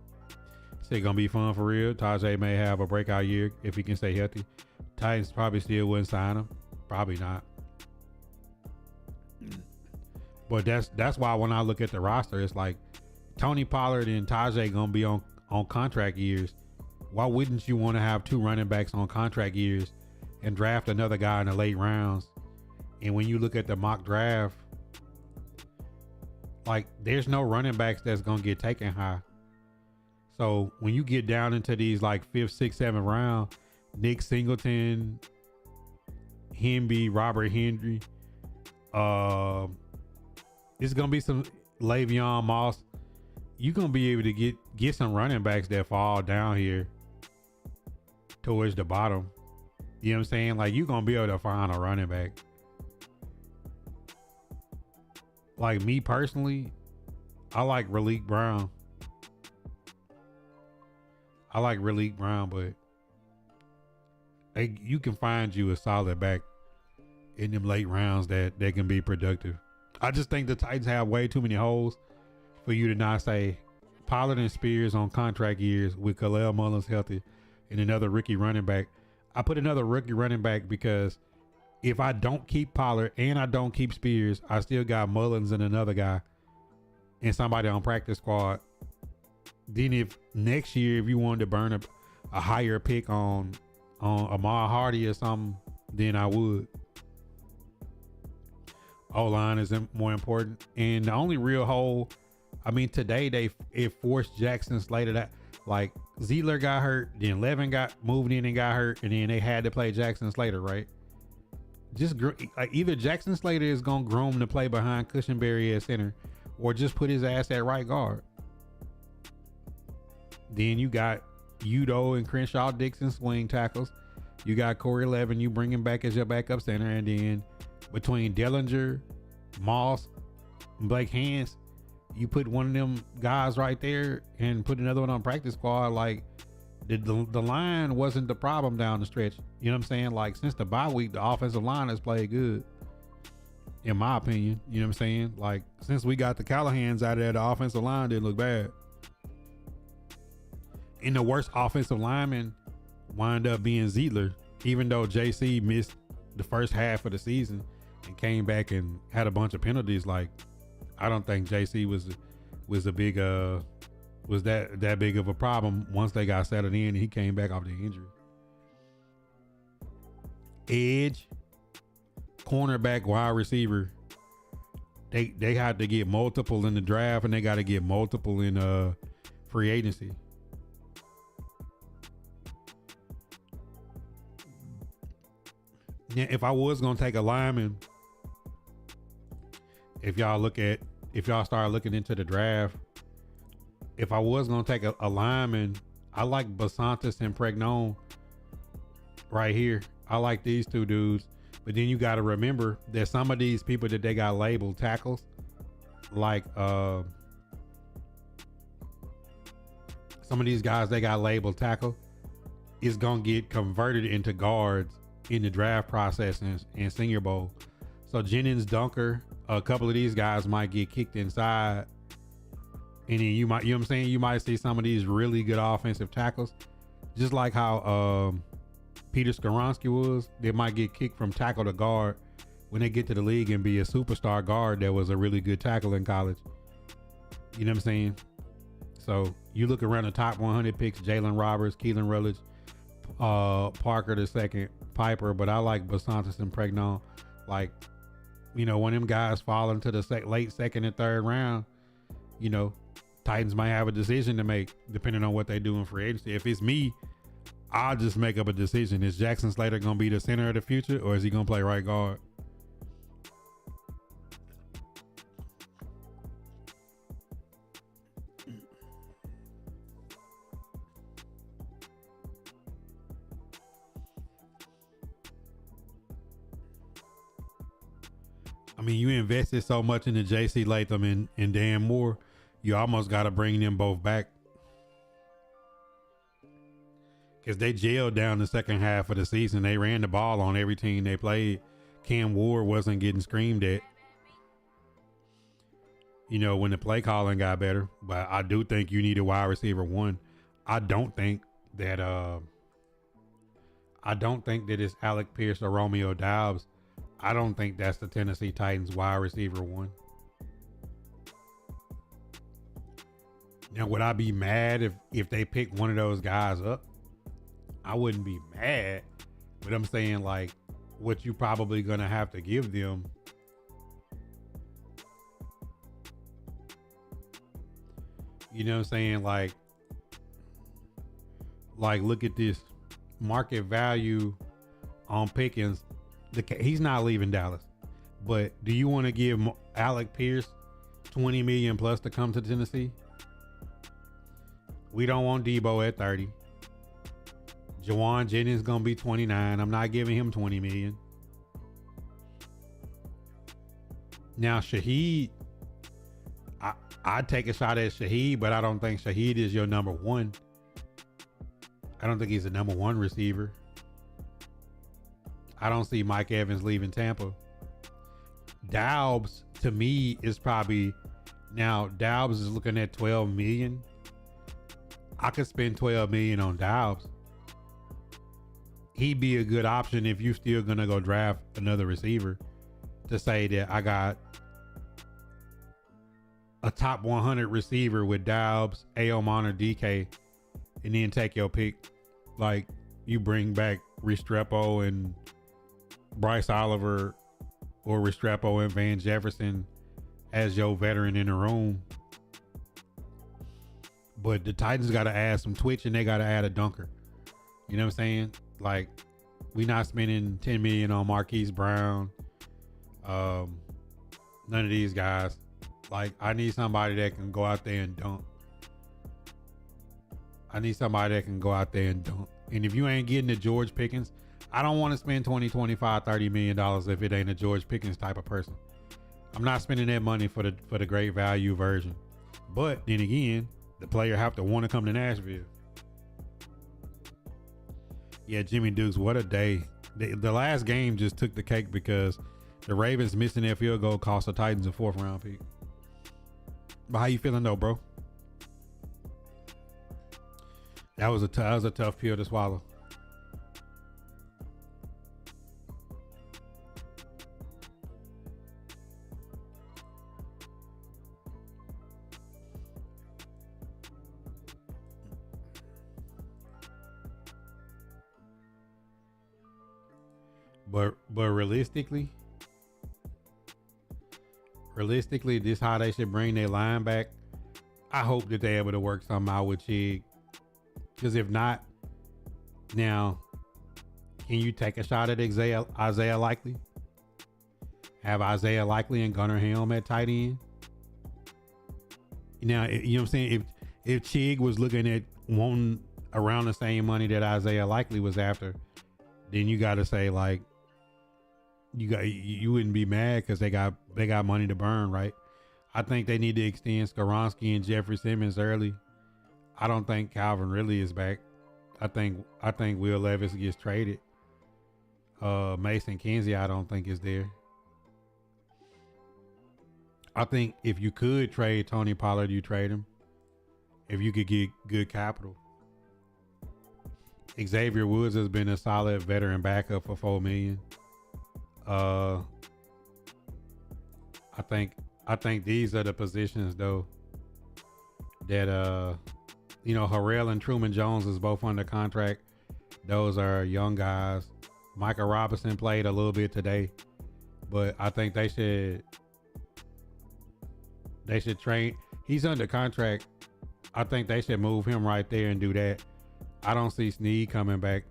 It's gonna be fun for real. Tajay may have a breakout year if he can stay healthy. Titans probably still wouldn't sign him. Probably not. But that's why when I look at the roster, it's like Tony Pollard and Tajay gonna be on contract years. Why wouldn't you want to have 2 running backs on contract years and draft another guy in the late rounds? And when you look at the mock draft, like, there's no running backs that's gonna get taken high. So when you get down into these, like, 5th, 6th, 7th round, Nick Singleton, Hemby, Robert Henry, it's gonna be some Le'Veon Moss. You're gonna be able to get some running backs that fall down here towards the bottom. You know what I'm saying? Like, you're gonna be able to find a running back. Like, me personally, I like Raleek Brown. But you can find you a solid back in them late rounds that can be productive. I just think the Titans have way too many holes for you to not say Pollard and Spears on contract years with Khalil Mullins healthy and another rookie running back. I put another rookie running back because if I don't keep Pollard and I don't keep Spears, I still got Mullins and another guy and somebody on practice squad. Then if next year, if you wanted to burn a higher pick on Ahmad Hardy or something, then I would. O-line is more important. And the only real hole, I mean, today it forced Jackson Slater that, like, Zeitler got hurt, then Levin got moved in and got hurt, and then they had to play Jackson Slater, right? Just like either Jackson Slater is gonna groom to play behind Cushenberry at center, or just put his ass at right guard. Then you got Udo and Crenshaw Dixon swing tackles. You got Corey Levin, you bring him back as your backup center, and then between Dellinger, Moss, and Blake Hans, you put one of them guys right there and put another one on practice squad. Like the line wasn't the problem down the stretch. You know what I'm saying? Like since the bye week, the offensive line has played good, in my opinion. You know what I'm saying? Like since we got the Callahans out of there, the offensive line didn't look bad. And the worst offensive lineman wound up being Zeitler, even though JC missed the first half of the season and came back and had a bunch of penalties. Like I don't think JC was a big was that big of a problem once they got settled in and he came back off the injury. Edge, cornerback, wide receiver. They had to get multiple in the draft and they got to get multiple in free agency. Yeah, if I was gonna take a lineman, if y'all start looking into the draft, if I was gonna take a lineman, I like Basantis and Pregnon right here. I like these two dudes. But then you got to remember that some of these people that they got labeled tackles, like some of these guys they got labeled tackle, is gonna get converted into guards in the draft process and Senior Bowl. So Jennings, Dunker, a couple of these guys might get kicked inside, and then you might, you know what I'm saying, you might see some of these really good offensive tackles, just like how Peter Skoronski was. They might get kicked from tackle to guard when they get to the league and be a superstar guard that was a really good tackle in college. You know what I'm saying? So you look around the top 100 picks: Jalen Roberts, Keelan Rutledge, Parker the second, Piper, but I like Basantis and Pregnon. Like, you know, when them guys fall into the late second and third round, you know, Titans might have a decision to make depending on what they do in free agency. If it's me, I'll just make up a decision. Is Jackson Slater going to be the center of the future, or is he going to play right guard? I mean, you invested so much into J.C. Latham and Dan Moore, you almost got to bring them both back. Because they jailed down the second half of the season. They ran the ball on every team they played. Cam Ward wasn't getting screamed at, you know, when the play calling got better. But I do think you need a wide receiver one. I don't think that it's Alec Pierce or Romeo Doubs. I don't think that's the Tennessee Titans wide receiver one. Now, would I be mad if they pick one of those guys up? I wouldn't be mad, but I'm saying, like, what you probably gonna have to give them. You know what I'm saying? Like look at this market value on Pickens. He's not leaving Dallas, but do you want to give Alec Pierce $20 million plus to come to Tennessee? We don't want Debo at 30. Jawan Jennings gonna be 29. I'm not giving him $20 million. Now Shaheed, I'd take a shot at Shaheed, but I don't think Shaheed is your number one. I don't think he's a number one receiver. I don't see Mike Evans leaving Tampa. Doubs, to me, is probably, now Doubs is looking at $12 million. I could spend $12 million on Doubs. he'd be a good option if you still gonna go draft another receiver, to say that I got a top 100 receiver with Doubs, Aomon, or DK, and then take your pick. Like, you bring back Restrepo and Bryce Oliver, or Restrepo and Van Jefferson as your veteran in the room. But the Titans got to add some twitch, and they got to add a dunker. You know what I'm saying? Like, we not spending $10 million on Marquise Brown. None of these guys. Like, I need somebody that can go out there and dunk. And if you ain't getting the George Pickens, I don't want to spend $20, $25, $30 million if it ain't a George Pickens type of person. I'm not spending that money for the great value version. But then again, the player have to want to come to Nashville. Yeah, Jimmy Dukes, what a day. The last game just took the cake because the Ravens missing their field goal cost the Titans a 4th round pick. But how you feeling though, bro? That was a tough pill to swallow. But realistically, this how they should bring their line back. I hope that they're able to work something out with Chig. Because if not, now, can you take a shot at Isaiah Likely? Have Isaiah Likely and Gunnar Helm at tight end? Now, you know what I'm saying? If Chig was looking at wanting around the same money that Isaiah Likely was after, then you got to say, like, you wouldn't be mad because they got money to burn, right? I think they need to extend Skoronski and Jeffrey Simmons early. I don't think Calvin Ridley is back. I think Will Levis gets traded. Mason Kinsey, I don't think is there. I think if you could trade Tony Pollard, you trade him. If you could get good capital. Xavier Woods has been a solid veteran backup for $4 million. I think these are the positions though that Harrell and Truman Jones is both under contract. Those are young guys. Micah Robinson played a little bit today, but I think they should train. He's under contract. I think they should move him right there and do that. I don't see Snead coming back.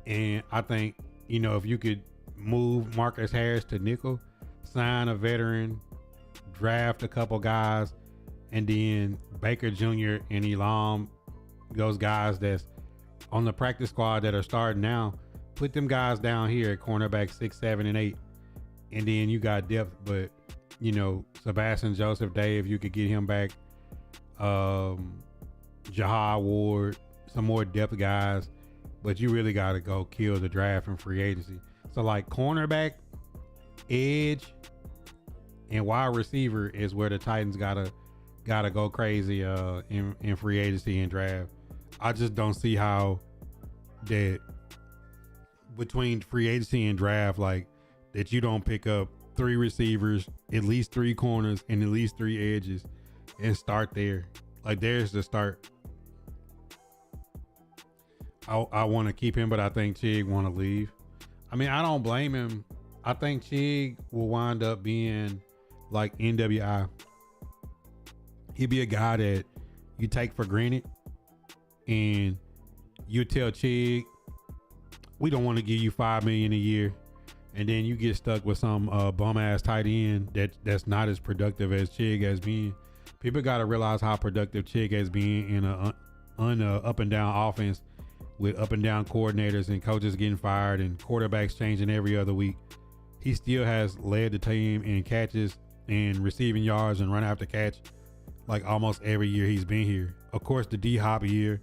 And I think, if you could move Marcus Harris to nickel, sign a veteran, draft a couple guys, and then Baker Jr. and Elam, those guys that's on the practice squad that are starting now, put them guys down here at cornerback 6, 7, and 8. And then you got depth, but Sebastian Joseph Day, if you could get him back, Jahad Ward, some more depth guys, but you really got to go kill the draft and free agency. So like cornerback, edge, and wide receiver is where the Titans gotta go crazy in free agency and draft. I just don't see how that between free agency and draft, like that you don't pick up 3 receivers, at least 3 corners, and at least 3 edges and start there. Like there's the start. I want to keep him, but I think Chig want to leave. I mean, I don't blame him. I think Chig will wind up being like NWI. He'd be a guy that you take for granted, and you tell Chig, we don't want to give you $5 million a year, and then you get stuck with some bum ass tight end that's not as productive as Chig has been. People got to realize how productive Chig has been in a up and down offense, with up and down coordinators and coaches getting fired and quarterbacks changing every other week. He still has led the team in catches and receiving yards and run after catch like almost every year he's been here. Of course, the D-Hop year,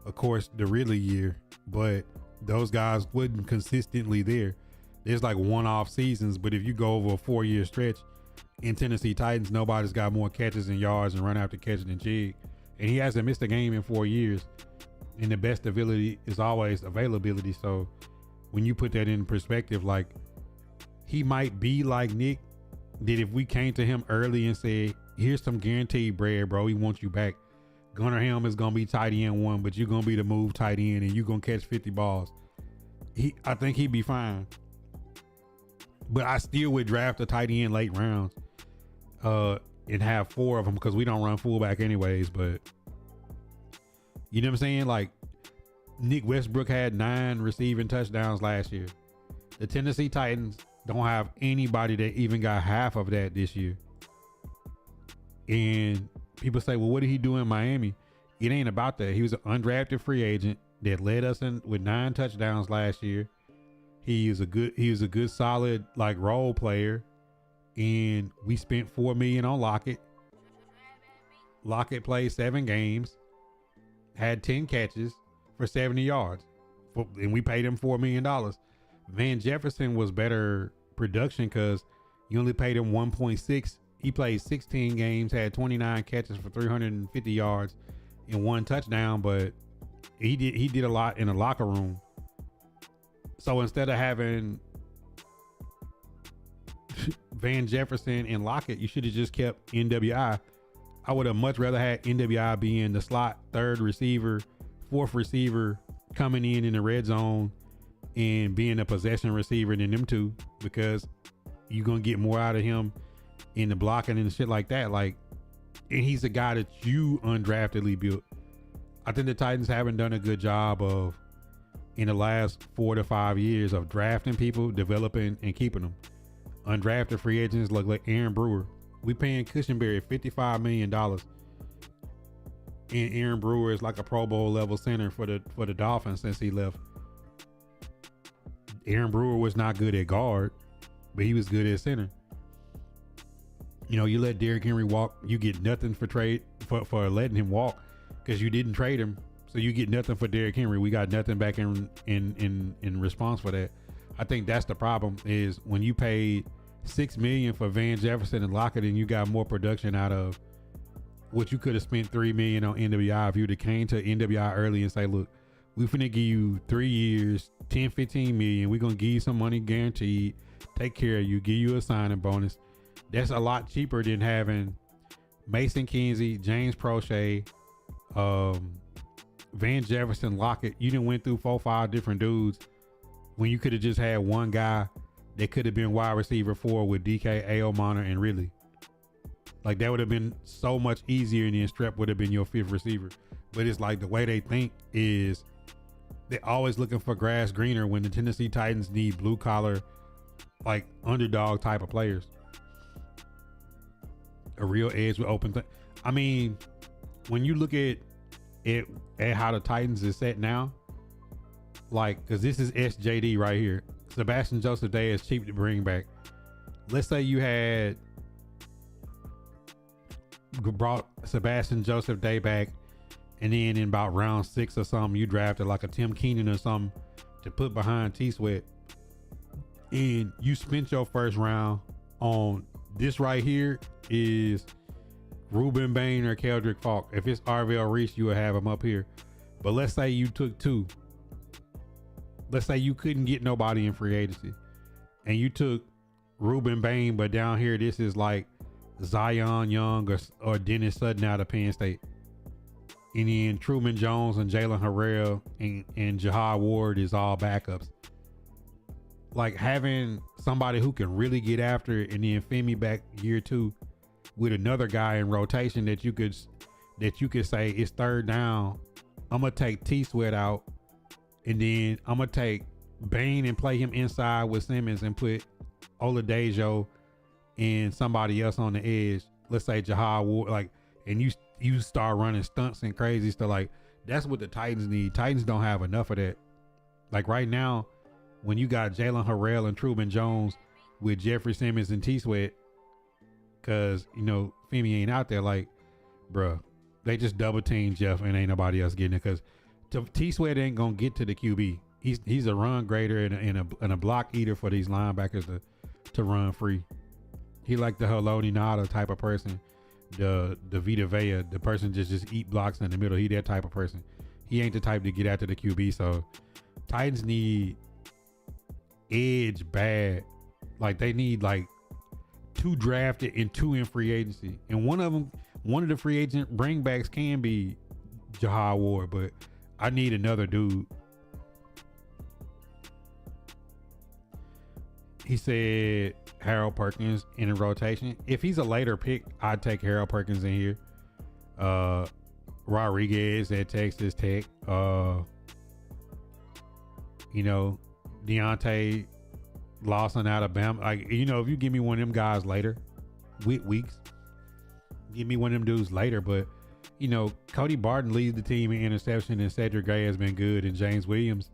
of course, the Ridley year, but those guys wasn't consistently there. There's like one-off seasons, but if you go over a 4-year stretch in Tennessee Titans, nobody's got more catches and yards and run after catch than Chig. And he hasn't missed a game in 4 years. And the best ability is always availability. So when you put that in perspective, like he might be like Nick, that if we came to him early and said, here's some guaranteed bread, bro, he wants you back. Gunnar Helm is gonna be tight end 1, but you're gonna be the move tight end and you're gonna catch 50 balls. I think he'd be fine. But I still would draft a tight end late rounds and have 4 of them because we don't run fullback anyways. But you know what I'm saying? Like Nick Westbrook had 9 receiving touchdowns last year. The Tennessee Titans don't have anybody that even got half of that this year. And people say, well, what did he do in Miami? It ain't about that. He was an undrafted free agent that led us in with 9 touchdowns last year. He was a good solid like role player. And we spent $4 million on Lockett. Lockett played 7 games, had 10 catches for 70 yards. And we paid him $4 million. Van Jefferson was better production because you only paid him 1.6. He played 16 games, had 29 catches for 350 yards and 1 touchdown, but he did a lot in the locker room. So instead of having Van Jefferson and Lockett, you should have just kept NWI. I would have much rather had NWI being the slot 3rd receiver, 4th receiver coming in the red zone and being a possession receiver than them two, because you're going to get more out of him in the blocking and shit like that. Like, and he's a guy that you undraftedly built. I think the Titans haven't done a good job of, in the last 4 to 5 years, of drafting people, developing and keeping them. Undrafted free agents look like Aaron Brewer. We paying Cushenberry $55 million. And Aaron Brewer is like a Pro Bowl level center for the Dolphins since he left. Aaron Brewer was not good at guard, but he was good at center. You know, you let Derrick Henry walk, you get nothing for letting him walk because you didn't trade him. So you get nothing for Derrick Henry. We got nothing back in response for that. I think that's the problem, is when you paid $6 million for Van Jefferson and Lockett and you got more production out of what you could have spent $3 million on NWI. If you would have came to NWI early and say, look, we finna give you 3 years, 10, 15 million. We're gonna give you some money guaranteed, take care of you, give you a signing bonus. That's a lot cheaper than having Mason Kinsey, James Prochet, Van Jefferson, Lockett. You done went through 4 or 5 different dudes when you could have just had one guy that could have been wide receiver 4 with DK, Aomana, and Ridley. Like, that would have been so much easier, and then Strep would have been your 5th receiver. But it's like the way they think is they're always looking for grass greener when the Tennessee Titans need blue collar, like underdog type of players. A real edge with open. I mean, when you look at it, at how the Titans is set now, like, because this is SJD right here. Sebastian Joseph Day is cheap to bring back. Let's say you had brought Sebastian Joseph Day back, and then in about round 6 or something, you drafted like a Tim Keenan or something to put behind T-Sweat, and you spent your first round on this right here is Ruben Bain or Keldrick Falk. If it's Arvell Reese, you would have him up here. But let's say you took 2. Let's say you couldn't get nobody in free agency, and you took Ruben Bain, but down here this is like Zion Young or Dennis Sutton out of Penn State. And then Truman Jones and Jalen Harrell and Jahad Ward is all backups. Like, having somebody who can really get after it, and then Femi back year 2 with another guy in rotation that you could say it's 3rd down. I'm gonna take T-Sweat out, and then I'm gonna take Bain and play him inside with Simmons and put Oladejo and somebody else on the edge. Let's say Jahad Ward, like, and you start running stunts and crazy stuff. Like, that's what the Titans need. Titans don't have enough of that. Like, right now, when you got Jalen Harrell and Truman Jones with Jeffrey Simmons and T-Sweat, because, you know, Femi ain't out there, like, bruh, they just double team Jeff and ain't nobody else getting it, because T-Sweat ain't gonna get to the QB. He's a run grader and a block eater for these linebackers to run free. He like the Haloti Nada type of person, the Vita Vea, the person just eat blocks in the middle. He that type of person. he ain't the type to get after the QB. So Titans need edge bad. Like they need like 2 drafted and 2 in free agency, and one of the free agent bringbacks can be Jahad Ward, but I need another dude. He said Harold Perkins in a rotation. If he's a later pick, I'd take Harold Perkins in here. Rodriguez at Texas Tech. Deontay Lawson out of Bama. Like, if you give me one of them guys later, weeks, give me one of them dudes later. But, Cody Barton leads the team in interception, and Cedric Gray has been good, and James Williams,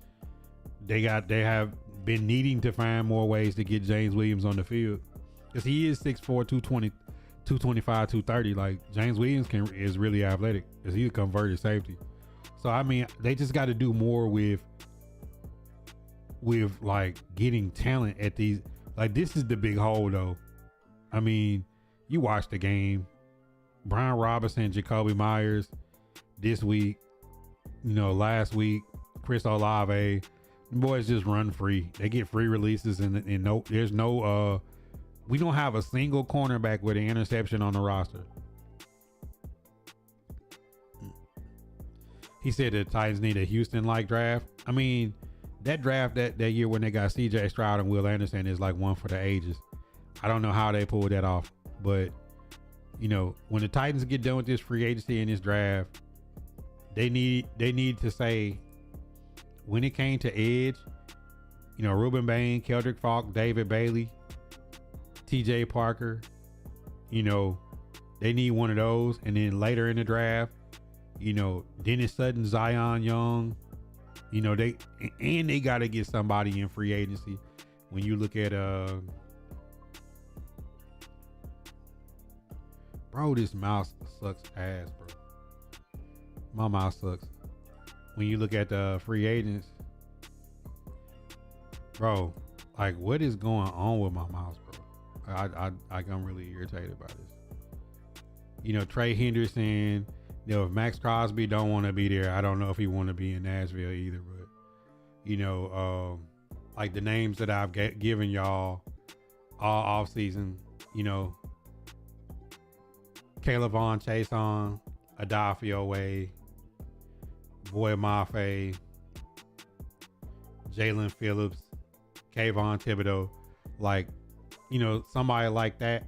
they have been needing to find more ways to get James Williams on the field, because he is 6'4", 220, 225, 230. Like, James Williams is really athletic, because he's a converted safety. So I mean, they just got to do more with like getting talent at these. Like, this is the big hole though. I mean, you watch the game, Brian Robinson, Jacoby Myers this week, last week, Chris Olave. Boys just run free. They get free releases, and there's no we don't have a single cornerback with an interception on the roster. He said the Titans need a Houston-like draft. I mean, that draft that year when they got CJ Stroud and Will Anderson is like one for the ages. I don't know how they pulled that off, but when the Titans get done with this free agency and this draft, they need to say, when it came to edge, Ruben Bain, Keldrick Falk, David Bailey, TJ Parker, they need one of those. And then later in the draft, Dennis Sutton, Zion Young, they got to get somebody in free agency. When you look at, bro, this mouse sucks ass, bro. My mouse sucks. When you look at the free agents, bro, like, what is going on with my mouse, bro? I'm really irritated by this. Trey Henderson, if Max Crosby don't want to be there, I don't know if he want to be in Nashville either, but like the names that I've given y'all all off season, Caleb Vaughn, Chason, Adafio Way, Boy Mafe, Jalen Phillips, Kayvon Thibodeau, like, somebody like that.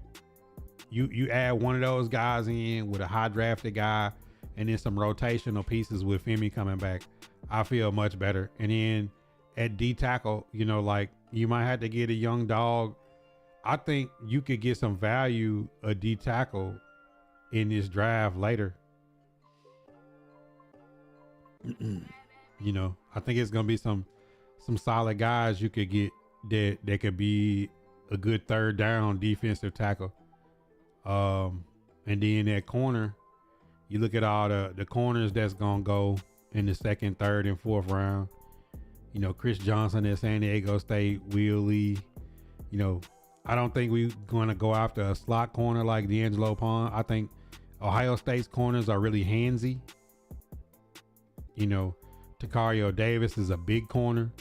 You add one of those guys in with a high drafted guy, and then some rotational pieces with Femi coming back, I feel much better. And then at D tackle, like, you might have to get a young dog. I think you could get some value a D tackle in this draft later. I think it's gonna be some solid guys you could get that could be a good third down defensive tackle. And then at corner, you look at all the corners that's gonna go in the second, third, and fourth round. Chris Johnson at San Diego State, Will Lee. I don't think we're gonna go after a slot corner like D'Angelo Pond. I think Ohio State's corners are really handsy. Takario Davis is a big corner.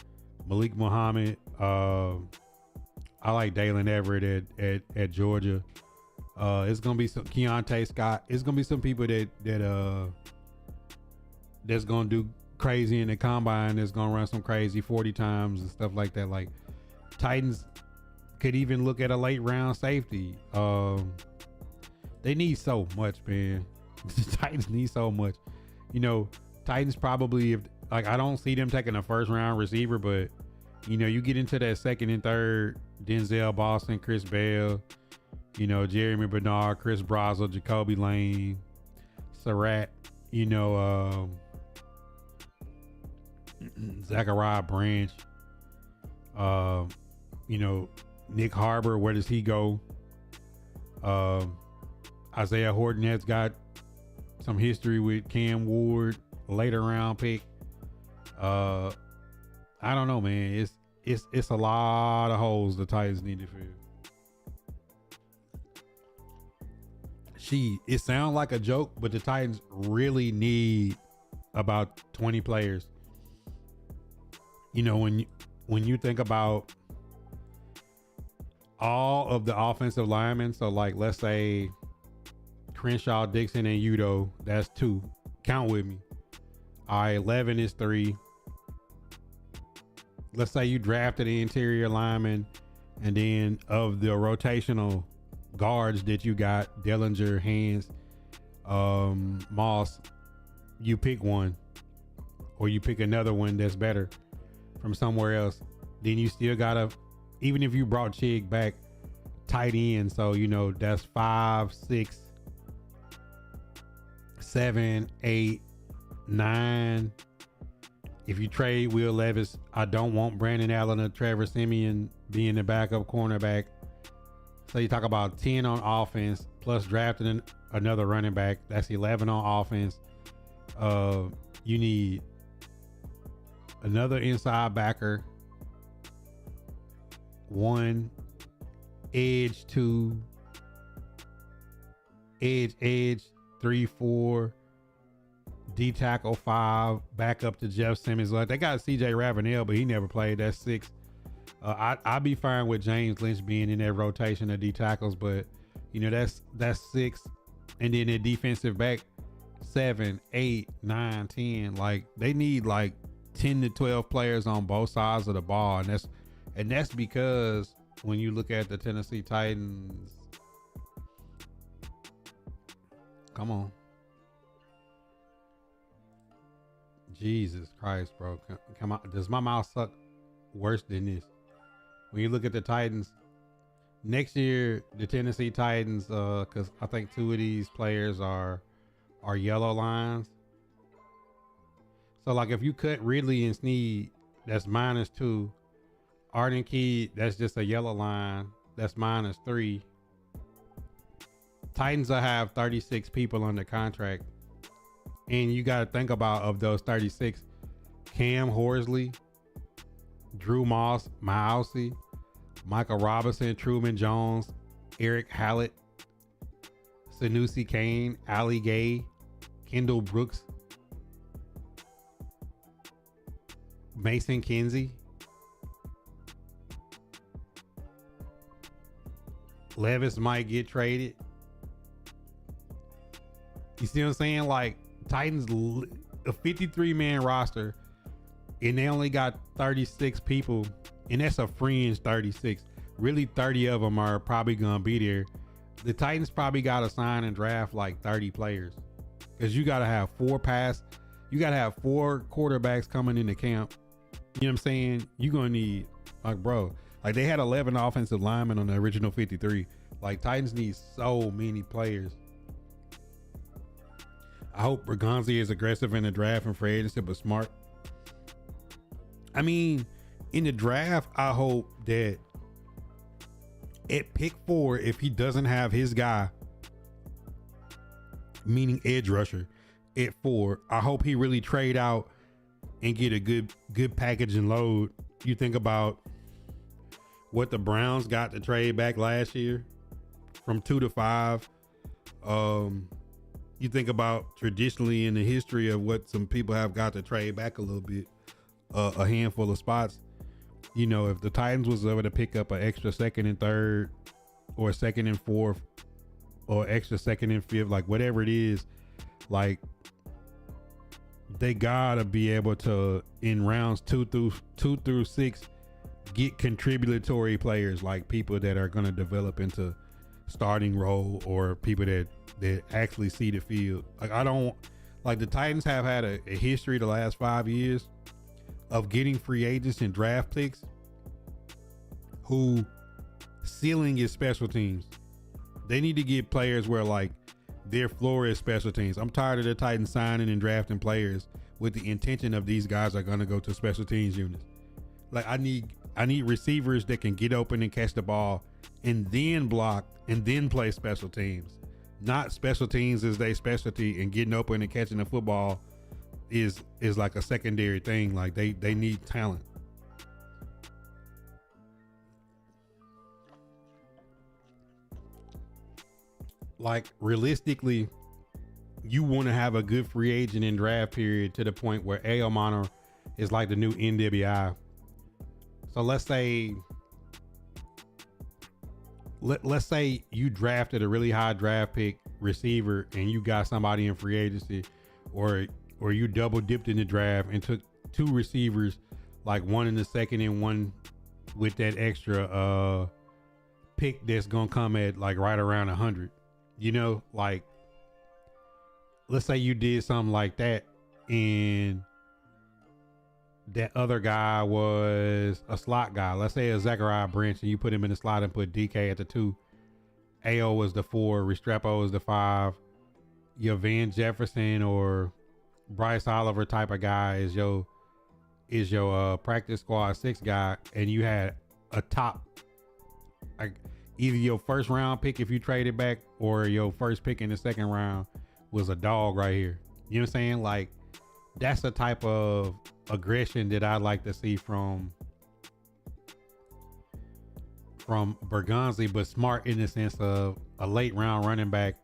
Malik Muhammad. I like Dalen Everett at Georgia. It's gonna be some Keontae Scott. It's gonna be some people that's gonna do crazy in the combine. That's gonna run some crazy 40 times and stuff like that. Like, Titans could even look at a late round safety. They need so much, man. The Titans need so much. Titans probably, I don't see them taking a first round receiver, but you get into that second and third, Denzel Boston, Chris Bell, Jeremy Bernard, Chris Brazel, Jacoby Lane, Surratt, Zachariah Branch, Nick Harbor, where does he go? Isaiah Horton has got some history with Cam Ward, later round pick. I don't know, man. It's a lot of holes the Titans need to fill. It sounds like a joke, but the Titans really need about 20 players. You know, when you think about all of the offensive linemen, so like let's say Crenshaw, Dixon, and Udo, that's 2. Count with me. All right, 11 is 3. Let's say you drafted the interior lineman, and then of the rotational guards that you got, Dellinger, Hands, Moss, you pick one, or you pick another one that's better from somewhere else. Then you still gotta, even if you brought Chig back, tight end, so you know that's 5, 6, 7, 8, 9. If you trade Will Levis, I don't want Brandon Allen or Trevor Siemian being the backup cornerback. So you talk about 10 on offense plus drafting another running back. That's 11 on offense. You need another inside backer, 1 edge, 2 edge, 3, 4 D tackle, 5 back up to Jeff Simmons. Like they got CJ Ravenel, but he never played. That's 6. I'd be fine with James Lynch being in that rotation of D tackles, but you know that's 6, and then the defensive back 7, 8, 9, 10. Like they need like 10 to 12 players on both sides of the ball, and that's because when you look at the Tennessee Titans, come on. Jesus Christ, bro. Come on. Does my mouth suck worse than this? When you look at the Titans, next year, the Tennessee Titans, because I think 2 of these players are yellow lines. So, like, if you cut Ridley and Snead, that's -2. Arden Key, that's just a yellow line. That's -3. Titans will have 36 people under contract. And you got to think about, of those 36, Cam Horsley, Drew Moss, Mousy, Michael Robinson, Truman Jones, Eric Hallett, Sanusi Kane, Ali Gay, Kendall Brooks, Mason Kinsey, Levis might get traded. You see what I'm saying? Like, Titans, a 53-man roster, and they only got 36 people, and that's a fringe 36. Really, 30 of them are probably gonna be there. The Titans probably got to sign and draft like 30 players, because you got to have 4 quarterbacks coming into camp. You know what I'm saying? You're gonna need, like, bro, like they had 11 offensive linemen on the original 53. Like, Titans need so many players. I hope Bergonzi is aggressive in the draft and free agency, but smart. I mean, in the draft, I hope that at pick 4, if he doesn't have his guy, meaning edge rusher, at 4, I hope he really trade out and get a good package and load. You think about what the Browns got to trade back last year from 2 to 5. You think about traditionally in the history of what some people have got to trade back a little bit, a handful of spots. You know, if the Titans was able to pick up an extra 2nd and 3rd, or 2nd and 4th, or extra 2nd and 5th, like whatever it is, like they gotta be able to, in rounds 2 through 6, get contributory players, like people that are gonna develop into starting role, or people that actually see the field. Like, I don't, like, the Titans have had a history the last 5 years of getting free agents and draft picks who ceiling is special teams. They need to get players where, like, their floor is special teams. I'm tired of the Titans signing and drafting players with the intention of these guys are going to go to special teams units. Like, I need receivers that can get open and catch the ball and then block and then play special teams. Not special teams is their specialty, and getting open and catching the football is like a secondary thing. Like, they need talent. Like, realistically, you want to have a good free agent and draft period to the point where AL minor is like the new NWI. So let's say you drafted a really high draft pick receiver and you got somebody in free agency, or you double dipped in the draft and took two receivers, like one in the second and one with that extra pick that's gonna come at like right around 100. You know, like let's say you did something like that and that other guy was a slot guy. Let's say a Zachariah Branch, and you put him in the slot and put DK at the 2. AO was the 4, Restrepo was the 5. Your Van Jefferson or Bryce Oliver type of guy is your practice squad 6 guy, and you had a top, like either your first round pick if you traded back or your first pick in the second round was a dog right here. You know what I'm saying? Like that's the type of aggression that I like to see from Bergonzi, but smart in the sense of a late round running back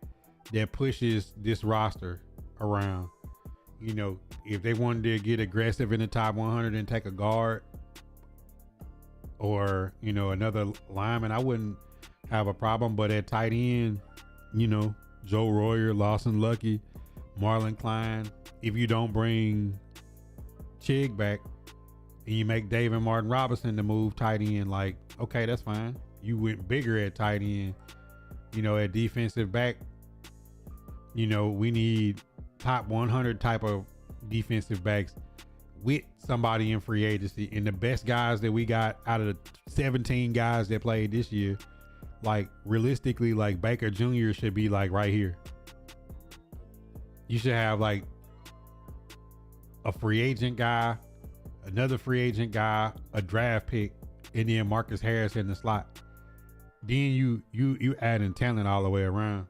that pushes this roster around. You know, if they wanted to get aggressive in the top 100 and take a guard or, you know, another lineman, I wouldn't have a problem. But at tight end, you know, Joe Royer, Lawson Lucky, Marlon Klein, if you don't bring Chig back and you make David Martin Robinson to move tight end, like, okay, that's fine. You went bigger at tight end. You know, at defensive back, you know, we need top 100 type of defensive backs with somebody in free agency. And the best guys that we got out of the 17 guys that played this year, like realistically, like Baker Jr. should be like right here. You should have like a free agent guy, another free agent guy, a draft pick, and then Marcus Harris in the slot. Then you adding talent all the way around.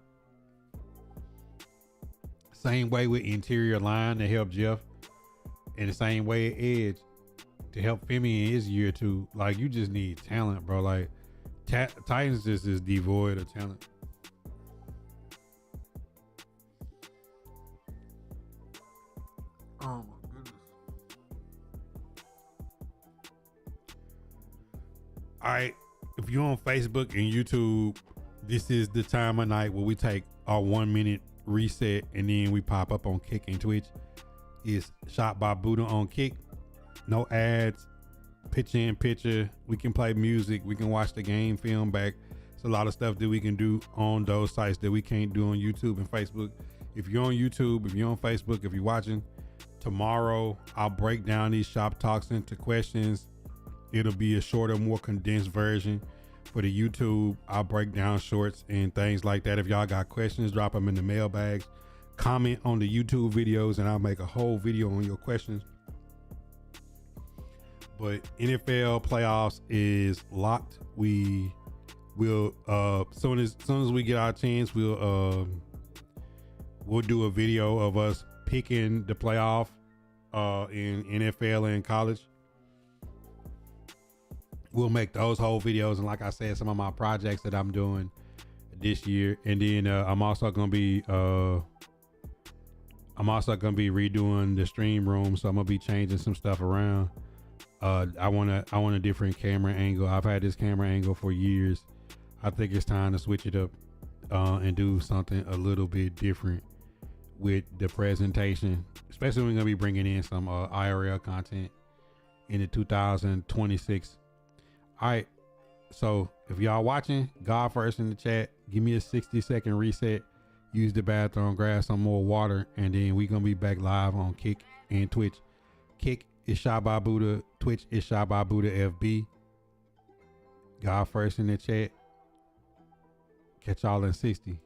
Same way with interior line to help Jeff, and the same way at edge to help Femi in his year too. Like you just need talent, bro. Like Titans just is devoid of talent. Oh my goodness. All right, if you're on Facebook and YouTube, this is the time of night where we take our 1 minute reset and then we pop up on Kick and Twitch. It's Shotbybuddha on Kick. No ads, picture in picture. We can play music. We can watch the game film back. It's a lot of stuff that we can do on those sites that we can't do on YouTube and Facebook. If you're on YouTube, if you're on Facebook, if you're watching, tomorrow I'll break down these shop talks into questions. It'll be a shorter, more condensed version. For the YouTube, I'll break down shorts and things like that. If y'all got questions, drop them in the mailbags. Comment on the YouTube videos and I'll make a whole video on your questions. But NFL playoffs is locked. We will soon as we get our chance, we'll do a video of us picking the playoff in NFL and college. We'll make those whole videos, and like I said, some of my projects that I'm doing this year, and then I'm also gonna be redoing the stream room, so I'm gonna be changing some stuff around. I want a different camera angle. I've had this camera angle for years. I think it's time to switch it up and do something a little bit different with the presentation, especially when we're gonna be bringing in some IRL content in the 2026. All right, so if y'all watching, God first in the chat, give me a 60-second reset, use the bathroom, grab some more water, and then we gonna be back live on Kick and Twitch. Kick is Shotbybuddha, Twitch is Shotbybuddha FB. God first in the chat. Catch y'all in 60.